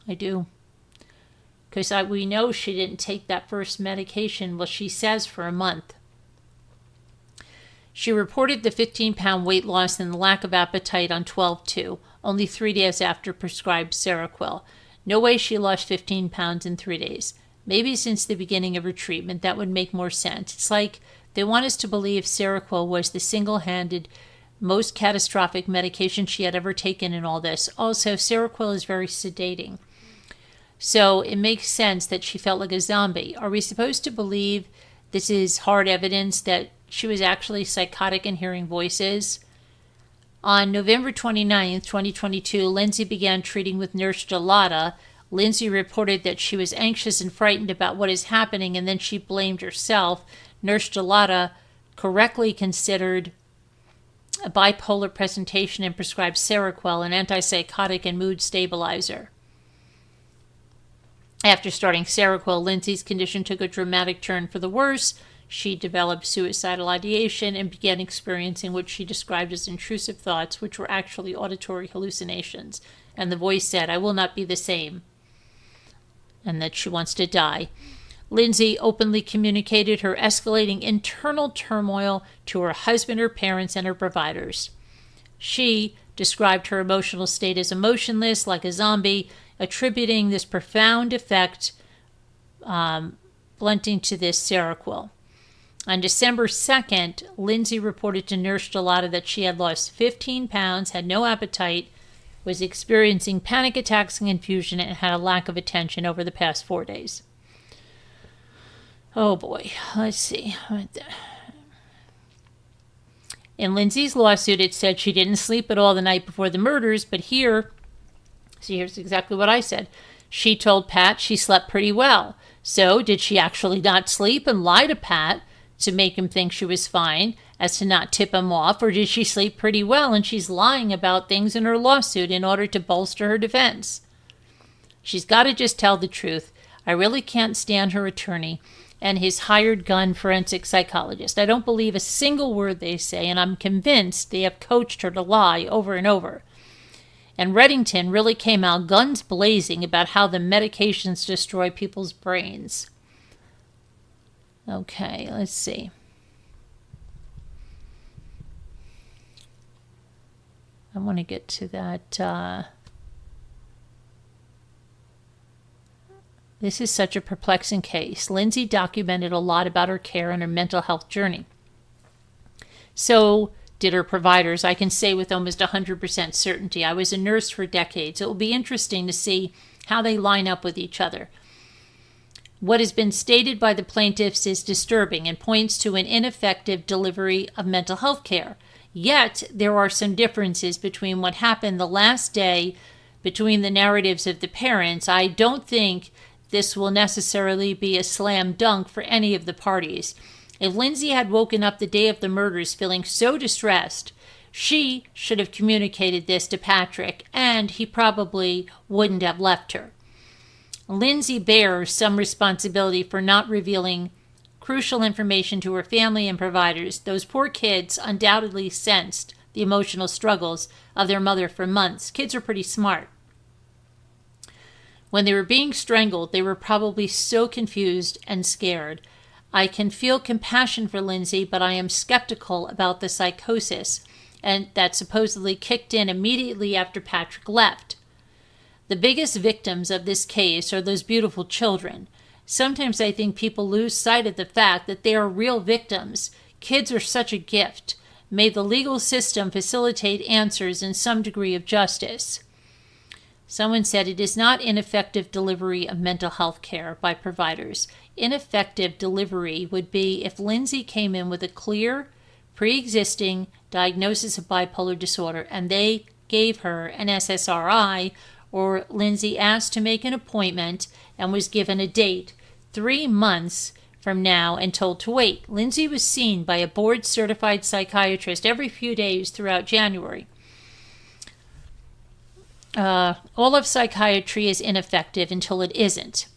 I do. Because we know she didn't take that first medication, well, she says for a month. She reported the 15-pound weight loss and the lack of appetite on 12/2, only 3 days after prescribed Seroquel. No way she lost 15 pounds in 3 days. Maybe since the beginning of her treatment, that would make more sense. It's like they want us to believe Seroquel was the single-handed most catastrophic medication she had ever taken in all this. Also, Seroquel is very sedating. So it makes sense that she felt like a zombie. Are we supposed to believe this is hard evidence that she was actually psychotic and hearing voices? On November 29th, 2022, Lindsay began treating with Nurse Gelada. Lindsay reported that she was anxious and frightened about what is happening, and then she blamed herself. Nurse Gelada correctly considered a bipolar presentation and prescribed Seroquel, an antipsychotic and mood stabilizer. After starting Seroquel, Lindsay's condition took a dramatic turn for the worse. She developed suicidal ideation and began experiencing what she described as intrusive thoughts, which were actually auditory hallucinations. And the voice said, I will not be the same, and that she wants to die. Lindsay openly communicated her escalating internal turmoil to her husband, her parents, and her providers. She described her emotional state as emotionless, like a zombie, attributing this profound effect blunting to this Seroquel. On December 2nd, Lindsay reported to Nurse Gelada that she had lost 15 pounds, had no appetite, was experiencing panic attacks and confusion, and had a lack of attention over the past 4 days. Oh boy, let's see. In Lindsay's lawsuit, it said she didn't sleep at all the night before the murders, but here's exactly what I said. She told Pat she slept pretty well. So, did she actually not sleep and lie to Pat to make him think she was fine, as to not tip him off, or did she sleep pretty well and she's lying about things in her lawsuit in order to bolster her defense? She's got to just tell the truth. I really can't stand her attorney and his hired gun forensic psychologist. I don't believe a single word they say, and I'm convinced they have coached her to lie over and over. And Reddington really came out guns blazing about how the medications destroy people's brains. Okay, let's see. I want to get to that. This is such a perplexing case. Lindsay documented a lot about her care and her mental health journey. So did her providers. I can say with almost 100% certainty. I was a nurse for decades. It will be interesting to see how they line up with each other. What has been stated by the plaintiffs is disturbing and points to an ineffective delivery of mental health care. Yet, there are some differences between what happened the last day between the narratives of the parents. I don't think this will necessarily be a slam dunk for any of the parties. If Lindsay had woken up the day of the murders feeling so distressed, she should have communicated this to Patrick, and he probably wouldn't have left her. Lindsay bears some responsibility for not revealing crucial information to her family and providers. Those poor kids undoubtedly sensed the emotional struggles of their mother for months. Kids are pretty smart. When they were being strangled, they were probably so confused and scared. I can feel compassion for Lindsay, but I am skeptical about the psychosis and that supposedly kicked in immediately after Patrick left. The biggest victims of this case are those beautiful children. Sometimes I think people lose sight of the fact that they are real victims. Kids are such a gift. May the legal system facilitate answers in some degree of justice. Someone said it is not ineffective delivery of mental health care by providers. Ineffective delivery would be if Lindsay came in with a clear, pre-existing diagnosis of bipolar disorder and they gave her an SSRI, or Lindsay asked to make an appointment and was given a date 3 months from now and told to wait. Lindsay was seen by a board-certified psychiatrist every few days throughout January. All of psychiatry is ineffective until it isn't.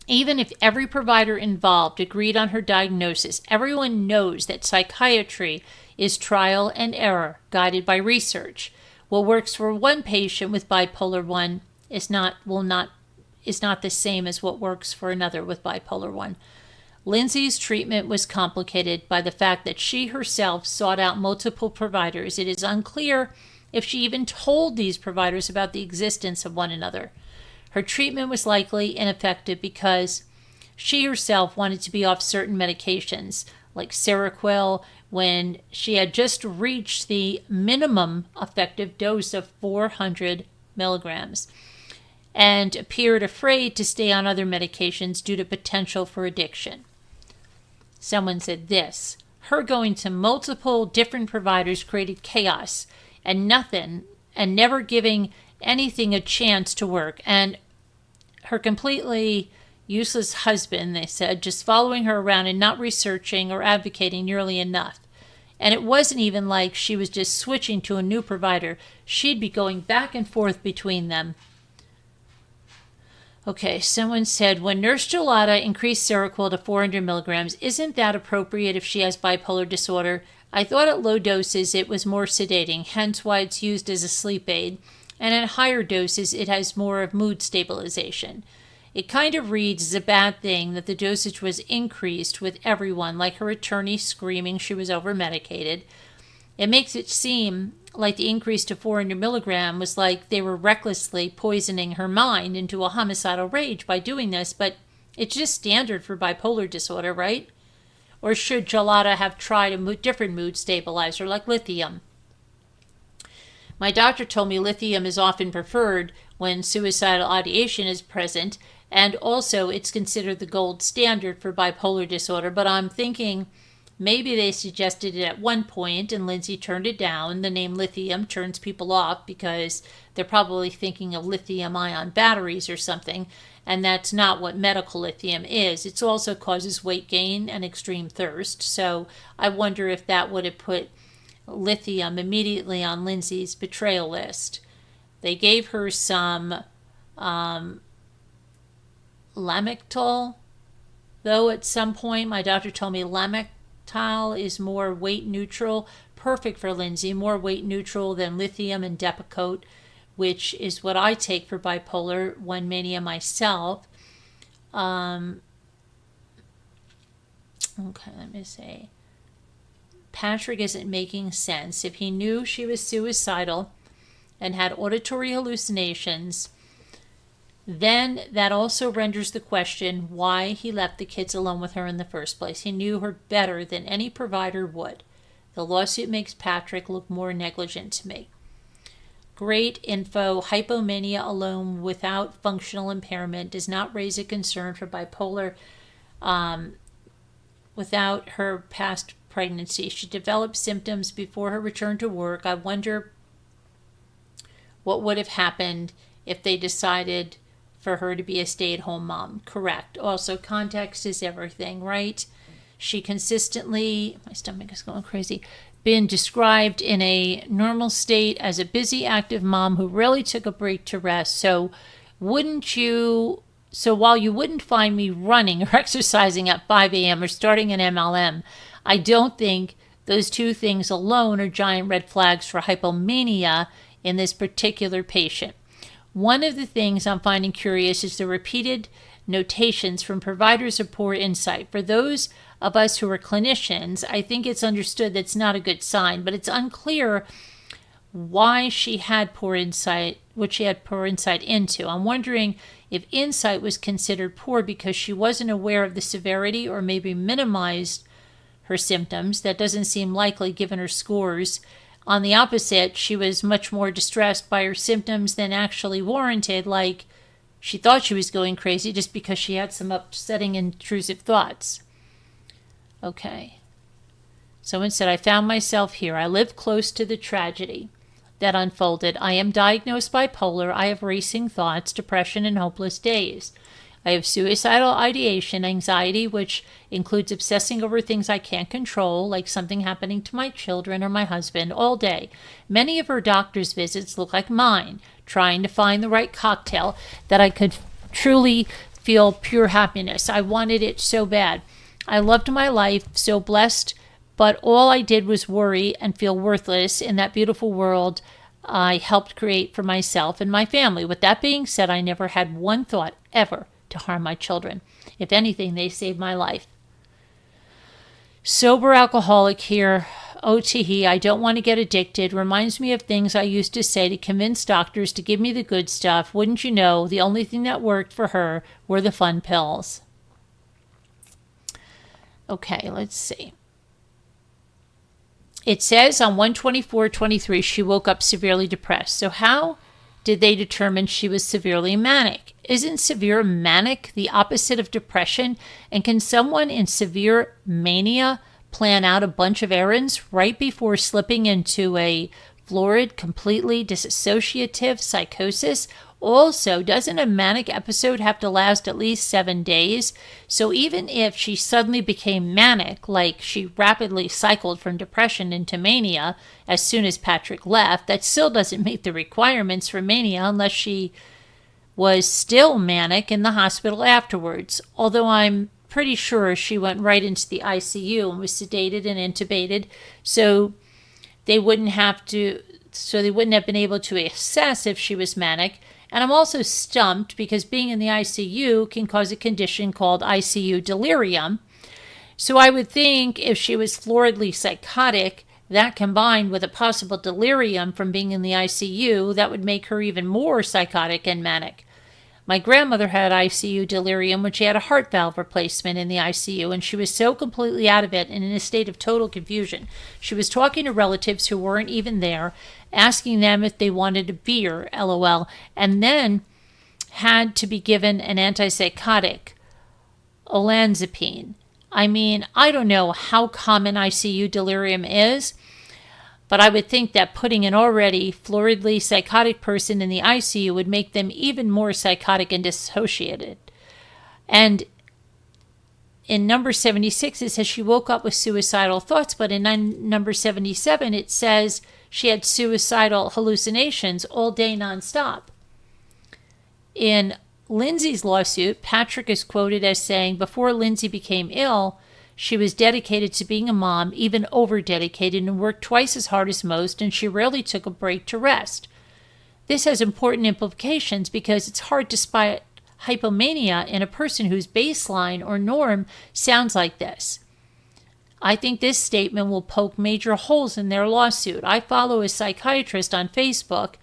Even if every provider involved agreed on her diagnosis, everyone knows that psychiatry is trial and error, guided by research. What works for one patient with bipolar 1 is not the same as what works for another with bipolar 1. Lindsay's treatment was complicated by the fact that she herself sought out multiple providers. It is unclear if she even told these providers about the existence of one another. Her treatment was likely ineffective because she herself wanted to be off certain medications, like Seroquel, when she had just reached the minimum effective dose of 400 milligrams, and appeared afraid to stay on other medications due to potential for addiction. Someone said this: her going to multiple different providers created chaos and never giving anything a chance to work. And her completely useless husband, they said, just following her around and not researching or advocating nearly enough. And it wasn't even like she was just switching to a new provider. She'd be going back and forth between them. Okay, someone said, when Nurse Gelada increased Seroquel to 400 milligrams, isn't that appropriate if she has bipolar disorder? I thought at low doses it was more sedating, hence why it's used as a sleep aid, and at higher doses it has more of mood stabilization. It kind of reads as a bad thing that the dosage was increased with everyone, like her attorney screaming she was over-medicated. It makes it seem like the increase to 400 milligram was like they were recklessly poisoning her mind into a homicidal rage by doing this, but it's just standard for bipolar disorder, right? Or should Gelada have tried a different mood stabilizer like lithium? My doctor told me lithium is often preferred when suicidal ideation is present, and also it's considered the gold standard for bipolar disorder, but I'm thinking maybe they suggested it at one point and Lindsay turned it down. The name lithium turns people off because they're probably thinking of lithium-ion batteries or something, and that's not what medical lithium is. It also causes weight gain and extreme thirst, so I wonder if that would have put lithium immediately on Lindsay's betrayal list. They gave her some Lamictal, though at some point my doctor told me Lamictal is more weight neutral, perfect for Lindsay, more weight neutral than lithium and Depakote, which is what I take for bipolar 1 mania myself. Okay, let me see. Patrick isn't making sense. If he knew she was suicidal and had auditory hallucinations, then that also renders the question why he left the kids alone with her in the first place. He knew her better than any provider would. The lawsuit makes Patrick look more negligent to me. Great info. Hypomania alone without functional impairment does not raise a concern for bipolar without her past pregnancy. She developed symptoms before her return to work. I wonder what would have happened if they decided for her to be a stay-at-home mom. Correct. Also, context is everything, right? She consistently, my stomach is going crazy, been described in a normal state as a busy, active mom who rarely took a break to rest. So while you wouldn't find me running or exercising at 5 a.m. or starting an MLM, I don't think those two things alone are giant red flags for hypomania in this particular patient. One of the things I'm finding curious is the repeated notations from providers of poor insight. For those of us who are clinicians, I think it's understood that's not a good sign, but it's unclear why she had poor insight, what she had poor insight into. I'm wondering if insight was considered poor because she wasn't aware of the severity or maybe minimized her symptoms. That doesn't seem likely given her scores. On the opposite, she was much more distressed by her symptoms than actually warranted, like she thought she was going crazy just because she had some upsetting intrusive thoughts. Okay. Someone said, I found myself here. I live close to the tragedy that unfolded. I am diagnosed bipolar. I have racing thoughts, depression, and hopeless days. I have suicidal ideation, anxiety, which includes obsessing over things I can't control, like something happening to my children or my husband, all day. Many of her doctor's visits look like mine, trying to find the right cocktail that I could truly feel pure happiness. I wanted it so bad. I loved my life, so blessed, but all I did was worry and feel worthless in that beautiful world I helped create for myself and my family. With that being said, I never had one thought ever to harm my children. If anything, they saved my life. Sober alcoholic here. OTE, I don't want to get addicted. Reminds me of things I used to say to convince doctors to give me the good stuff. Wouldn't you know, the only thing that worked for her were the fun pills. Okay, let's see. It says on 1/24/23 she woke up severely depressed. So how did they determine she was severely manic? Isn't severe manic the opposite of depression? And can someone in severe mania plan out a bunch of errands right before slipping into a florid, completely dissociative psychosis? Also, doesn't a manic episode have to last at least 7 days? So even if she suddenly became manic, like she rapidly cycled from depression into mania as soon as Patrick left, that still doesn't meet the requirements for mania unless she was still manic in the hospital afterwards. Although I'm pretty sure she went right into the ICU and was sedated and intubated, so they wouldn't have been able to assess if she was manic. And I'm also stumped because being in the ICU can cause a condition called ICU delirium. So I would think if she was floridly psychotic, that combined with a possible delirium from being in the ICU, that would make her even more psychotic and manic. My grandmother had ICU delirium when she had a heart valve replacement in the ICU, and she was so completely out of it and in a state of total confusion. She was talking to relatives who weren't even there, asking them if they wanted a beer, LOL, and then had to be given an antipsychotic, olanzapine. I mean, I don't know how common ICU delirium is, but I would think that putting an already floridly psychotic person in the ICU would make them even more psychotic and dissociated. And in number 76, it says she woke up with suicidal thoughts, but in number 77, it says she had suicidal hallucinations all day nonstop. In Lindsay's lawsuit, Patrick is quoted as saying, before Lindsay became ill, she was dedicated to being a mom, even over-dedicated, and worked twice as hard as most, and she rarely took a break to rest. This has important implications because it's hard to spot hypomania in a person whose baseline or norm sounds like this. I think this statement will poke major holes in their lawsuit. I follow a psychiatrist on Facebook,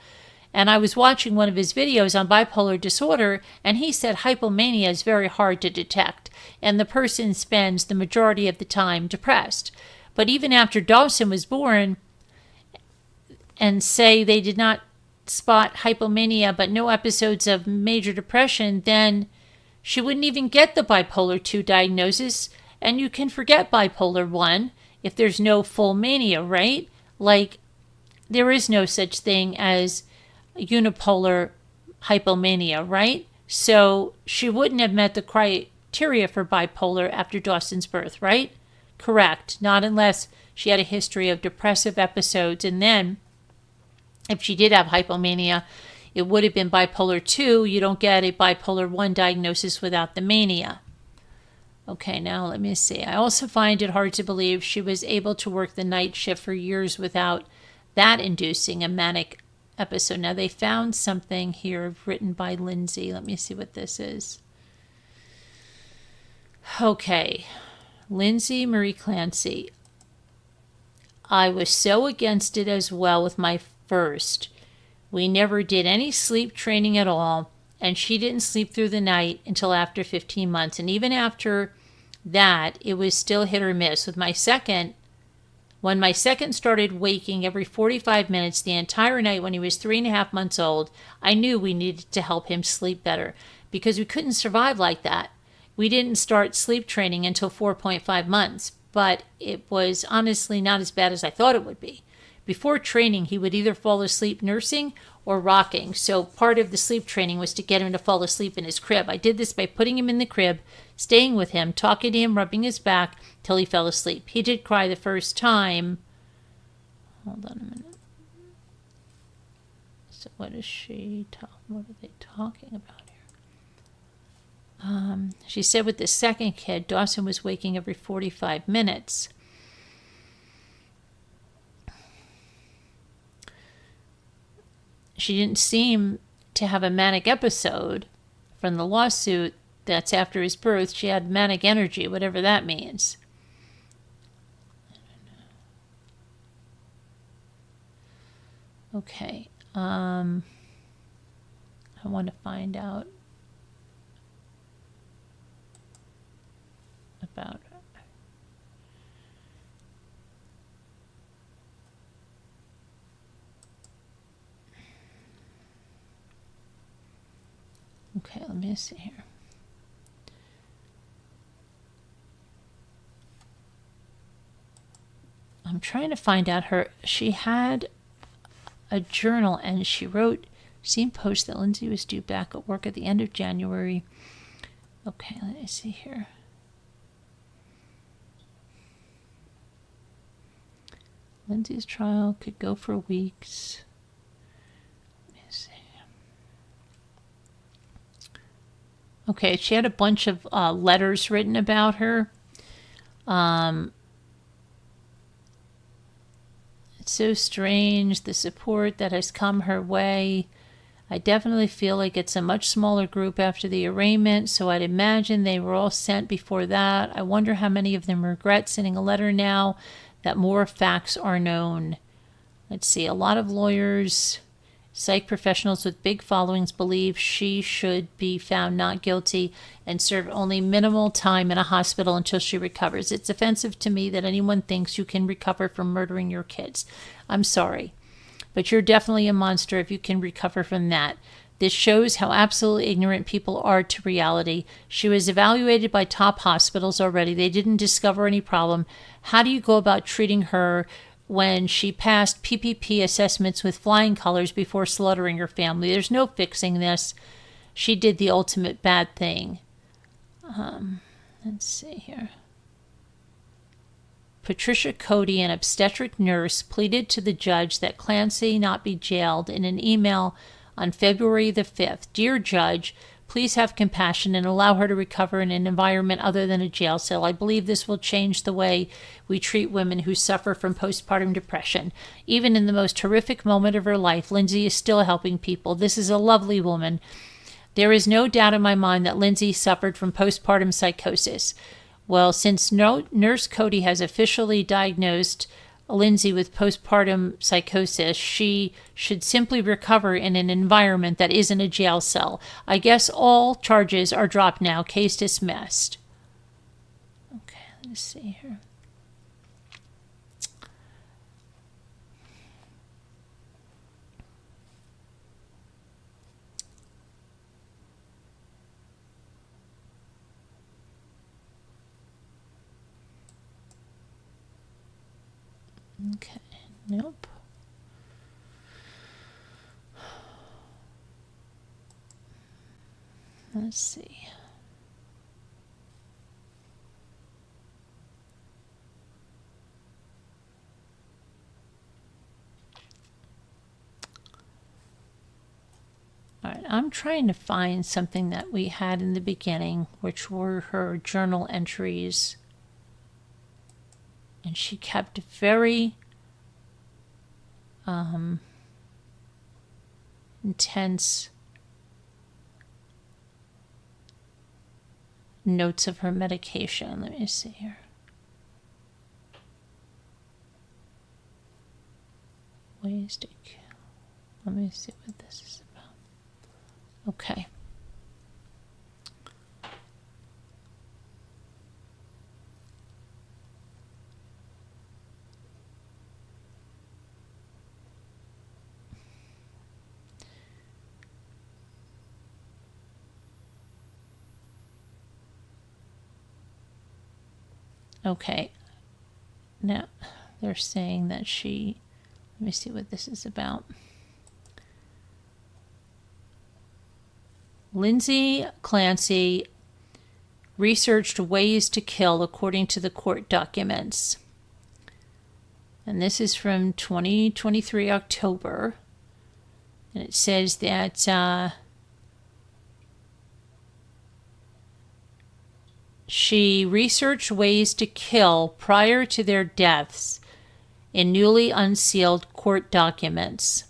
and I was watching one of his videos on bipolar disorder, and he said hypomania is very hard to detect, and the person spends the majority of the time depressed. But even after Dawson was born, and say they did not spot hypomania but no episodes of major depression, then she wouldn't even get the bipolar 2 diagnosis, and you can forget bipolar 1 if there's no full mania, right? Like, there is no such thing as unipolar hypomania, right? So she wouldn't have met the criteria for bipolar after Dawson's birth, right? Correct. Not unless she had a history of depressive episodes, and then if she did have hypomania, it would have been bipolar 2. You don't get a bipolar 1 diagnosis without the mania. Okay, now let me see. I also find it hard to believe she was able to work the night shift for years without that inducing a manic episode. Now they found something here written by Lindsay. Let me see what this is. Okay, Lindsay Marie Clancy. I was so against it as well with my first. We never did any sleep training at all, and she didn't sleep through the night until after 15 months. And even after that, it was still hit or miss. With my second, when my second started waking every 45 minutes the entire night when he was 3.5 months old, I knew we needed to help him sleep better because we couldn't survive like that. We didn't start sleep training until 4.5 months, but it was honestly not as bad as I thought it would be. Before training, he would either fall asleep nursing or rocking, so part of the sleep training was to get him to fall asleep in his crib. I did this by putting him in the crib, staying with him, talking to him, rubbing his back till he fell asleep. He did cry the first time. Hold on a minute. So what is what are they talking about here? She said with the second kid, Dawson was waking every 45 minutes. She didn't seem to have a manic episode from the lawsuit. That's after his birth. She had manic energy, whatever that means. Okay. I want to find out about her. Okay, let me see here. I'm trying to find out she had a journal and she wrote, seen post that Lindsay was due back at work at the end of January. Okay, let me see here. Lindsay's trial could go for weeks. Let me see. Okay, she had a bunch of letters written about her. It's so strange, the support that has come her way. I definitely feel like it's a much smaller group after the arraignment, so I'd imagine they were all sent before that. I wonder how many of them regret sending a letter now that more facts are known. Let's see, a lot of lawyers, psych professionals with big followings believe she should be found not guilty and serve only minimal time in a hospital until she recovers. It's offensive to me that anyone thinks you can recover from murdering your kids. I'm sorry, but you're definitely a monster if you can recover from that. This shows how absolutely ignorant people are to reality. She was evaluated by top hospitals already. They didn't discover any problem. How do you go about treating her when she passed PPP assessments with flying colors before slaughtering her family? There's no fixing this. She did the ultimate bad thing. Let's see here. Patricia Cody, an obstetric nurse, pleaded to the judge that Clancy not be jailed in an email on February the 5th. Dear Judge, please have compassion and allow her to recover in an environment other than a jail cell. I believe this will change the way we treat women who suffer from postpartum depression. Even in the most horrific moment of her life, Lindsay is still helping people. This is a lovely woman. There is no doubt in my mind that Lindsay suffered from postpartum psychosis. Well, since Nurse Cody has officially diagnosed Lindsay with postpartum psychosis, she should simply recover in an environment that isn't a jail cell. I guess all charges are dropped now. Case dismissed. Okay, let's see here. Okay, nope. Let's see. All right, I'm trying to find something that we had in the beginning, which were her journal entries. And she kept very intense notes of her medication. Let me see here. Ways to kill. Let me see what this is about. Okay. Okay, now they're saying that she, let me see what this is about. Lindsay Clancy researched ways to kill according to the court documents. And this is from 2023 October. And it says that she researched ways to kill prior to their deaths in newly unsealed court documents.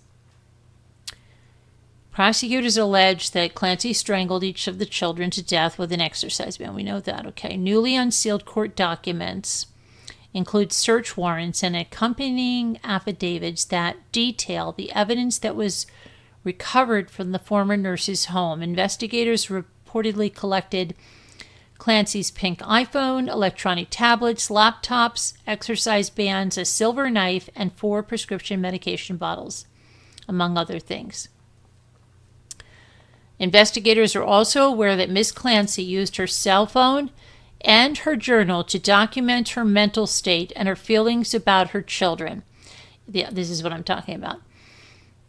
Prosecutors allege that Clancy strangled each of the children to death with an exercise band. We know that, okay. Newly unsealed court documents include search warrants and accompanying affidavits that detail the evidence that was recovered from the former nurse's home. Investigators reportedly collected Clancy's pink iPhone, electronic tablets, laptops, exercise bands, a silver knife, and 4 prescription medication bottles, among other things. Investigators are also aware that Miss Clancy used her cell phone and her journal to document her mental state and her feelings about her children. Yeah, this is what I'm talking about.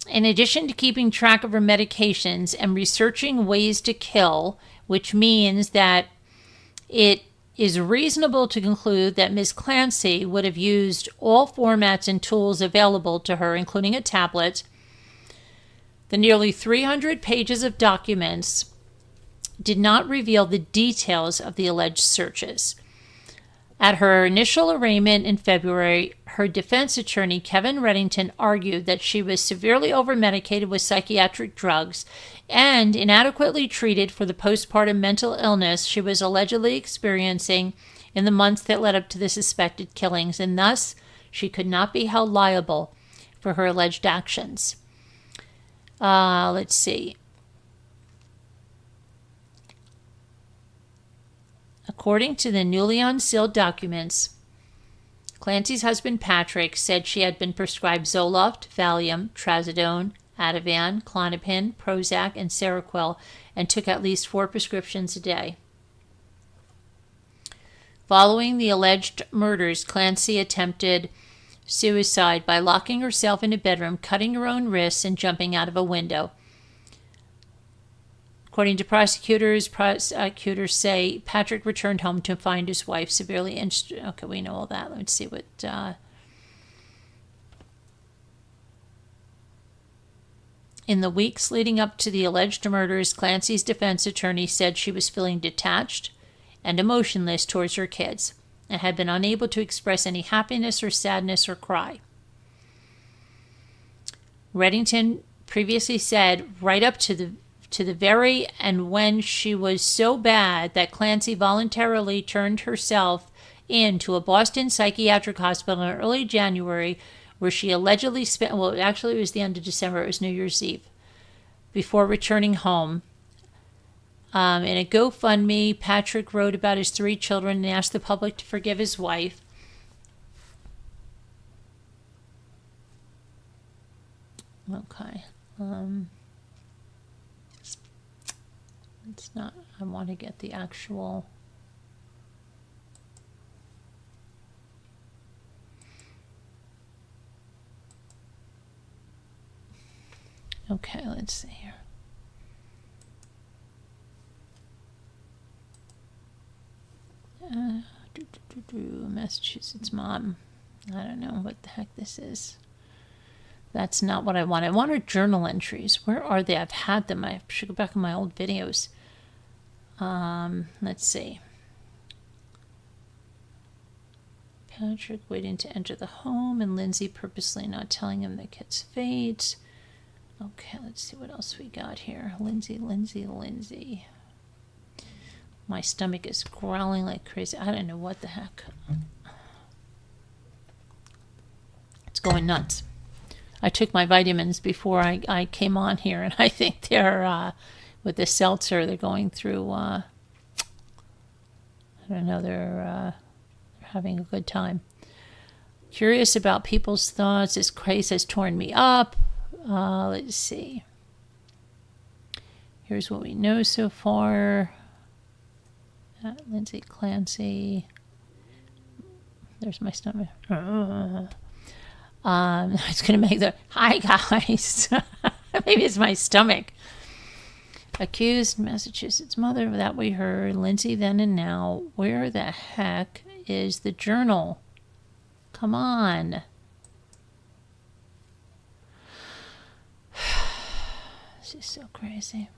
In addition to keeping track of her medications and researching ways to kill, which means that it is reasonable to conclude that Ms. Clancy would have used all formats and tools available to her, including a tablet. The nearly 300 pages of documents did not reveal the details of the alleged searches. At her initial arraignment in February, her defense attorney, Kevin Reddington, argued that she was severely overmedicated with psychiatric drugs and inadequately treated for the postpartum mental illness she was allegedly experiencing in the months that led up to the suspected killings, and thus she could not be held liable for her alleged actions. Let's see. According to the newly unsealed documents, Clancy's husband Patrick said she had been prescribed Zoloft, Valium, Trazodone, Ativan, Klonopin, Prozac, and Seroquel, and took at least 4 prescriptions a day. Following the alleged murders, Clancy attempted suicide by locking herself in a bedroom, cutting her own wrists, and jumping out of a window. According to prosecutors say Patrick returned home to find his wife severely injured. Okay, we know all that. Let's see what... In the weeks leading up to the alleged murders, Clancy's defense attorney said she was feeling detached and emotionless towards her kids and had been unable to express any happiness or sadness or cry. Reddington previously said right up to the very and when she was so bad that Clancy voluntarily turned herself in to a Boston psychiatric hospital in early January, where she allegedly spent, well, actually it was the end of December, it was New Year's Eve, before returning home. In a GoFundMe, Patrick wrote about his 3 children and asked the public to forgive his wife. Okay. It's not, I want to get the actual... Okay, let's see here. Massachusetts mom. I don't know what the heck this is. That's not what I want. I want her journal entries. Where are they? I've had them. I should go back in my old videos. Let's see. Patrick waiting to enter the home and Lindsay purposely not telling him the kid's fate. Okay, let's see what else we got here. Lindsay. My stomach is growling like crazy. I don't know what the heck. It's going nuts. I took my vitamins before I came on here, and I think they're, with the seltzer, they're going through, I don't know, they're having a good time. Curious about people's thoughts. This craze has torn me up. Let's see. Here's what we know so far. Lindsay Clancy. There's my stomach. It's going to make the... Hi, guys. Maybe it's my stomach. Accused Massachusetts mother. That we heard. Lindsay then and now. Where the heck is the journal? Come on. This is so crazy.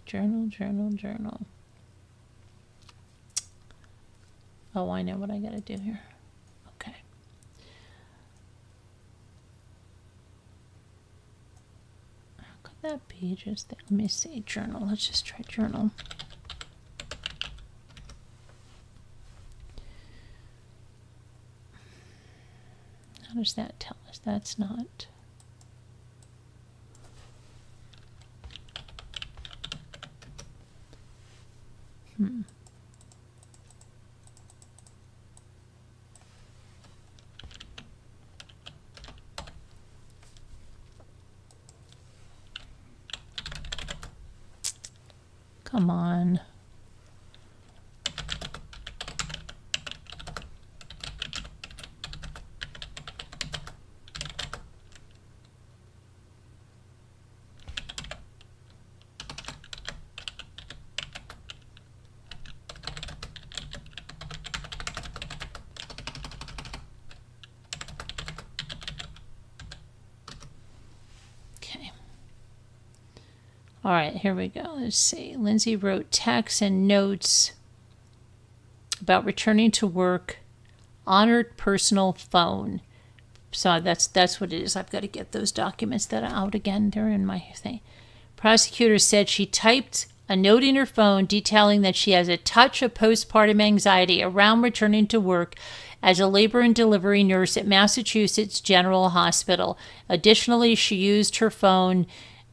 Journal. Oh, I know what I gotta do here. Okay. How could that be? Just let me see. Journal. Let's just try journal. How does that tell us? That's not... Come on. All right, here we go. Let's see. Lindsay wrote texts and notes about returning to work on her personal phone. So that's what it is. I've got to get those documents that are out again. They're in my thing. Prosecutor said she typed a note in her phone detailing that she has a touch of postpartum anxiety around returning to work as a labor and delivery nurse at Massachusetts General Hospital. Additionally, she used her phone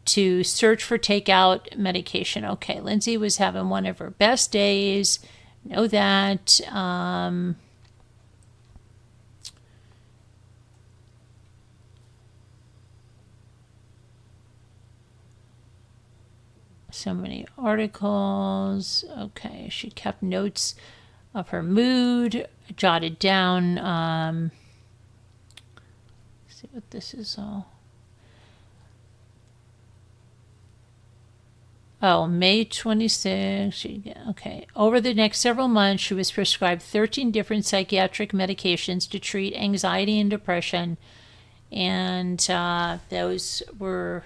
to search for takeout medication. Okay, Lindsay was having one of her best days. Know that. So many articles. Okay, she kept notes of her mood, jotted down. See what this is all. Oh, May 26th. Okay. Over the next several months, she was prescribed 13 different psychiatric medications to treat anxiety and depression. And those were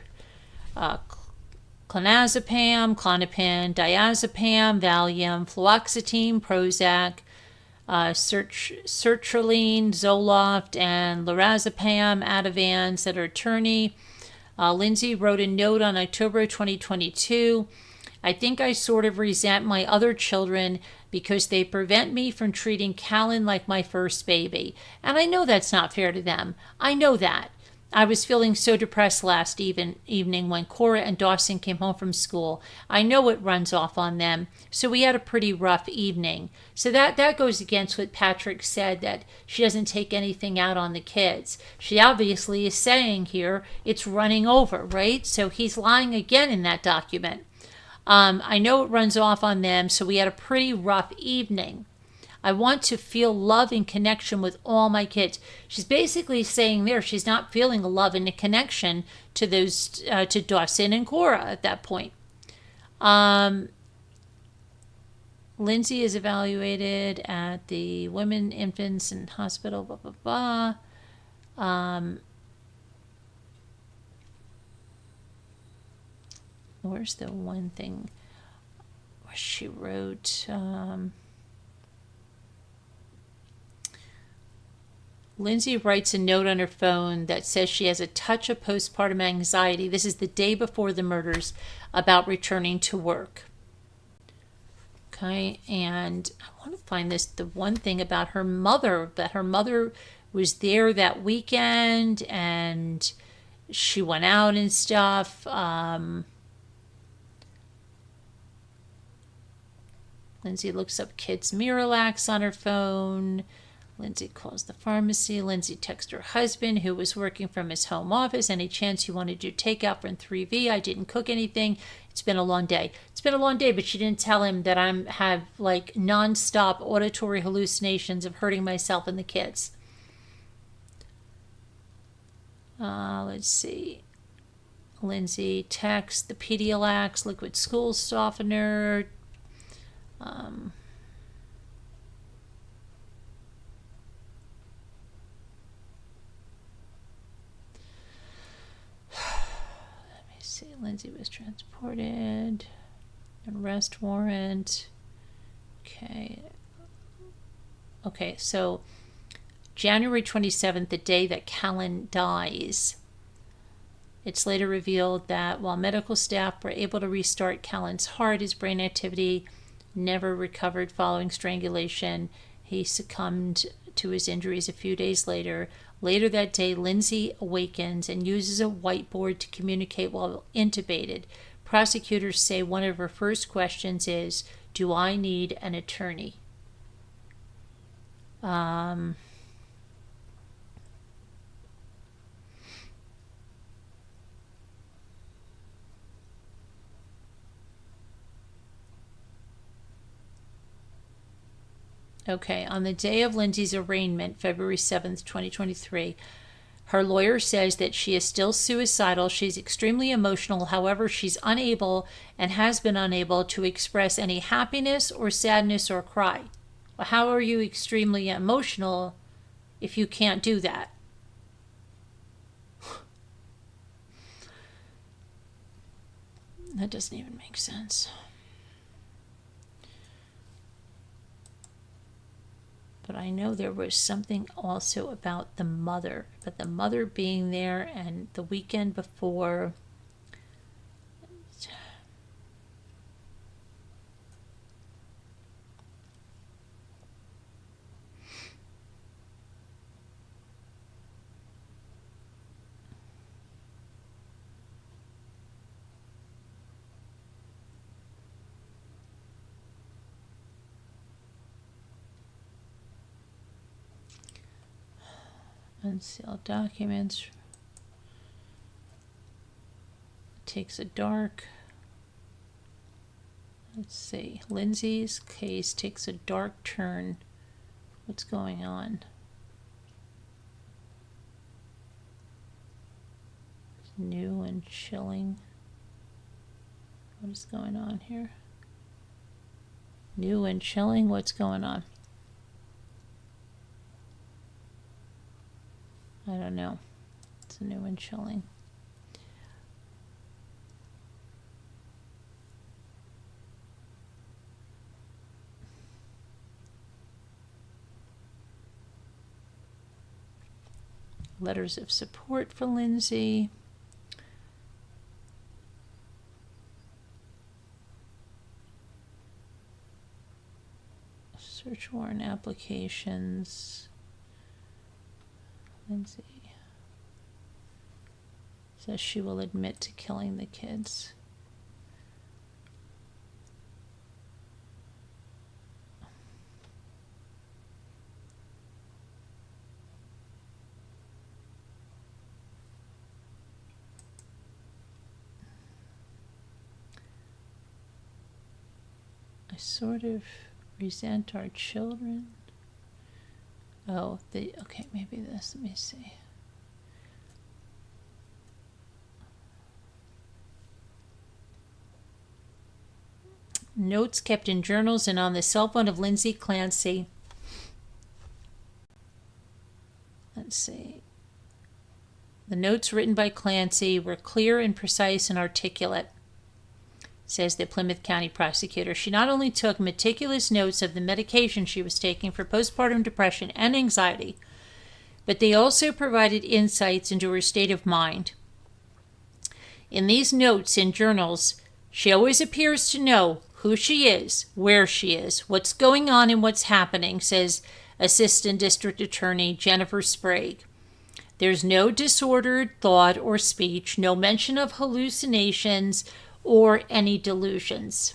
clonazepam, Klonopin, diazepam, Valium, fluoxetine, Prozac, sertraline, Zoloft, and lorazepam, Ativan, said her attorney. Lindsay wrote a note on October 2022. I think I sort of resent my other children because they prevent me from treating Callan like my first baby. And I know that's not fair to them. I know that. I was feeling so depressed last evening when Cora and Dawson came home from school. I know it runs off on them. So we had a pretty rough evening. So that goes against what Patrick said, that she doesn't take anything out on the kids. She obviously is saying here it's running over, right? So he's lying again in that document. I know it runs off on them, so we had a pretty rough evening. I want to feel love and connection with all my kids. She's basically saying there she's not feeling a love and a connection to those to Dawson and Cora at that point. Lindsay is evaluated at the Women, Infants, and Hospital. Blah blah blah. Where's the one thing where she wrote? Lindsay writes a note on her phone that says she has a touch of postpartum anxiety. This is the day before the murders, about returning to work. Okay, and I want to find the one thing about her mother, that her mother was there that weekend and she went out and stuff. Lindsay looks up kids' Miralax on her phone. Lindsay calls the pharmacy. Lindsay texts her husband, who was working from his home office. Any chance you want to do takeout from 3V? I didn't cook anything. It's been a long day. It's been a long day, but she didn't tell him that I have like nonstop auditory hallucinations of hurting myself and the kids. Let's see. Lindsay texts the Pedialax liquid school softener. Lindsay was transported. Arrest warrant. Okay, so January 27th, the day that Callan dies. It's later revealed that while medical staff were able to restart Callan's heart, his brain activity never recovered following strangulation. He succumbed to his injuries a few days later. Later that day, Lindsay awakens and uses a whiteboard to communicate while intubated. Prosecutors say one of her first questions is, do I need an attorney? Okay, on the day of Lindsay's arraignment, February 7th, 2023, her lawyer says that she is still suicidal. She's extremely emotional. However, she's unable and has been unable to express any happiness or sadness or cry. Well, how are you extremely emotional if you can't do that? That doesn't even make sense. But I know there was something also about the mother, but the mother being there and the weekend before. Unsealed documents. Takes a dark. Let's see. Lindsay's case takes a dark turn. What's going on? New and chilling. What is going on here? New and chilling? What's going on? I don't know. It's a new and chilling. Letters of support for Lindsay. Search warrant applications. Lindsay says she will admit to killing the kids. I sort of resent our children. Oh, okay, maybe this, let me see. Notes kept in journals and on the cell phone of Lindsay Clancy. Let's see. The notes written by Clancy were clear and precise and articulate, says the Plymouth County prosecutor. She not only took meticulous notes of the medication she was taking for postpartum depression and anxiety, but they also provided insights into her state of mind. In these notes and journals, she always appears to know who she is, where she is, what's going on and what's happening, says Assistant District Attorney Jennifer Sprague. There's no disordered thought or speech, no mention of hallucinations or any delusions.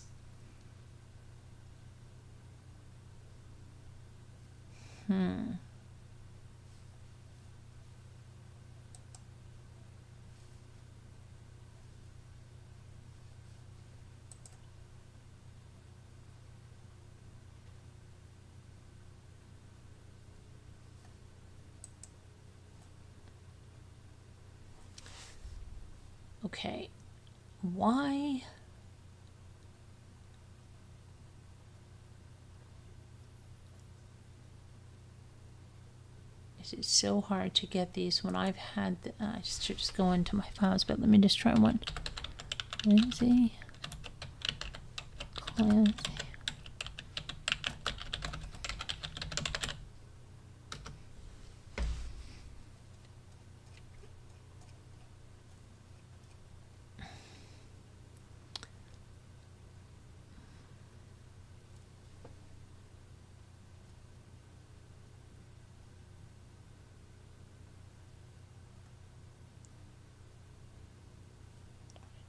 Okay, why? It's so hard to get these when I've had I should just go into my files, but let me just try one. Lindsay Clancy.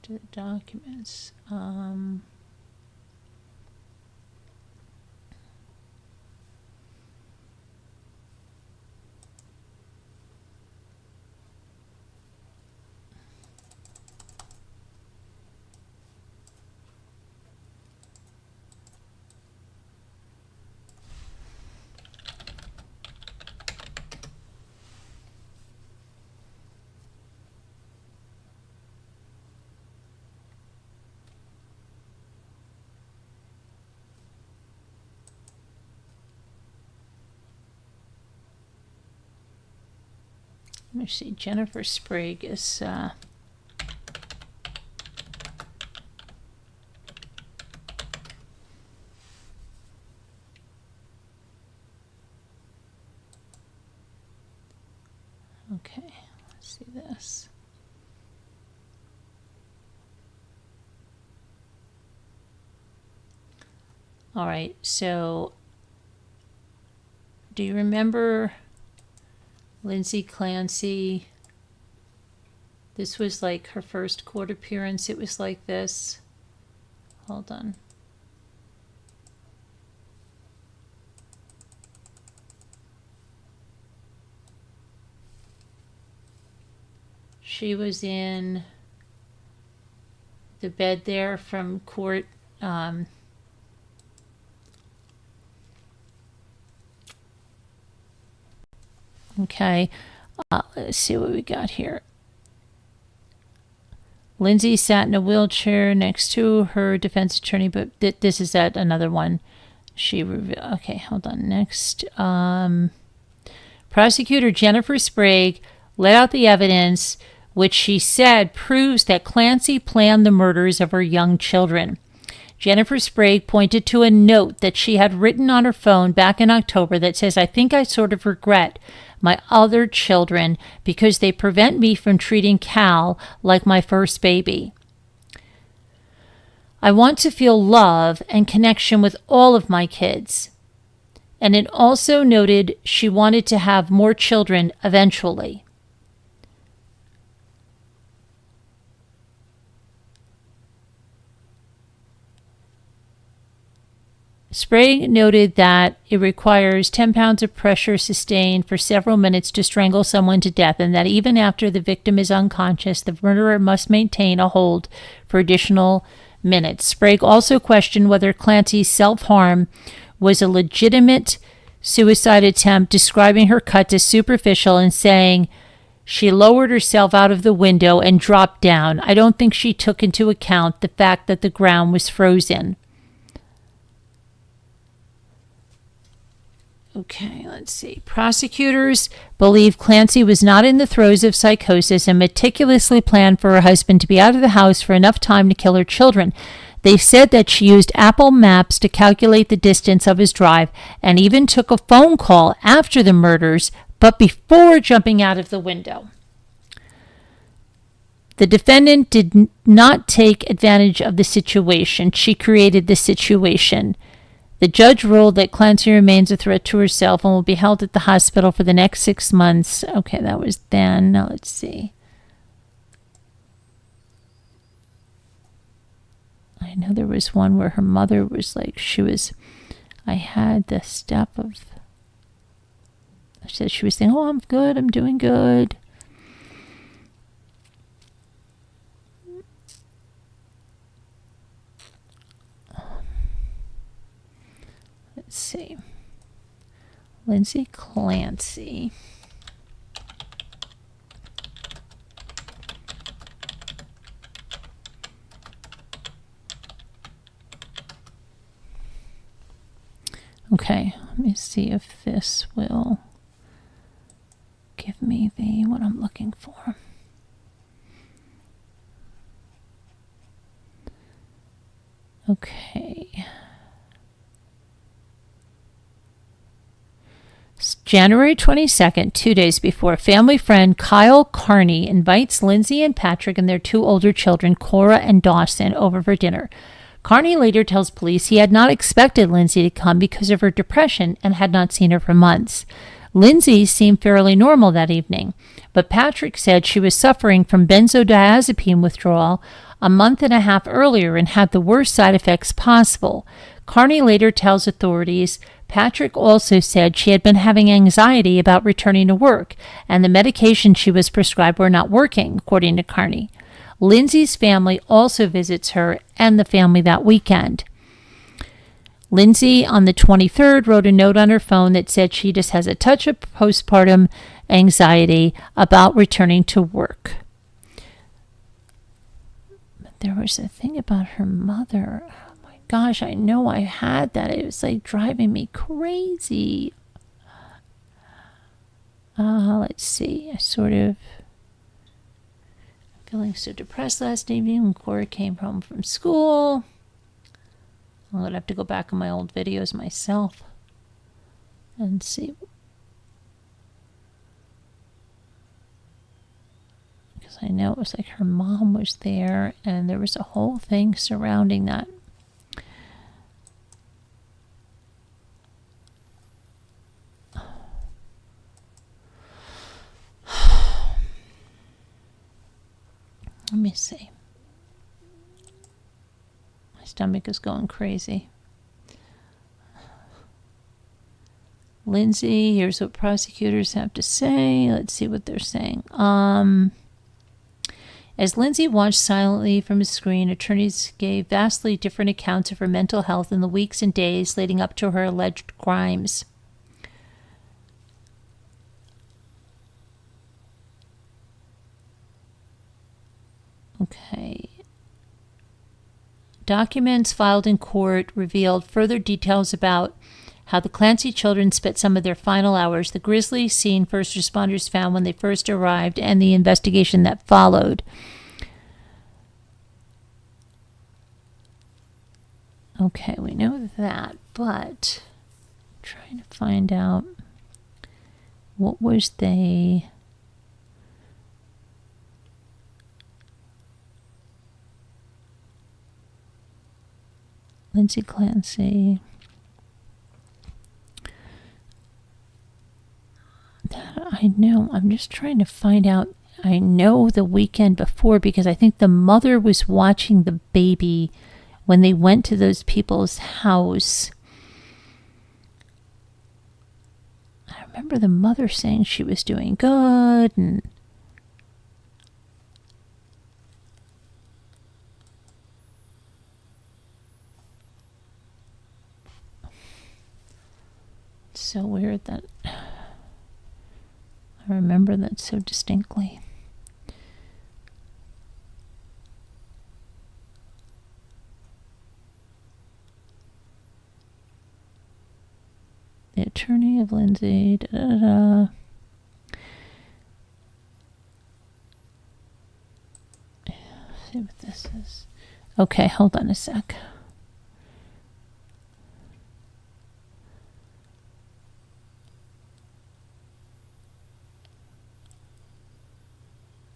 To the documents. Let me see. Jennifer Sprague is All right, so do you remember Lindsay Clancy? This was like her first court appearance. It was like this. Hold on. She was in the bed there from court. Okay, let's see what we got here. Lindsay sat in a wheelchair next to her defense attorney, but this is at another one. Okay, hold on. Next, prosecutor Jennifer Sprague let out the evidence, which she said proves that Clancy planned the murders of her young children. Jennifer Sprague pointed to a note that she had written on her phone back in October that says, "I think I sort of regret my other children because they prevent me from treating Cal like my first baby. I want to feel love and connection with all of my kids." And it also noted she wanted to have more children eventually. Sprague noted that it requires 10 pounds of pressure sustained for several minutes to strangle someone to death, and that even after the victim is unconscious, the murderer must maintain a hold for additional minutes. Sprague also questioned whether Clancy's self-harm was a legitimate suicide attempt, describing her cut as superficial and saying she lowered herself out of the window and dropped down. "I don't think she took into account the fact that the ground was frozen." Okay, let's see. Prosecutors believe Clancy was not in the throes of psychosis and meticulously planned for her husband to be out of the house for enough time to kill her children. They said that she used Apple Maps to calculate the distance of his drive and even took a phone call after the murders, but before jumping out of the window. The defendant did not take advantage of the situation. She created the situation. The judge ruled that Clancy remains a threat to herself and will be held at the hospital for the next 6 months. Okay, that was then. Now let's see. I know there was one where her mother was like, I had the step of, she said she was saying, "Oh, I'm good, I'm doing good." Let's see. Lindsay Clancy. Okay, let me see if this will give me what I'm looking for. Okay. January 22nd, 2 days before, family friend Kyle Carney invites Lindsay and Patrick and their 2 older children, Cora and Dawson, over for dinner. Carney later tells police he had not expected Lindsay to come because of her depression and had not seen her for months. Lindsay seemed fairly normal that evening, but Patrick said she was suffering from benzodiazepine withdrawal a month and a half earlier and had the worst side effects possible. Carney later tells authorities Patrick also said she had been having anxiety about returning to work, and the medication she was prescribed were not working, according to Carney. Lindsay's family also visits her and the family that weekend. Lindsay, on the 23rd, wrote a note on her phone that said she just has a touch of postpartum anxiety about returning to work. But there was a thing about her mother. Oh my gosh, I know I had that. It was like driving me crazy. Let's see. Feeling so depressed last evening when Cora came home from school. I'm going to have to go back on my old videos myself and see. Because I know it was like her mom was there and there was a whole thing surrounding that. Let me see. My stomach is going crazy. Lindsay, here's what prosecutors have to say. Let's see what they're saying. As Lindsay watched silently from a screen, attorneys gave vastly different accounts of her mental health in the weeks and days leading up to her alleged crimes. Okay. Documents filed in court revealed further details about how the Clancy children spent some of their final hours, the grisly scene first responders found when they first arrived, and the investigation that followed. Okay, we know that, but I'm trying to find out what was they... Lindsay Clancy. I know. I'm just trying to find out. I know the weekend before because I think the mother was watching the baby when they went to those people's house. I remember the mother saying she was doing good and it's so weird that I remember that so distinctly. The attorney of Lindsay. Da, da, da. Let's see what this is. Okay, hold on a sec.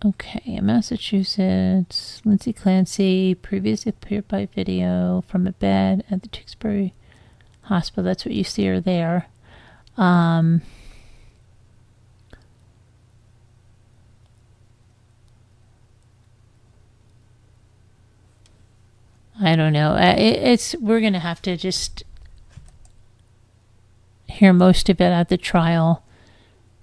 Okay, in Massachusetts, Lindsay Clancy previously appeared by video from a bed at the Duxbury Hospital. That's what you see her there. I don't know. We're gonna have to just hear most of it at the trial.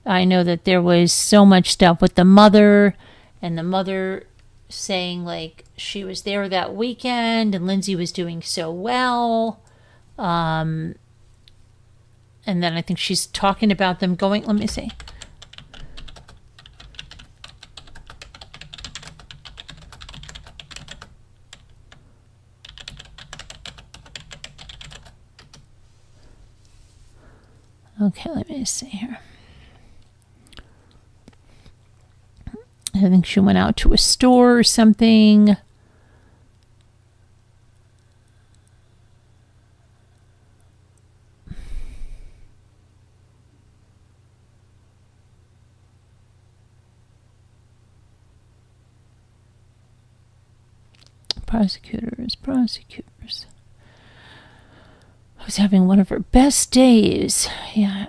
I know that there was so much stuff with the mother, and the mother saying like she was there that weekend and Lindsay was doing so well. And then I think she's talking about them going, let me see. Okay, let me see here. I think she went out to a store or something. Prosecutors. I was having one of her best days. Yeah.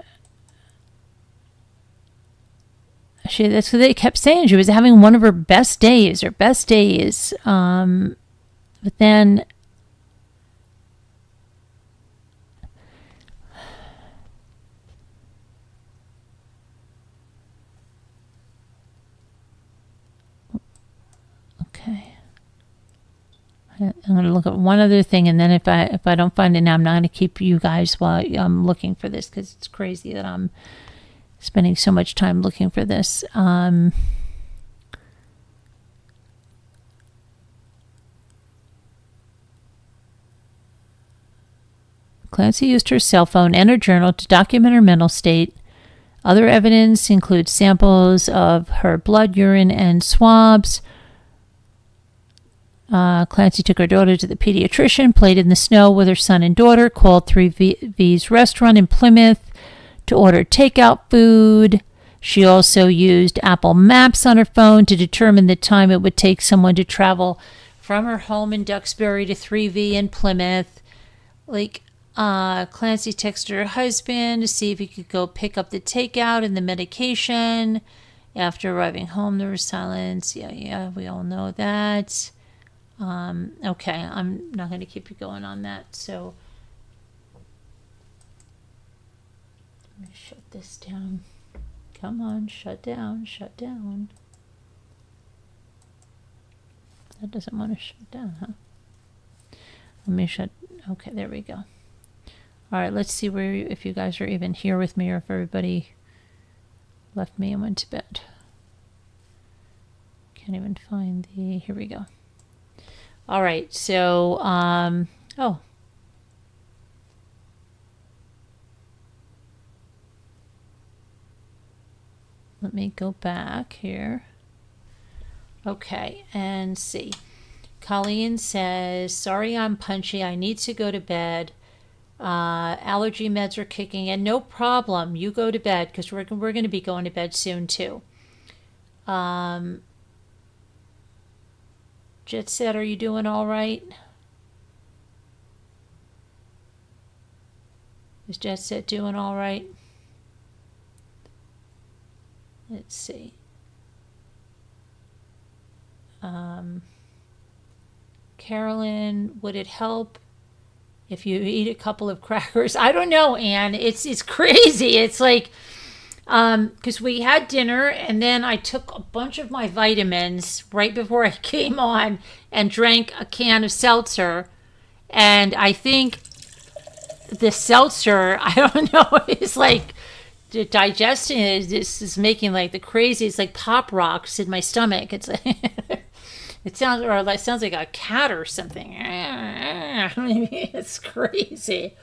That's what they kept saying. She was having one of her best days. But then okay. I'm going to look at one other thing, and then if I don't find it now, I'm not going to keep you guys while I'm looking for this, because it's crazy that I'm spending so much time looking for this. Clancy used her cell phone and her journal to document her mental state. Other evidence includes samples of her blood, urine, and swabs. Clancy took her daughter to the pediatrician, played in the snow with her son and daughter, called 3V's restaurant in Plymouth to order takeout food. She also used Apple Maps on her phone to determine the time it would take someone to travel from her home in Duxbury to 3V in Plymouth. Clancy texted her husband to see if he could go pick up the takeout and the medication. After arriving home, there was silence. Yeah, we all know that. Okay, I'm not going to keep you going on that. So let me shut this down. Come on, shut down, shut down. That doesn't want to shut down, huh? Let me shut. Okay, there we go. All right, let's see if you guys are even here with me or if everybody left me and went to bed. Can't even find the. Here we go. All right, so oh. Let me go back here. Okay, and see. Colleen says, sorry I'm punchy. I need to go to bed. Allergy meds are kicking in. No problem. You go to bed because we're going to be going to bed soon too. Jet Set, are you doing all right? Is Jet Set doing all right? Let's see. Carolyn, would it help if you eat a couple of crackers? I don't know, Anne. It's crazy. It's like, because we had dinner and then I took a bunch of my vitamins right before I came on and drank a can of seltzer. And I think the seltzer, I don't know, is like, the digestion is making like the crazy. It's like pop rocks in my stomach. It's like, it sounds like a cat or something. It's crazy.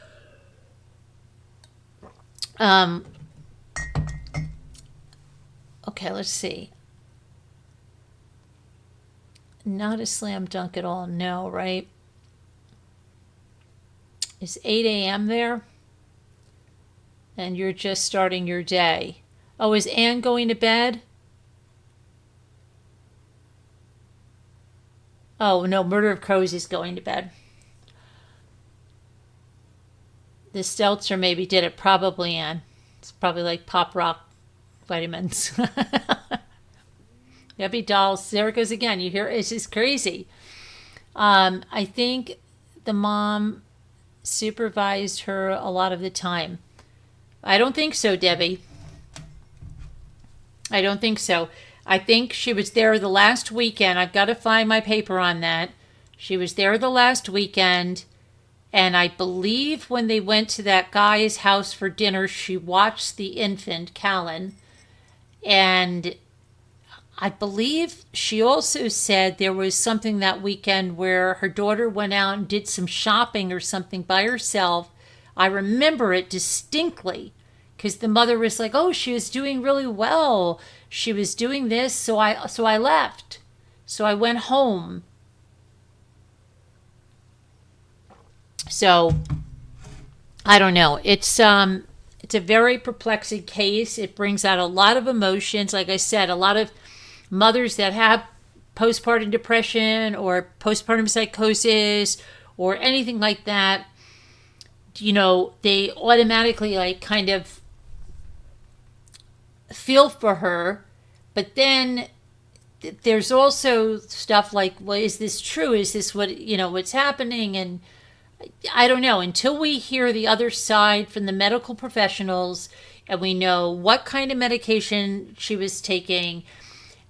Okay, let's see. Not a slam dunk at all. No, right? Is 8 a.m. there? And you're just starting your day. Oh, is Anne going to bed? Oh, no, Murder of Crows is going to bed. The seltzer maybe did it. Probably, Anne. It's probably like pop rock vitamins. Debbie Dolls. There it goes again. You hear? It's just crazy. I think the mom supervised her a lot of the time. I don't think so, Debbie. I don't think so. I think she was there the last weekend. I've got to find my paper on that. She was there the last weekend. And I believe when they went to that guy's house for dinner, she watched the infant, Callan. And I believe she also said there was something that weekend where her daughter went out and did some shopping or something by herself. I remember it distinctly because the mother was like, oh, she was doing really well. She was doing this, so I left. So I went home. So I don't know. It's a very perplexing case. It brings out a lot of emotions. Like I said, a lot of mothers that have postpartum depression or postpartum psychosis or anything like that, you know, they automatically like kind of feel for her. But then there's also stuff like, well, is this true? Is this what, you know, what's happening? And I don't know. Until we hear the other side from the medical professionals and we know what kind of medication she was taking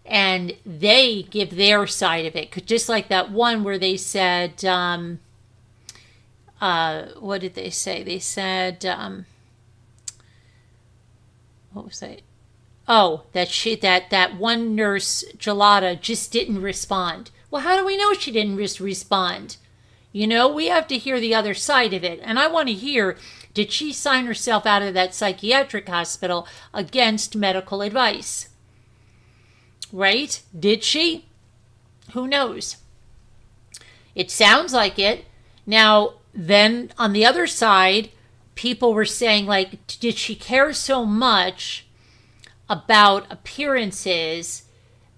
and they give their side of it. 'Cause just like that one where they said, what did they say? They said, what was that? Oh, that one nurse, Gelada, just didn't respond. Well, how do we know she didn't respond? You know, we have to hear the other side of it. And I want to hear, did she sign herself out of that psychiatric hospital against medical advice? Right? Did she? Who knows? It sounds like it. Now, then on the other side, people were saying, like, did she care so much about appearances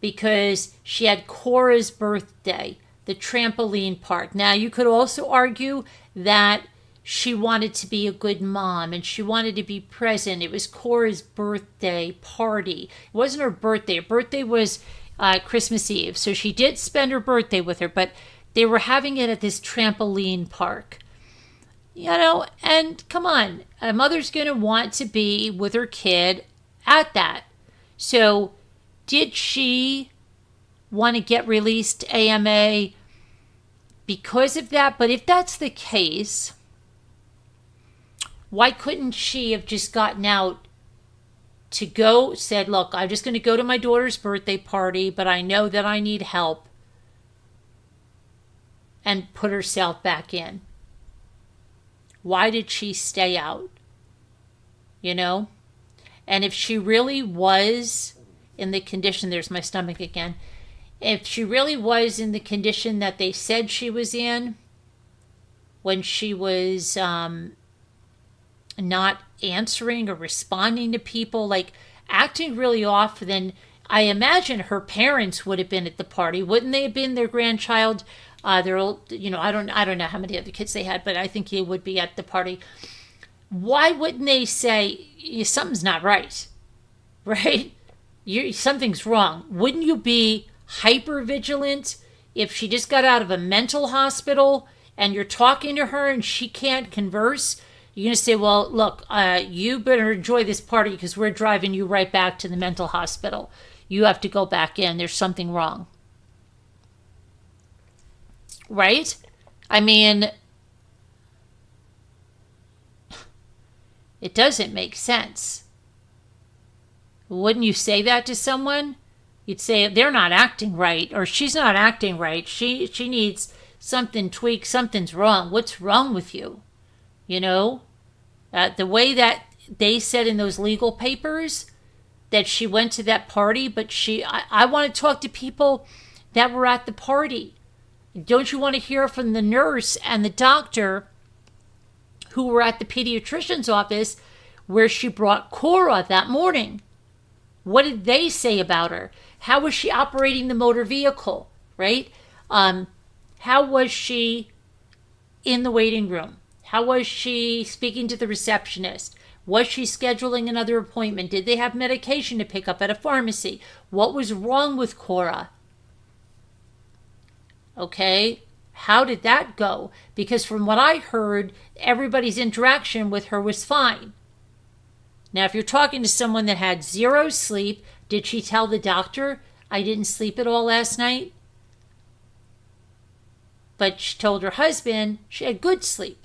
because she had Cora's birthday, the trampoline park? Now, you could also argue that she wanted to be a good mom and she wanted to be present. It was Cora's birthday party. It wasn't her birthday. Her birthday was Christmas Eve. So she did spend her birthday with her, but they were having it at this trampoline park. And come on, a mother's going to want to be with her kid at that. So did she want to get released AMA because of that? But if that's the case, why couldn't she have just gotten out to go, said, look, I'm just going to go to my daughter's birthday party, but I know that I need help, and put herself back in? Why did she stay out? And if she really was in the condition, there's my stomach again. If she really was in the condition that they said she was in when she was not answering or responding to people, like acting really off, then I imagine her parents would have been at the party. Wouldn't they have been? Their grandchild, their old, I don't know how many other kids they had, but I think he would be at the party. Why wouldn't they say, something's not right, right? Something's wrong. Wouldn't you be hyper vigilant if she just got out of a mental hospital and you're talking to her and she can't converse? You're going to say, well, look, you better enjoy this party because we're driving you right back to the mental hospital. You have to go back in. There's something wrong. Right? I mean, it doesn't make sense. Wouldn't you say that to someone? You'd say, they're not acting right, or she's not acting right. She needs something tweaked. Something's wrong. What's wrong with you? The way that they said in those legal papers that she went to that party, but I want to talk to people that were at the party. Don't you want to hear from the nurse and the doctor who were at the pediatrician's office where she brought Cora that morning? What did they say about her? How was she operating the motor vehicle, right? How was she in the waiting room? How was she speaking to the receptionist? Was she scheduling another appointment? Did they have medication to pick up at a pharmacy? What was wrong with Cora? Okay, how did that go? Because from what I heard, everybody's interaction with her was fine. Now, if you're talking to someone that had zero sleep, did she tell the doctor, I didn't sleep at all last night? But she told her husband she had good sleep.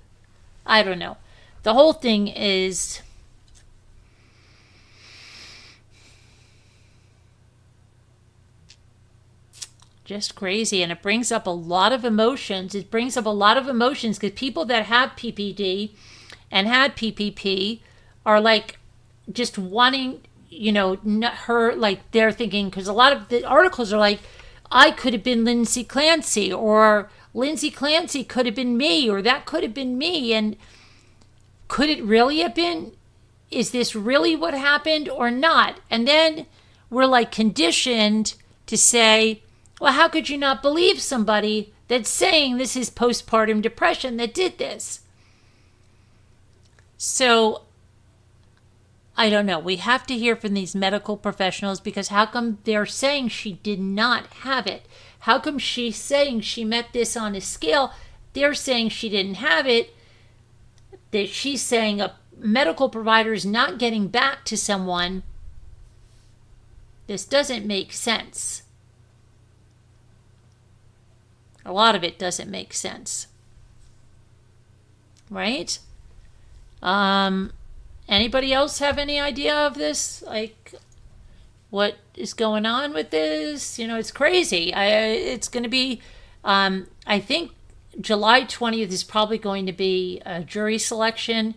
I don't know. The whole thing is just crazy, and it brings up a lot of emotions. It brings up a lot of emotions because people that have PPD and had PPP are like just wanting, her, like they're thinking, because a lot of the articles are like, I could have been Lindsay Clancy, or Lindsay Clancy could have been me, or that could have been me. And could it really have been? Is this really what happened or not? And then we're like conditioned to say, well, how could you not believe somebody that's saying this is postpartum depression that did this? So I don't know. We have to hear from these medical professionals, because how come they're saying she did not have it? How come she's saying she met this on a scale? They're saying she didn't have it. That she's saying a medical provider is not getting back to someone. This doesn't make sense. A lot of it doesn't make sense. Right? Anybody else have any idea of this? Like, what is going on with this? It's crazy. It's going to be, I think July 20th is probably going to be a jury selection.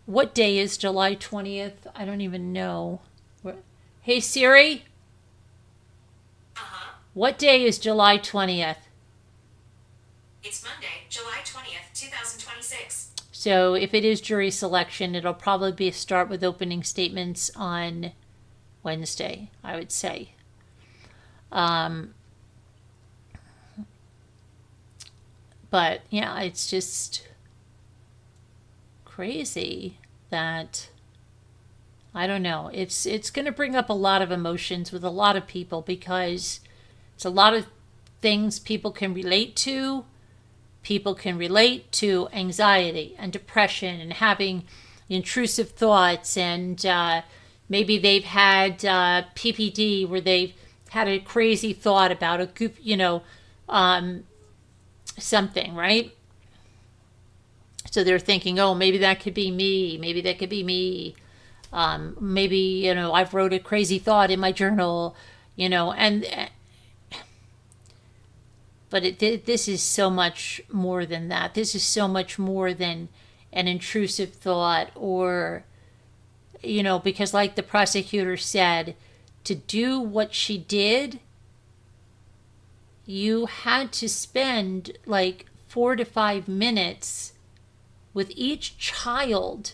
What day is July 20th? I don't even know. Hey, Siri? Uh-huh. What day is July 20th? It's Monday, July 20th, 2026. So if it is jury selection, it'll probably be a start with opening statements on Wednesday, I would say. But yeah, it's just crazy that, I don't know, it's going to bring up a lot of emotions with a lot of people, because it's a lot of things people can relate to. People can relate to anxiety and depression and having intrusive thoughts, and maybe they've had PPD, where they've had a crazy thought about a goof, something, right? So they're thinking, oh, maybe that could be me. Maybe that could be me. Maybe, I've wrote a crazy thought in my journal, but this is so much more than that. This is so much more than an intrusive thought, or, because like the prosecutor said, to do what she did, you had to spend like 4 to 5 minutes with each child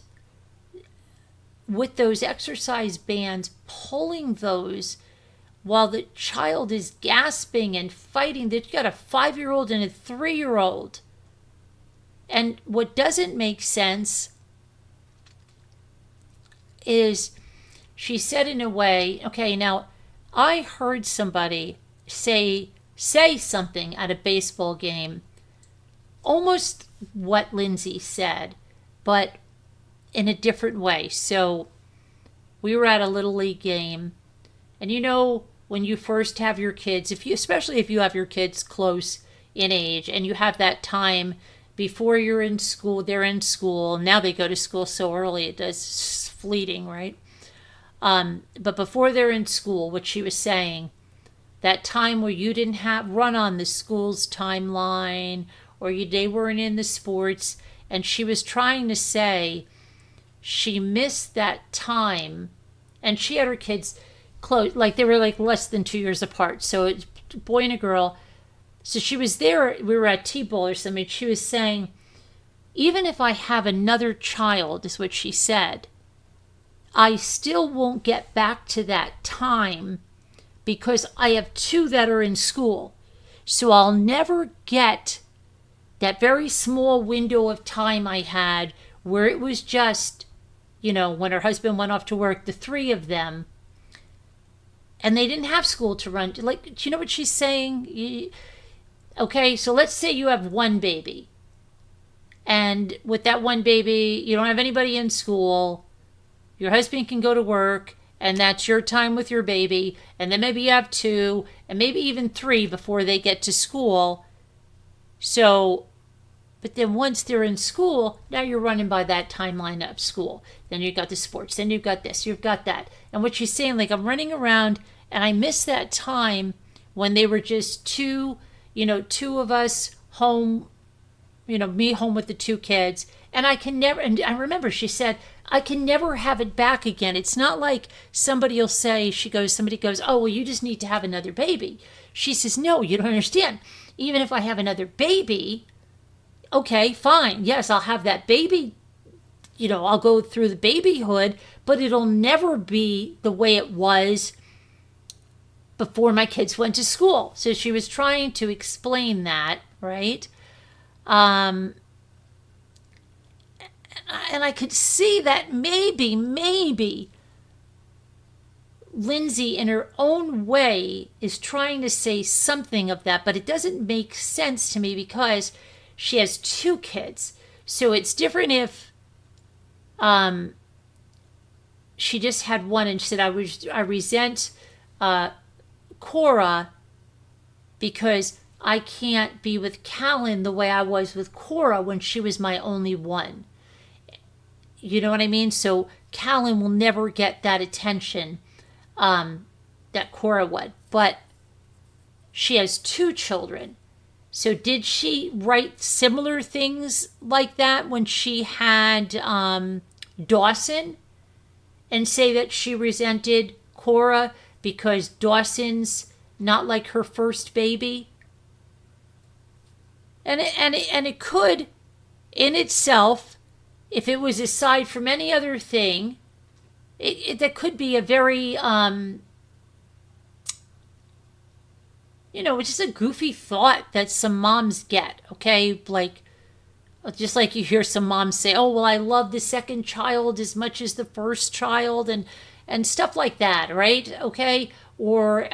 with those exercise bands, pulling those while the child is gasping and fighting. They've got a 5-year-old and a 3-year-old. And what doesn't make sense is she said in a way, okay, now I heard somebody say something at a baseball game, almost what Lindsay said, but in a different way. So we were at a Little League game, and when you first have your kids, especially if you have your kids close in age, and you have that time before you're in school, they're in school. Now they go to school so early, it does fleeting, right? But before they're in school, what she was saying, that time where you didn't run on the school's timeline, or they weren't in the sports, and she was trying to say she missed that time, and she had her kids close, like they were like less than 2 years apart, so it's a boy and a girl. So she was there, we were at T-Bowl or something, she was saying, even if I have another child, is what she said, I still won't get back to that time because I have 2 that are in school. So I'll never get that very small window of time I had where it was just, when her husband went off to work, the 3 of them, and they didn't have school to run. Like, do you know what she's saying? Okay, so let's say you have 1 baby. And with that 1 baby, you don't have anybody in school. Your husband can go to work, and that's your time with your baby. And then maybe you have 2, and maybe even 3 before they get to school. So, but then once they're in school, now you're running by that timeline of school. Then you've got the sports, then you've got this, you've got that. And what she's saying, like, I'm running around, and I miss that time when they were just 2 of us home, me home with the 2 kids. And I can never, and I remember she said, I can never have it back again. It's not like somebody will say, somebody goes, oh, well, you just need to have another baby. She says, no, you don't understand. Even if I have another baby, okay, fine. Yes, I'll have that baby, I'll go through the babyhood, but it'll never be the way it was before my kids went to school. So she was trying to explain that, right? And I could see that maybe Lindsay in her own way is trying to say something of that, but it doesn't make sense to me because she has 2 kids. So it's different if she just had 1 and she said, I resent Cora because I can't be with Callan the way I was with Cora when she was my only one. You know what I mean? So Callan will never get that attention that Cora would. But she has 2 children. So did she write similar things like that when she had Dawson, and say that she resented Cora because Dawson's not like her first baby? And it could, in itself, if it was aside from any other thing, that could be a very, it's just a goofy thought that some moms get, okay? Like, Just like you hear some moms say, oh, well, I love the second child as much as the first child, and stuff like that, right? Okay. Or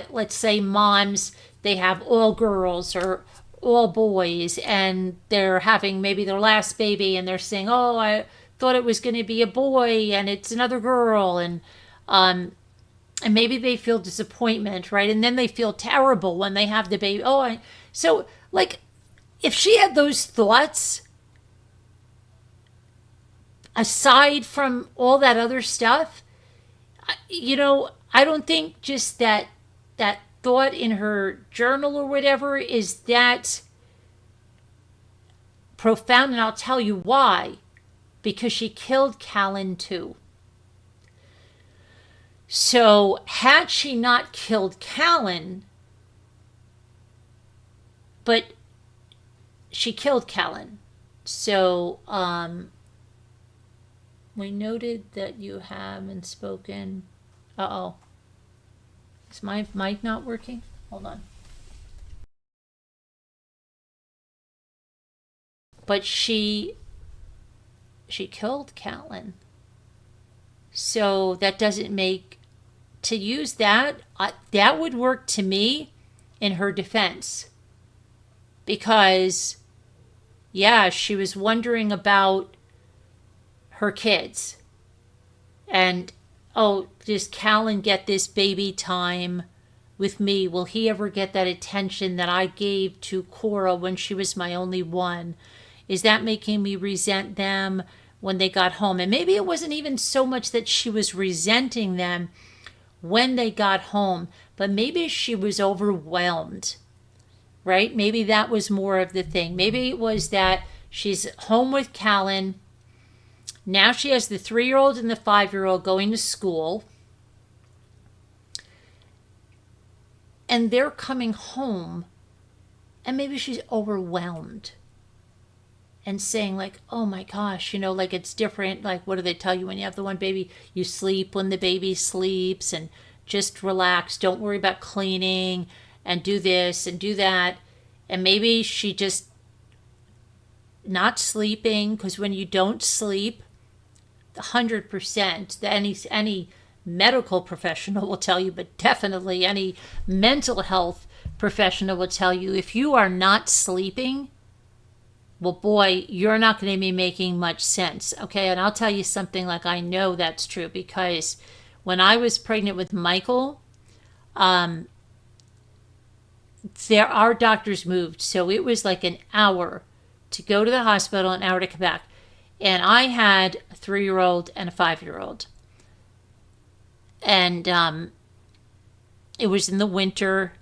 let's say moms, they have all girls or all boys, and they're having maybe their last baby, and they're saying, oh, I thought it was going to be a boy and it's another girl. And maybe they feel disappointment, right? And then they feel terrible when they have the baby. So like, if she had those thoughts, aside from all that other stuff, I don't think just that thought in her journal or whatever is that profound. And I'll tell you why. Because she killed Callan too. So had she not killed Callan, but she killed Callan. So we noted that you haven't spoken. Uh-oh. Is my mic not working? Hold on. But she killed Callan. So that doesn't make, to use that, that would work to me in her defense. Because, yeah, she was wondering about her kids. And, oh, does Callan get this baby time with me? Will he ever get that attention that I gave to Cora when she was my only one? Is that making me resent them when they got home? And maybe it wasn't even so much that she was resenting them when they got home, but maybe she was overwhelmed, right? Maybe that was more of the thing. Maybe it was that she's home with Callan. Now she has the 3-year-old and the 5-year-old going to school. And they're coming home. And maybe she's overwhelmed. And saying like, oh my gosh, like it's different. Like, what do they tell you when you have the one baby? You sleep when the baby sleeps, and just relax. Don't worry about cleaning, and do this and do that. And maybe she just not sleeping, because when you don't sleep, 100%, any medical professional will tell you, but definitely any mental health professional will tell you, if you are not sleeping, well, boy, you're not going to be making much sense, okay? And I'll tell you something, like, I know that's true, because when I was pregnant with Michael, our doctors moved, so it was like an hour to go to the hospital, an hour to come back. And I had a 3-year-old and a 5-year-old. And it was in the winter,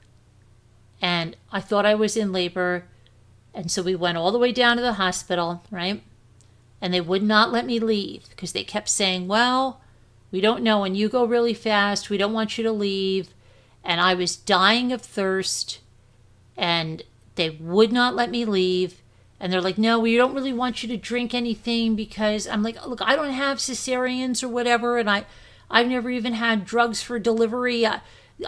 and I thought I was in labor. And so we went all the way down to the hospital, right? And they would not let me leave, because they kept saying, well, we don't know, and you go really fast. We don't want you to leave. And I was dying of thirst, and they would not let me leave. And they're like, no, we don't really want you to drink anything, because I'm like, look, I don't have cesareans or whatever. And I've never even had drugs for delivery.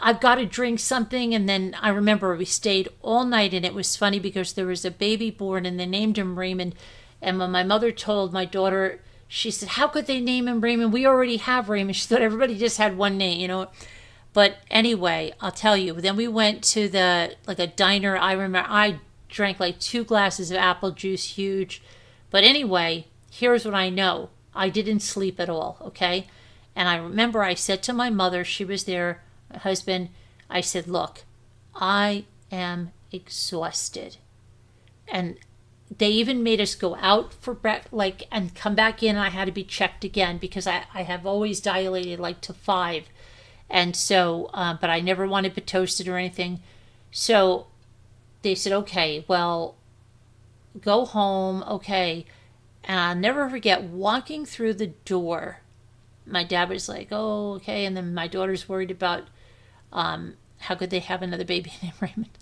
I've got to drink something. And then I remember we stayed all night, and it was funny because there was a baby born and they named him Raymond. And when my mother told my daughter, she said, how could they name him Raymond? We already have Raymond. She thought everybody just had one name, But anyway, I'll tell you, then we went to a diner. I remember I drank like 2 glasses of apple juice, huge. But anyway, here's what I know. I didn't sleep at all, okay? And I remember I said to my mother, she was there, my husband, I said, look, I am exhausted. And they even made us go out for and come back in. I had to be checked again, because I have always dilated like to 5. And so, but I never wanted Pitocin or anything. So they said, okay, well, go home, okay. And I'll never forget walking through the door. My dad was like, oh, okay. And then my daughter's worried about how could they have another baby named Raymond.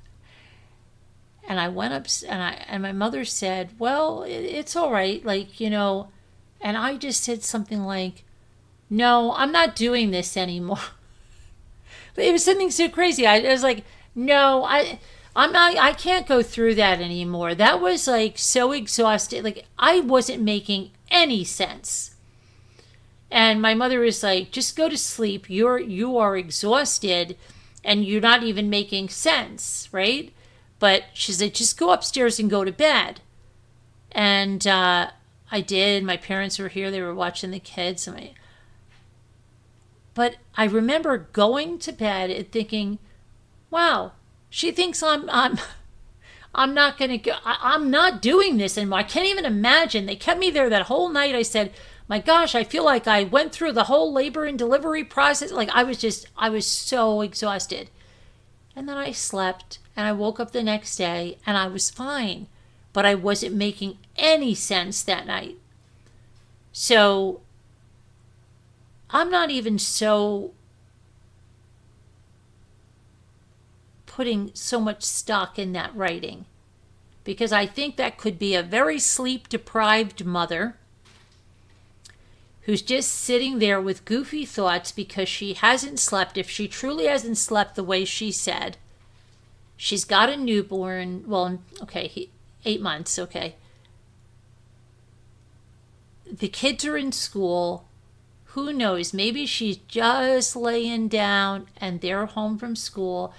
And I went up, and my mother said, well, it's all right, and I just said something like, no, I'm not doing this anymore. But it was something so crazy. I was like, no, I can't go through that anymore. That was like so exhausted. Like I wasn't making any sense. And my mother was like, just go to sleep. You are exhausted and you're not even making sense, right? But she's like, just go upstairs and go to bed. And I did. My parents were here. They were watching the kids. But I remember going to bed and thinking, wow, she thinks I'm not going to go. I'm not doing this anymore. I can't even imagine. They kept me there that whole night. I said, my gosh, I feel like I went through the whole labor and delivery process. Like I was so exhausted. And then I slept and I woke up the next day and I was fine. But I wasn't making any sense that night. So I'm not even so putting so much stock in that writing, because I think that could be a very sleep deprived mother who's just sitting there with goofy thoughts because she hasn't slept. If she truly hasn't slept the way she said, she's got a newborn. Well, okay, 8 months, okay. The kids are in school. Who knows? Maybe she's just laying down and they're home from school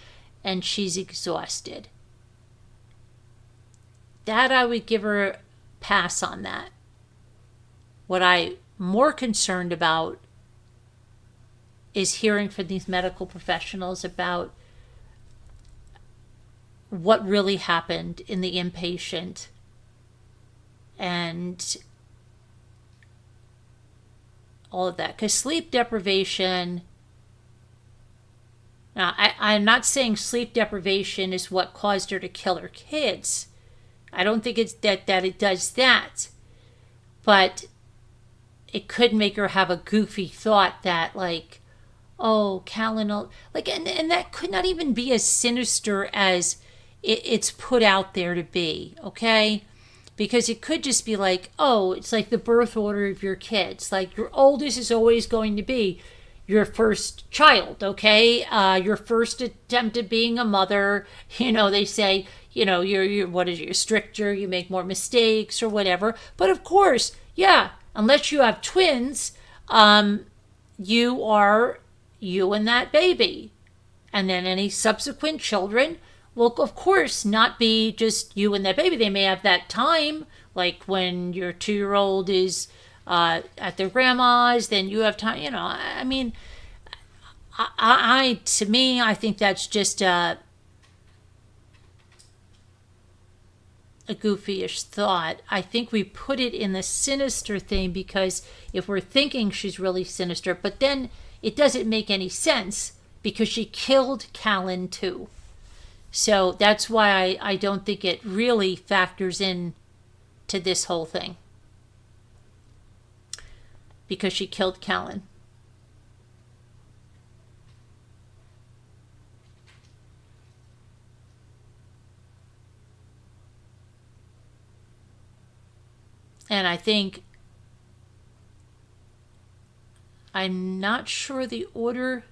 and she's exhausted. That I would give her a pass on that. What I'm more concerned about is hearing from these medical professionals about what really happened in the inpatient and all of that. Because sleep deprivation, now I'm not saying sleep deprivation is what caused her to kill her kids. I don't think it's that it does that. But it could make her have a goofy thought that like, oh, Callan, like, and that could not even be as sinister as it's put out there to be, okay? Because it could just be like, oh, it's like the birth order of your kids. Like your oldest is always going to be your first child, okay? Your first attempt at being a mother. You know, they say, you know, you're stricter, you make more mistakes or whatever. But of course, yeah, unless you have twins, you are you and that baby. And then any subsequent children will, of course, not be just you and that baby. They may have that time, like when your 2-year-old is at their grandma's, then you have time. You know, I mean, to me, I think that's just a goofy-ish thought. I think we put it in the sinister thing because if we're thinking she's really sinister, but then it doesn't make any sense because she killed Callan too. So that's why I don't think it really factors in to this whole thing. Because she killed Callan. And I think, I'm not sure the order,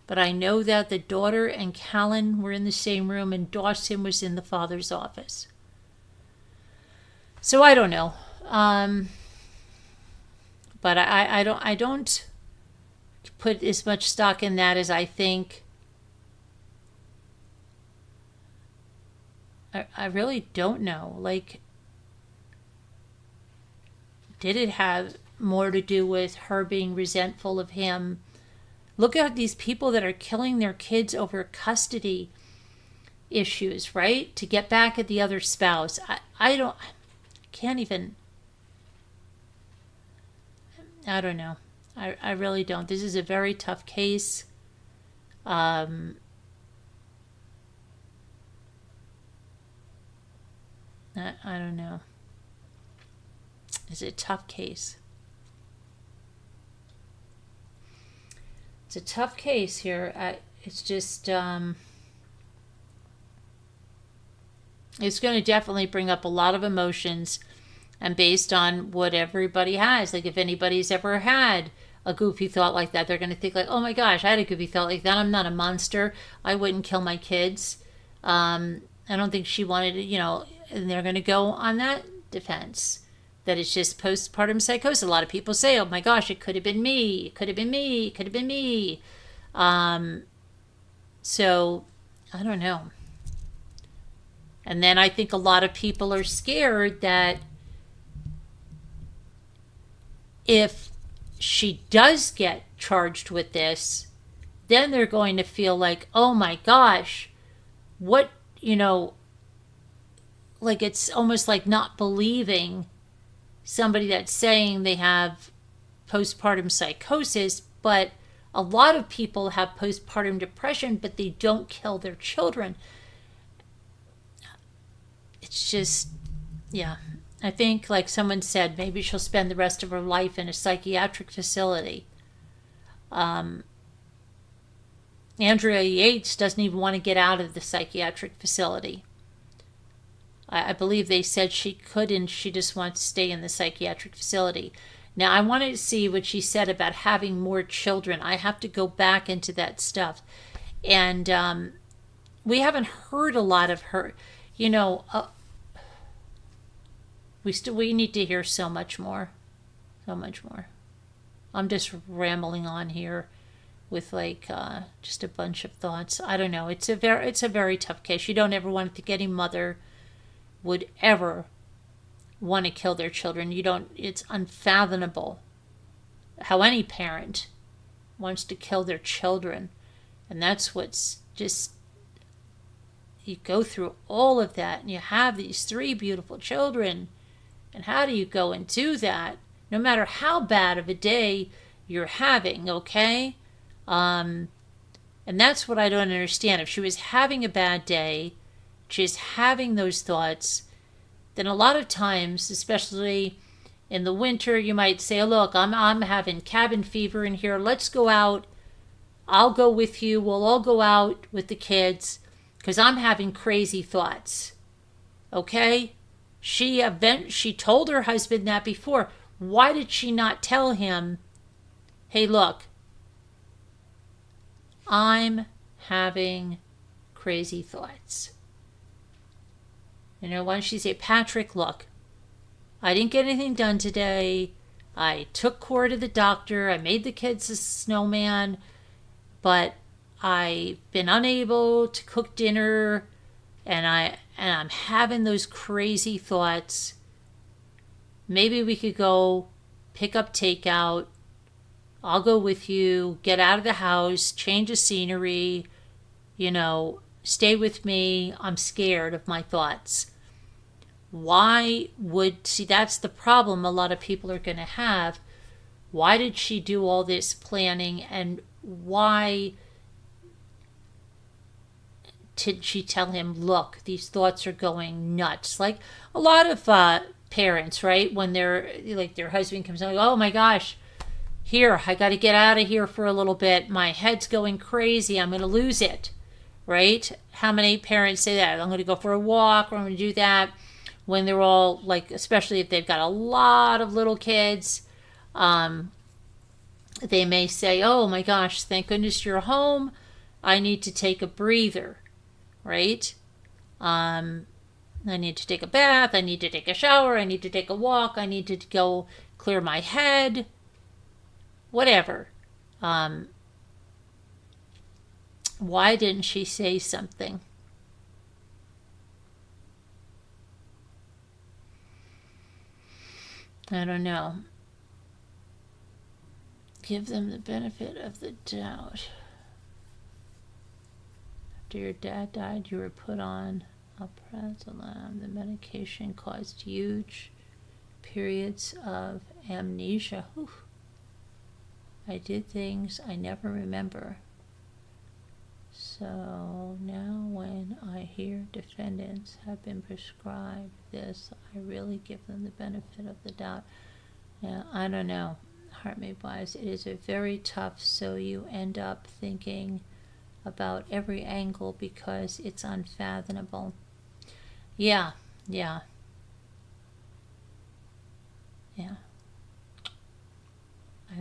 but I know that the daughter and Callan were in the same room and Dawson was in the father's office. So I don't know. But I don't put as much stock in that as I think. I really don't know. Like, did it have more to do with her being resentful of him? Look at these people that are killing their kids over custody issues, right? To get back at the other spouse. I don't know. I really don't. This is a very tough case. I don't know. It's a tough case. It's a tough case here. It's just, it's going to definitely bring up a lot of emotions, and based on what everybody has. Like if anybody's ever had a goofy thought like that, they're going to think like, oh my gosh, I had a goofy thought like that. I'm not a monster. I wouldn't kill my kids. I don't think she wanted to, and they're going to go on that defense that it's just postpartum psychosis. A lot of people say, oh my gosh, it could have been me. It could have been me. It could have been me. So I don't know. And then I think a lot of people are scared that if she does get charged with this, then they're going to feel like, oh my gosh, what, like it's almost like not believing somebody that's saying they have postpartum psychosis, but a lot of people have postpartum depression, but they don't kill their children. It's just, yeah. I think, like someone said, maybe she'll spend the rest of her life in a psychiatric facility. Andrea Yates doesn't even want to get out of the psychiatric facility. I believe they said she couldn't. She just wants to stay in the psychiatric facility. Now, I wanted to see what she said about having more children. I have to go back into that stuff. And we haven't heard a lot of her. We need to hear so much more. So much more. I'm just rambling on here with just a bunch of thoughts. I don't know. It's a very tough case. You don't ever want to think any mother would ever want to kill their children. It's unfathomable how any parent wants to kill their children. And that's what's just, you go through all of that and you have these 3 beautiful children. And how do you go and do that? No matter how bad of a day you're having, okay? And that's what I don't understand. If she was having a bad day, she's having those thoughts, then a lot of times, especially in the winter, you might say, oh, look, I'm having cabin fever in here. Let's go out. I'll go with you. We'll all go out with the kids because I'm having crazy thoughts. Okay? She told her husband that before. Why did she not tell him, hey, look, I'm having crazy thoughts? Why don't she say, Patrick, look, I didn't get anything done today. I took Cora to the doctor. I made the kids a snowman, but I've been unable to cook dinner, and I'm having those crazy thoughts. Maybe we could go pick up takeout. I'll go with you. Get out of the house. Change the scenery. Stay with me. I'm scared of my thoughts. That's the problem a lot of people are going to have. Why did she do all this planning, and why did she tell him, look, these thoughts are going nuts? Like a lot of parents, right? When they're like, their husband comes out, oh my gosh, here, I got to get out of here for a little bit. My head's going crazy. I'm going to lose it, right? How many parents say that? I'm going to go for a walk, or I'm going to do that. When they're all like, especially if they've got a lot of little kids, they may say, oh my gosh, thank goodness you're home. I need to take a breather, right? I need to take a bath. I need to take a shower. I need to take a walk. I need to go clear my head. Whatever. Why didn't she say something? I don't know. Give them the benefit of the doubt. After your dad died, you were put on alprazolam. The medication caused huge periods of amnesia. Whew. I did things I never remember. So now when I hear defendants have been prescribed this, I really give them the benefit of the doubt. Yeah, I don't know. Heartmate wise, it is a very tough, so you end up thinking about every angle because it's unfathomable. Yeah. I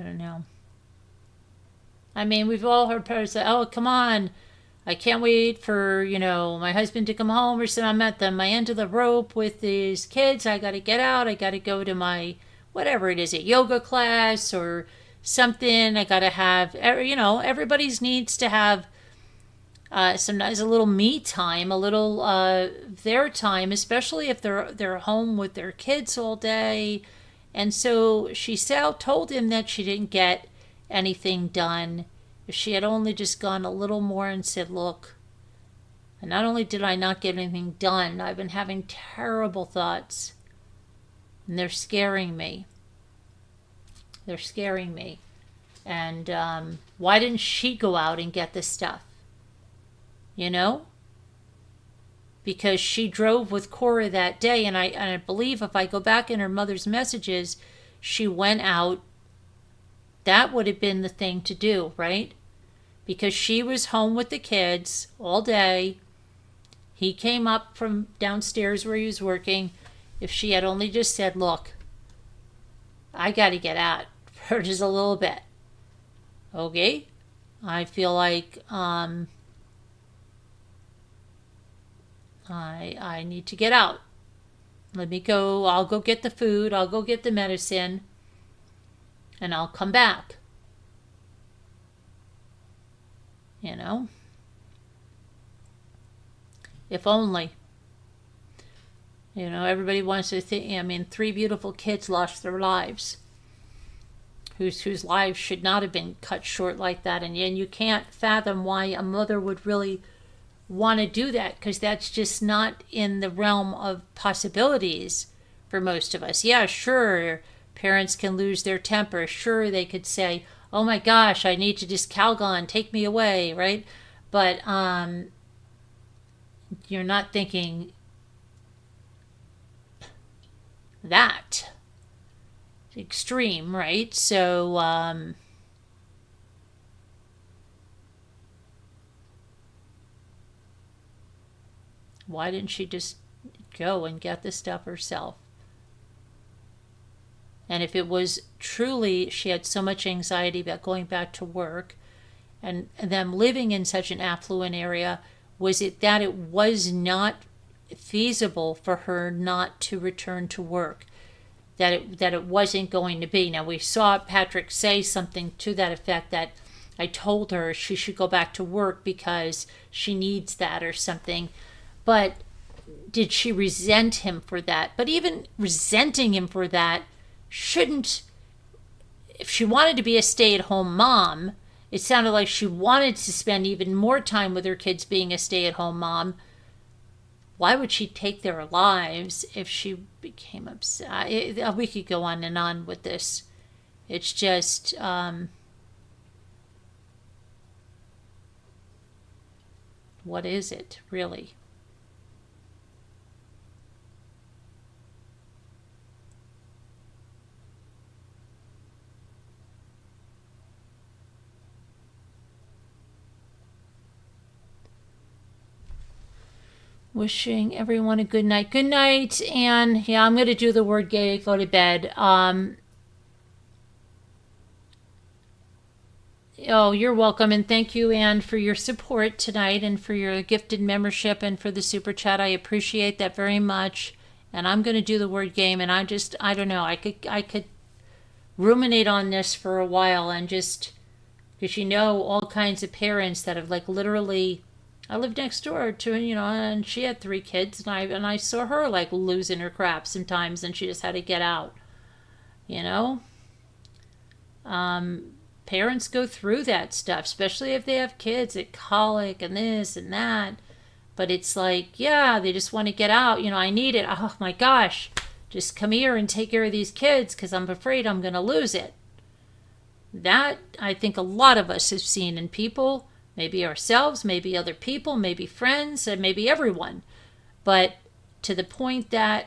don't know. I mean, we've all heard parents say, oh, come on, I can't wait for, my husband to come home or something. I'm at my end of the rope with these kids. I got to get out. I got to go to my, whatever it is, a yoga class or something. I got to have, everybody's needs to have sometimes a little me time, a little their time, especially if they're home with their kids all day. And so she told him that she didn't get anything done. If she had only just gone a little more and said, look, and not only did I not get anything done, I've been having terrible thoughts. And they're scaring me. They're scaring me. And why didn't she go out and get this stuff? Because she drove with Cora that day. And I believe if I go back in her mother's messages, she went out. That would have been the thing to do, right? Because she was home with the kids all day. He came up from downstairs where he was working. If she had only just said, look, I got to get out for just a little bit. Okay? I feel like I need to get out. Let me go. I'll go get the food. I'll go get the medicine. And I'll come back. If only. Everybody wants to think, 3 beautiful kids lost their lives. Whose lives should not have been cut short like that. And you can't fathom why a mother would really want to do that, because that's just not in the realm of possibilities for most of us. Yeah, sure, parents can lose their temper. Sure, they could say, oh my gosh, I need to just Calgon, take me away, right? But you're not thinking that extreme, right? So why didn't she just go and get the stuff herself? And if it was truly she had so much anxiety about going back to work and them living in such an affluent area, was it that it was not feasible for her not to return to work? That it wasn't going to be. Now, we saw Patrick say something to that effect, that I told her she should go back to work because she needs that or something. But did she resent him for that? But even resenting him for that shouldn't, if she wanted to be a stay-at-home mom, it sounded like she wanted to spend even more time with her kids being a stay-at-home mom. Why would she take their lives if she became upset? We could go on and on with this. It's just, what is it, really? Wishing everyone a good night. Good night, Anne. Yeah, I'm going to do the word gay, go to bed. Oh, you're welcome. And thank you, Anne, for your support tonight and for your gifted membership and for the super chat. I appreciate that very much. And I'm going to do the word game. And I don't know. I could ruminate on this for a while and just, because all kinds of parents that have literally, I lived next door to, and she had 3 kids, and I saw her losing her crap sometimes, and she just had to get out. Parents go through that stuff, especially if they have kids at colic and this and that. But it's yeah, they just want to get out. I need it. Oh my gosh, just come here and take care of these kids because I'm afraid I'm going to lose it. That I think a lot of us have seen in people. Maybe ourselves, maybe other people, maybe friends, and maybe everyone. But to the point that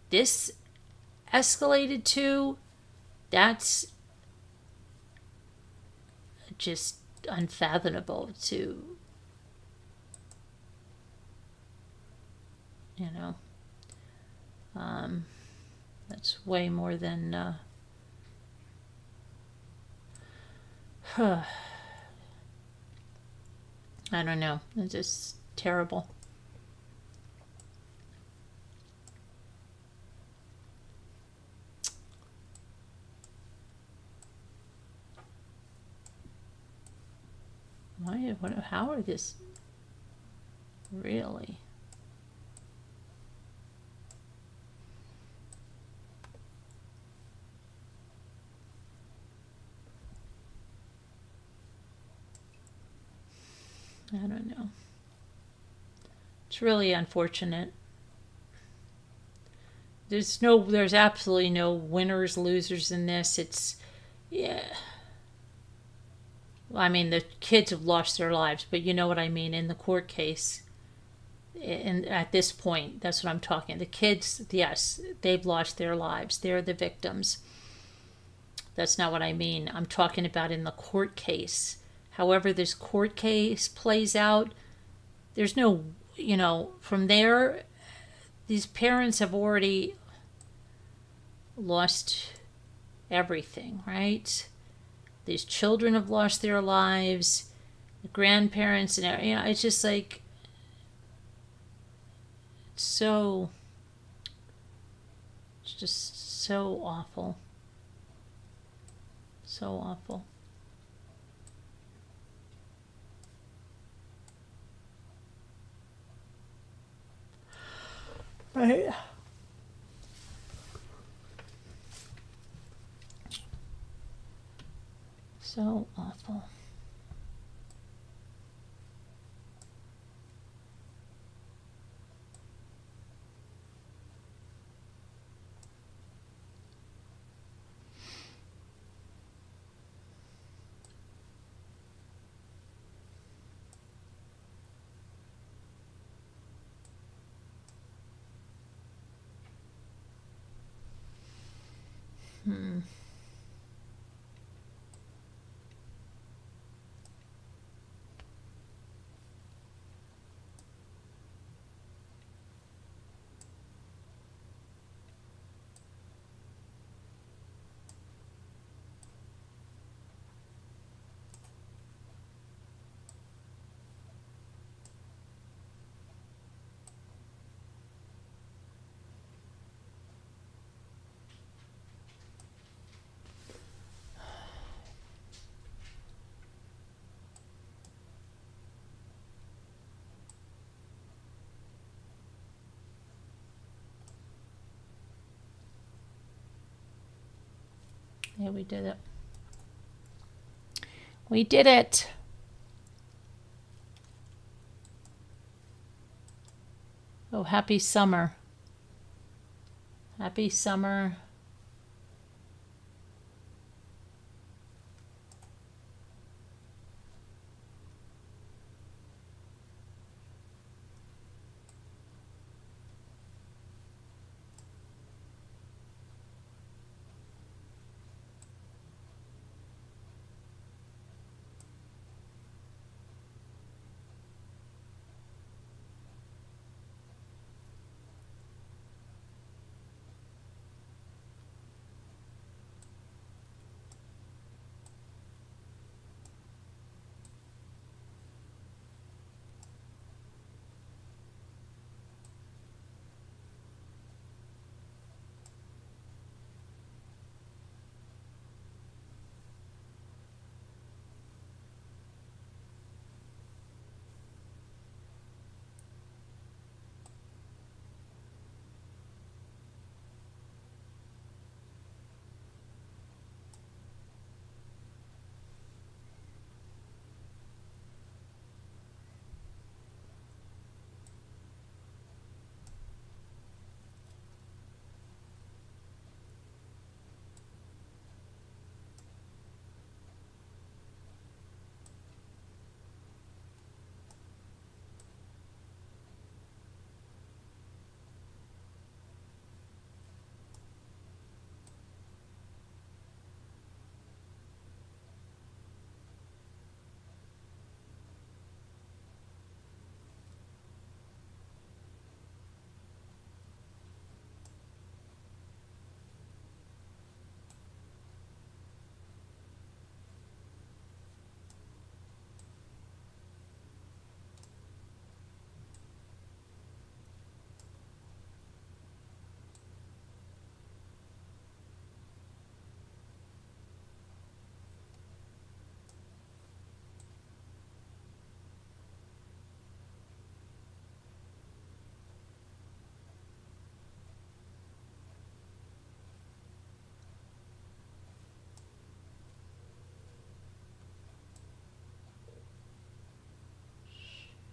this escalated to, that's just unfathomable to, that's way more than, I don't know. It's just terrible. How are this really? I don't know. It's really unfortunate. There's absolutely no winners, losers in this. Yeah. I mean, the kids have lost their lives, but you know what I mean in the court case. And at this point, that's what I'm talking. The kids, yes, they've lost their lives. They're the victims. That's not what I mean. I'm talking about in the court case. However this court case plays out, there's no, from there, these parents have already lost everything, right? These children have lost their lives, the grandparents, and it's just like it's just so awful, so awful. Right. So awful. Yeah, we did it. We did it. Oh, happy summer. Happy summer.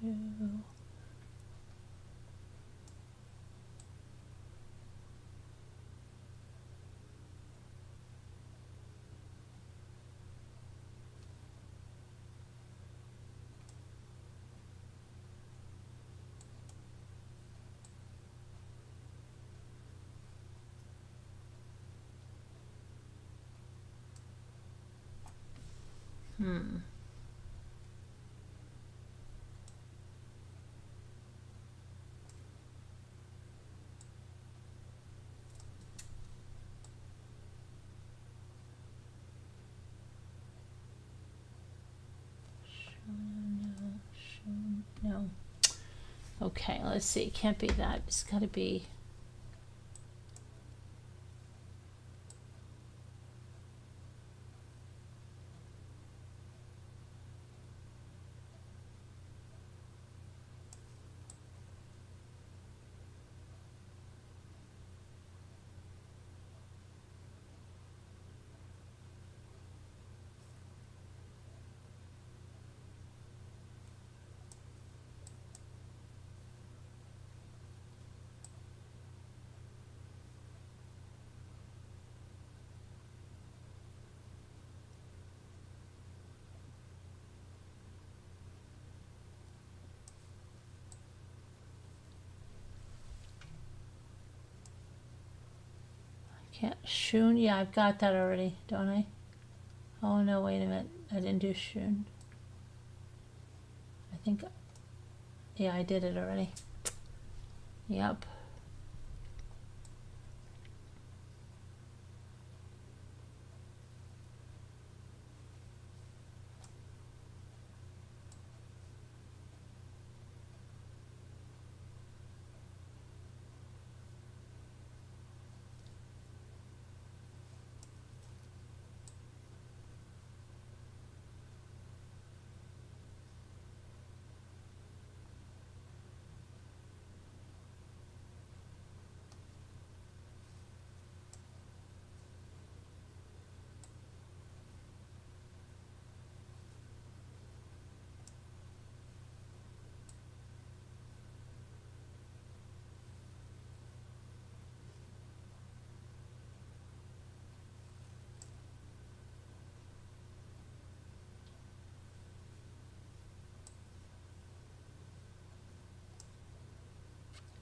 2. No. Okay, let's see. Can't be that. It's got to be. Can't. Shoon? Yeah, I've got that already, don't I? Oh no, wait a minute. I didn't do shoon. I think. Yeah, I did it already. Yep.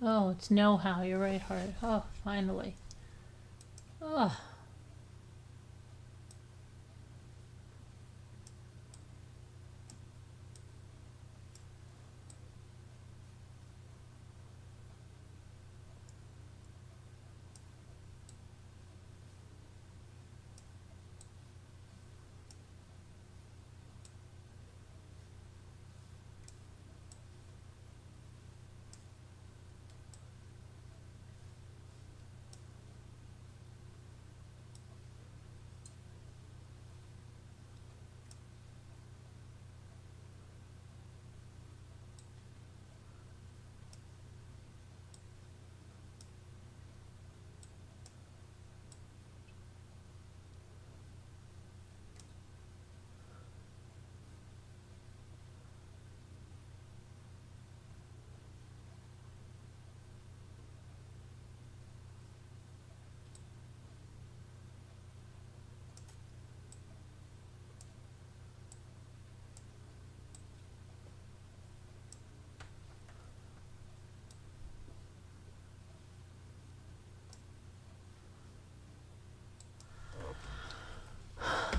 Oh, it's know-how. You're right, Heart. Oh, finally. Oh.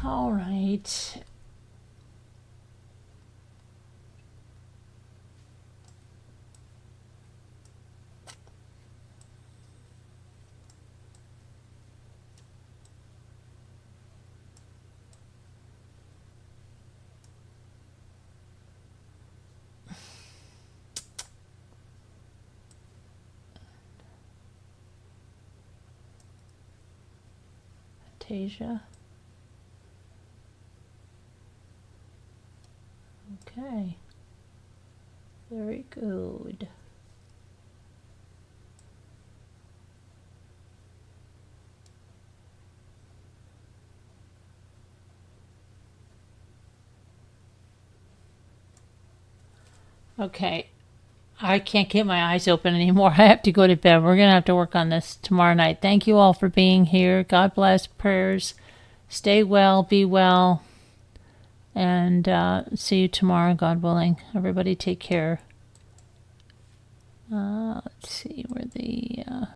All right. Fantasia. Okay. Very good. Okay. I can't get my eyes open anymore. I have to go to bed. We're going to have to work on this tomorrow night. Thank you all for being here. God bless. Prayers. Stay well. Be well. And see you tomorrow, God willing. Everybody take care. Let's see where the...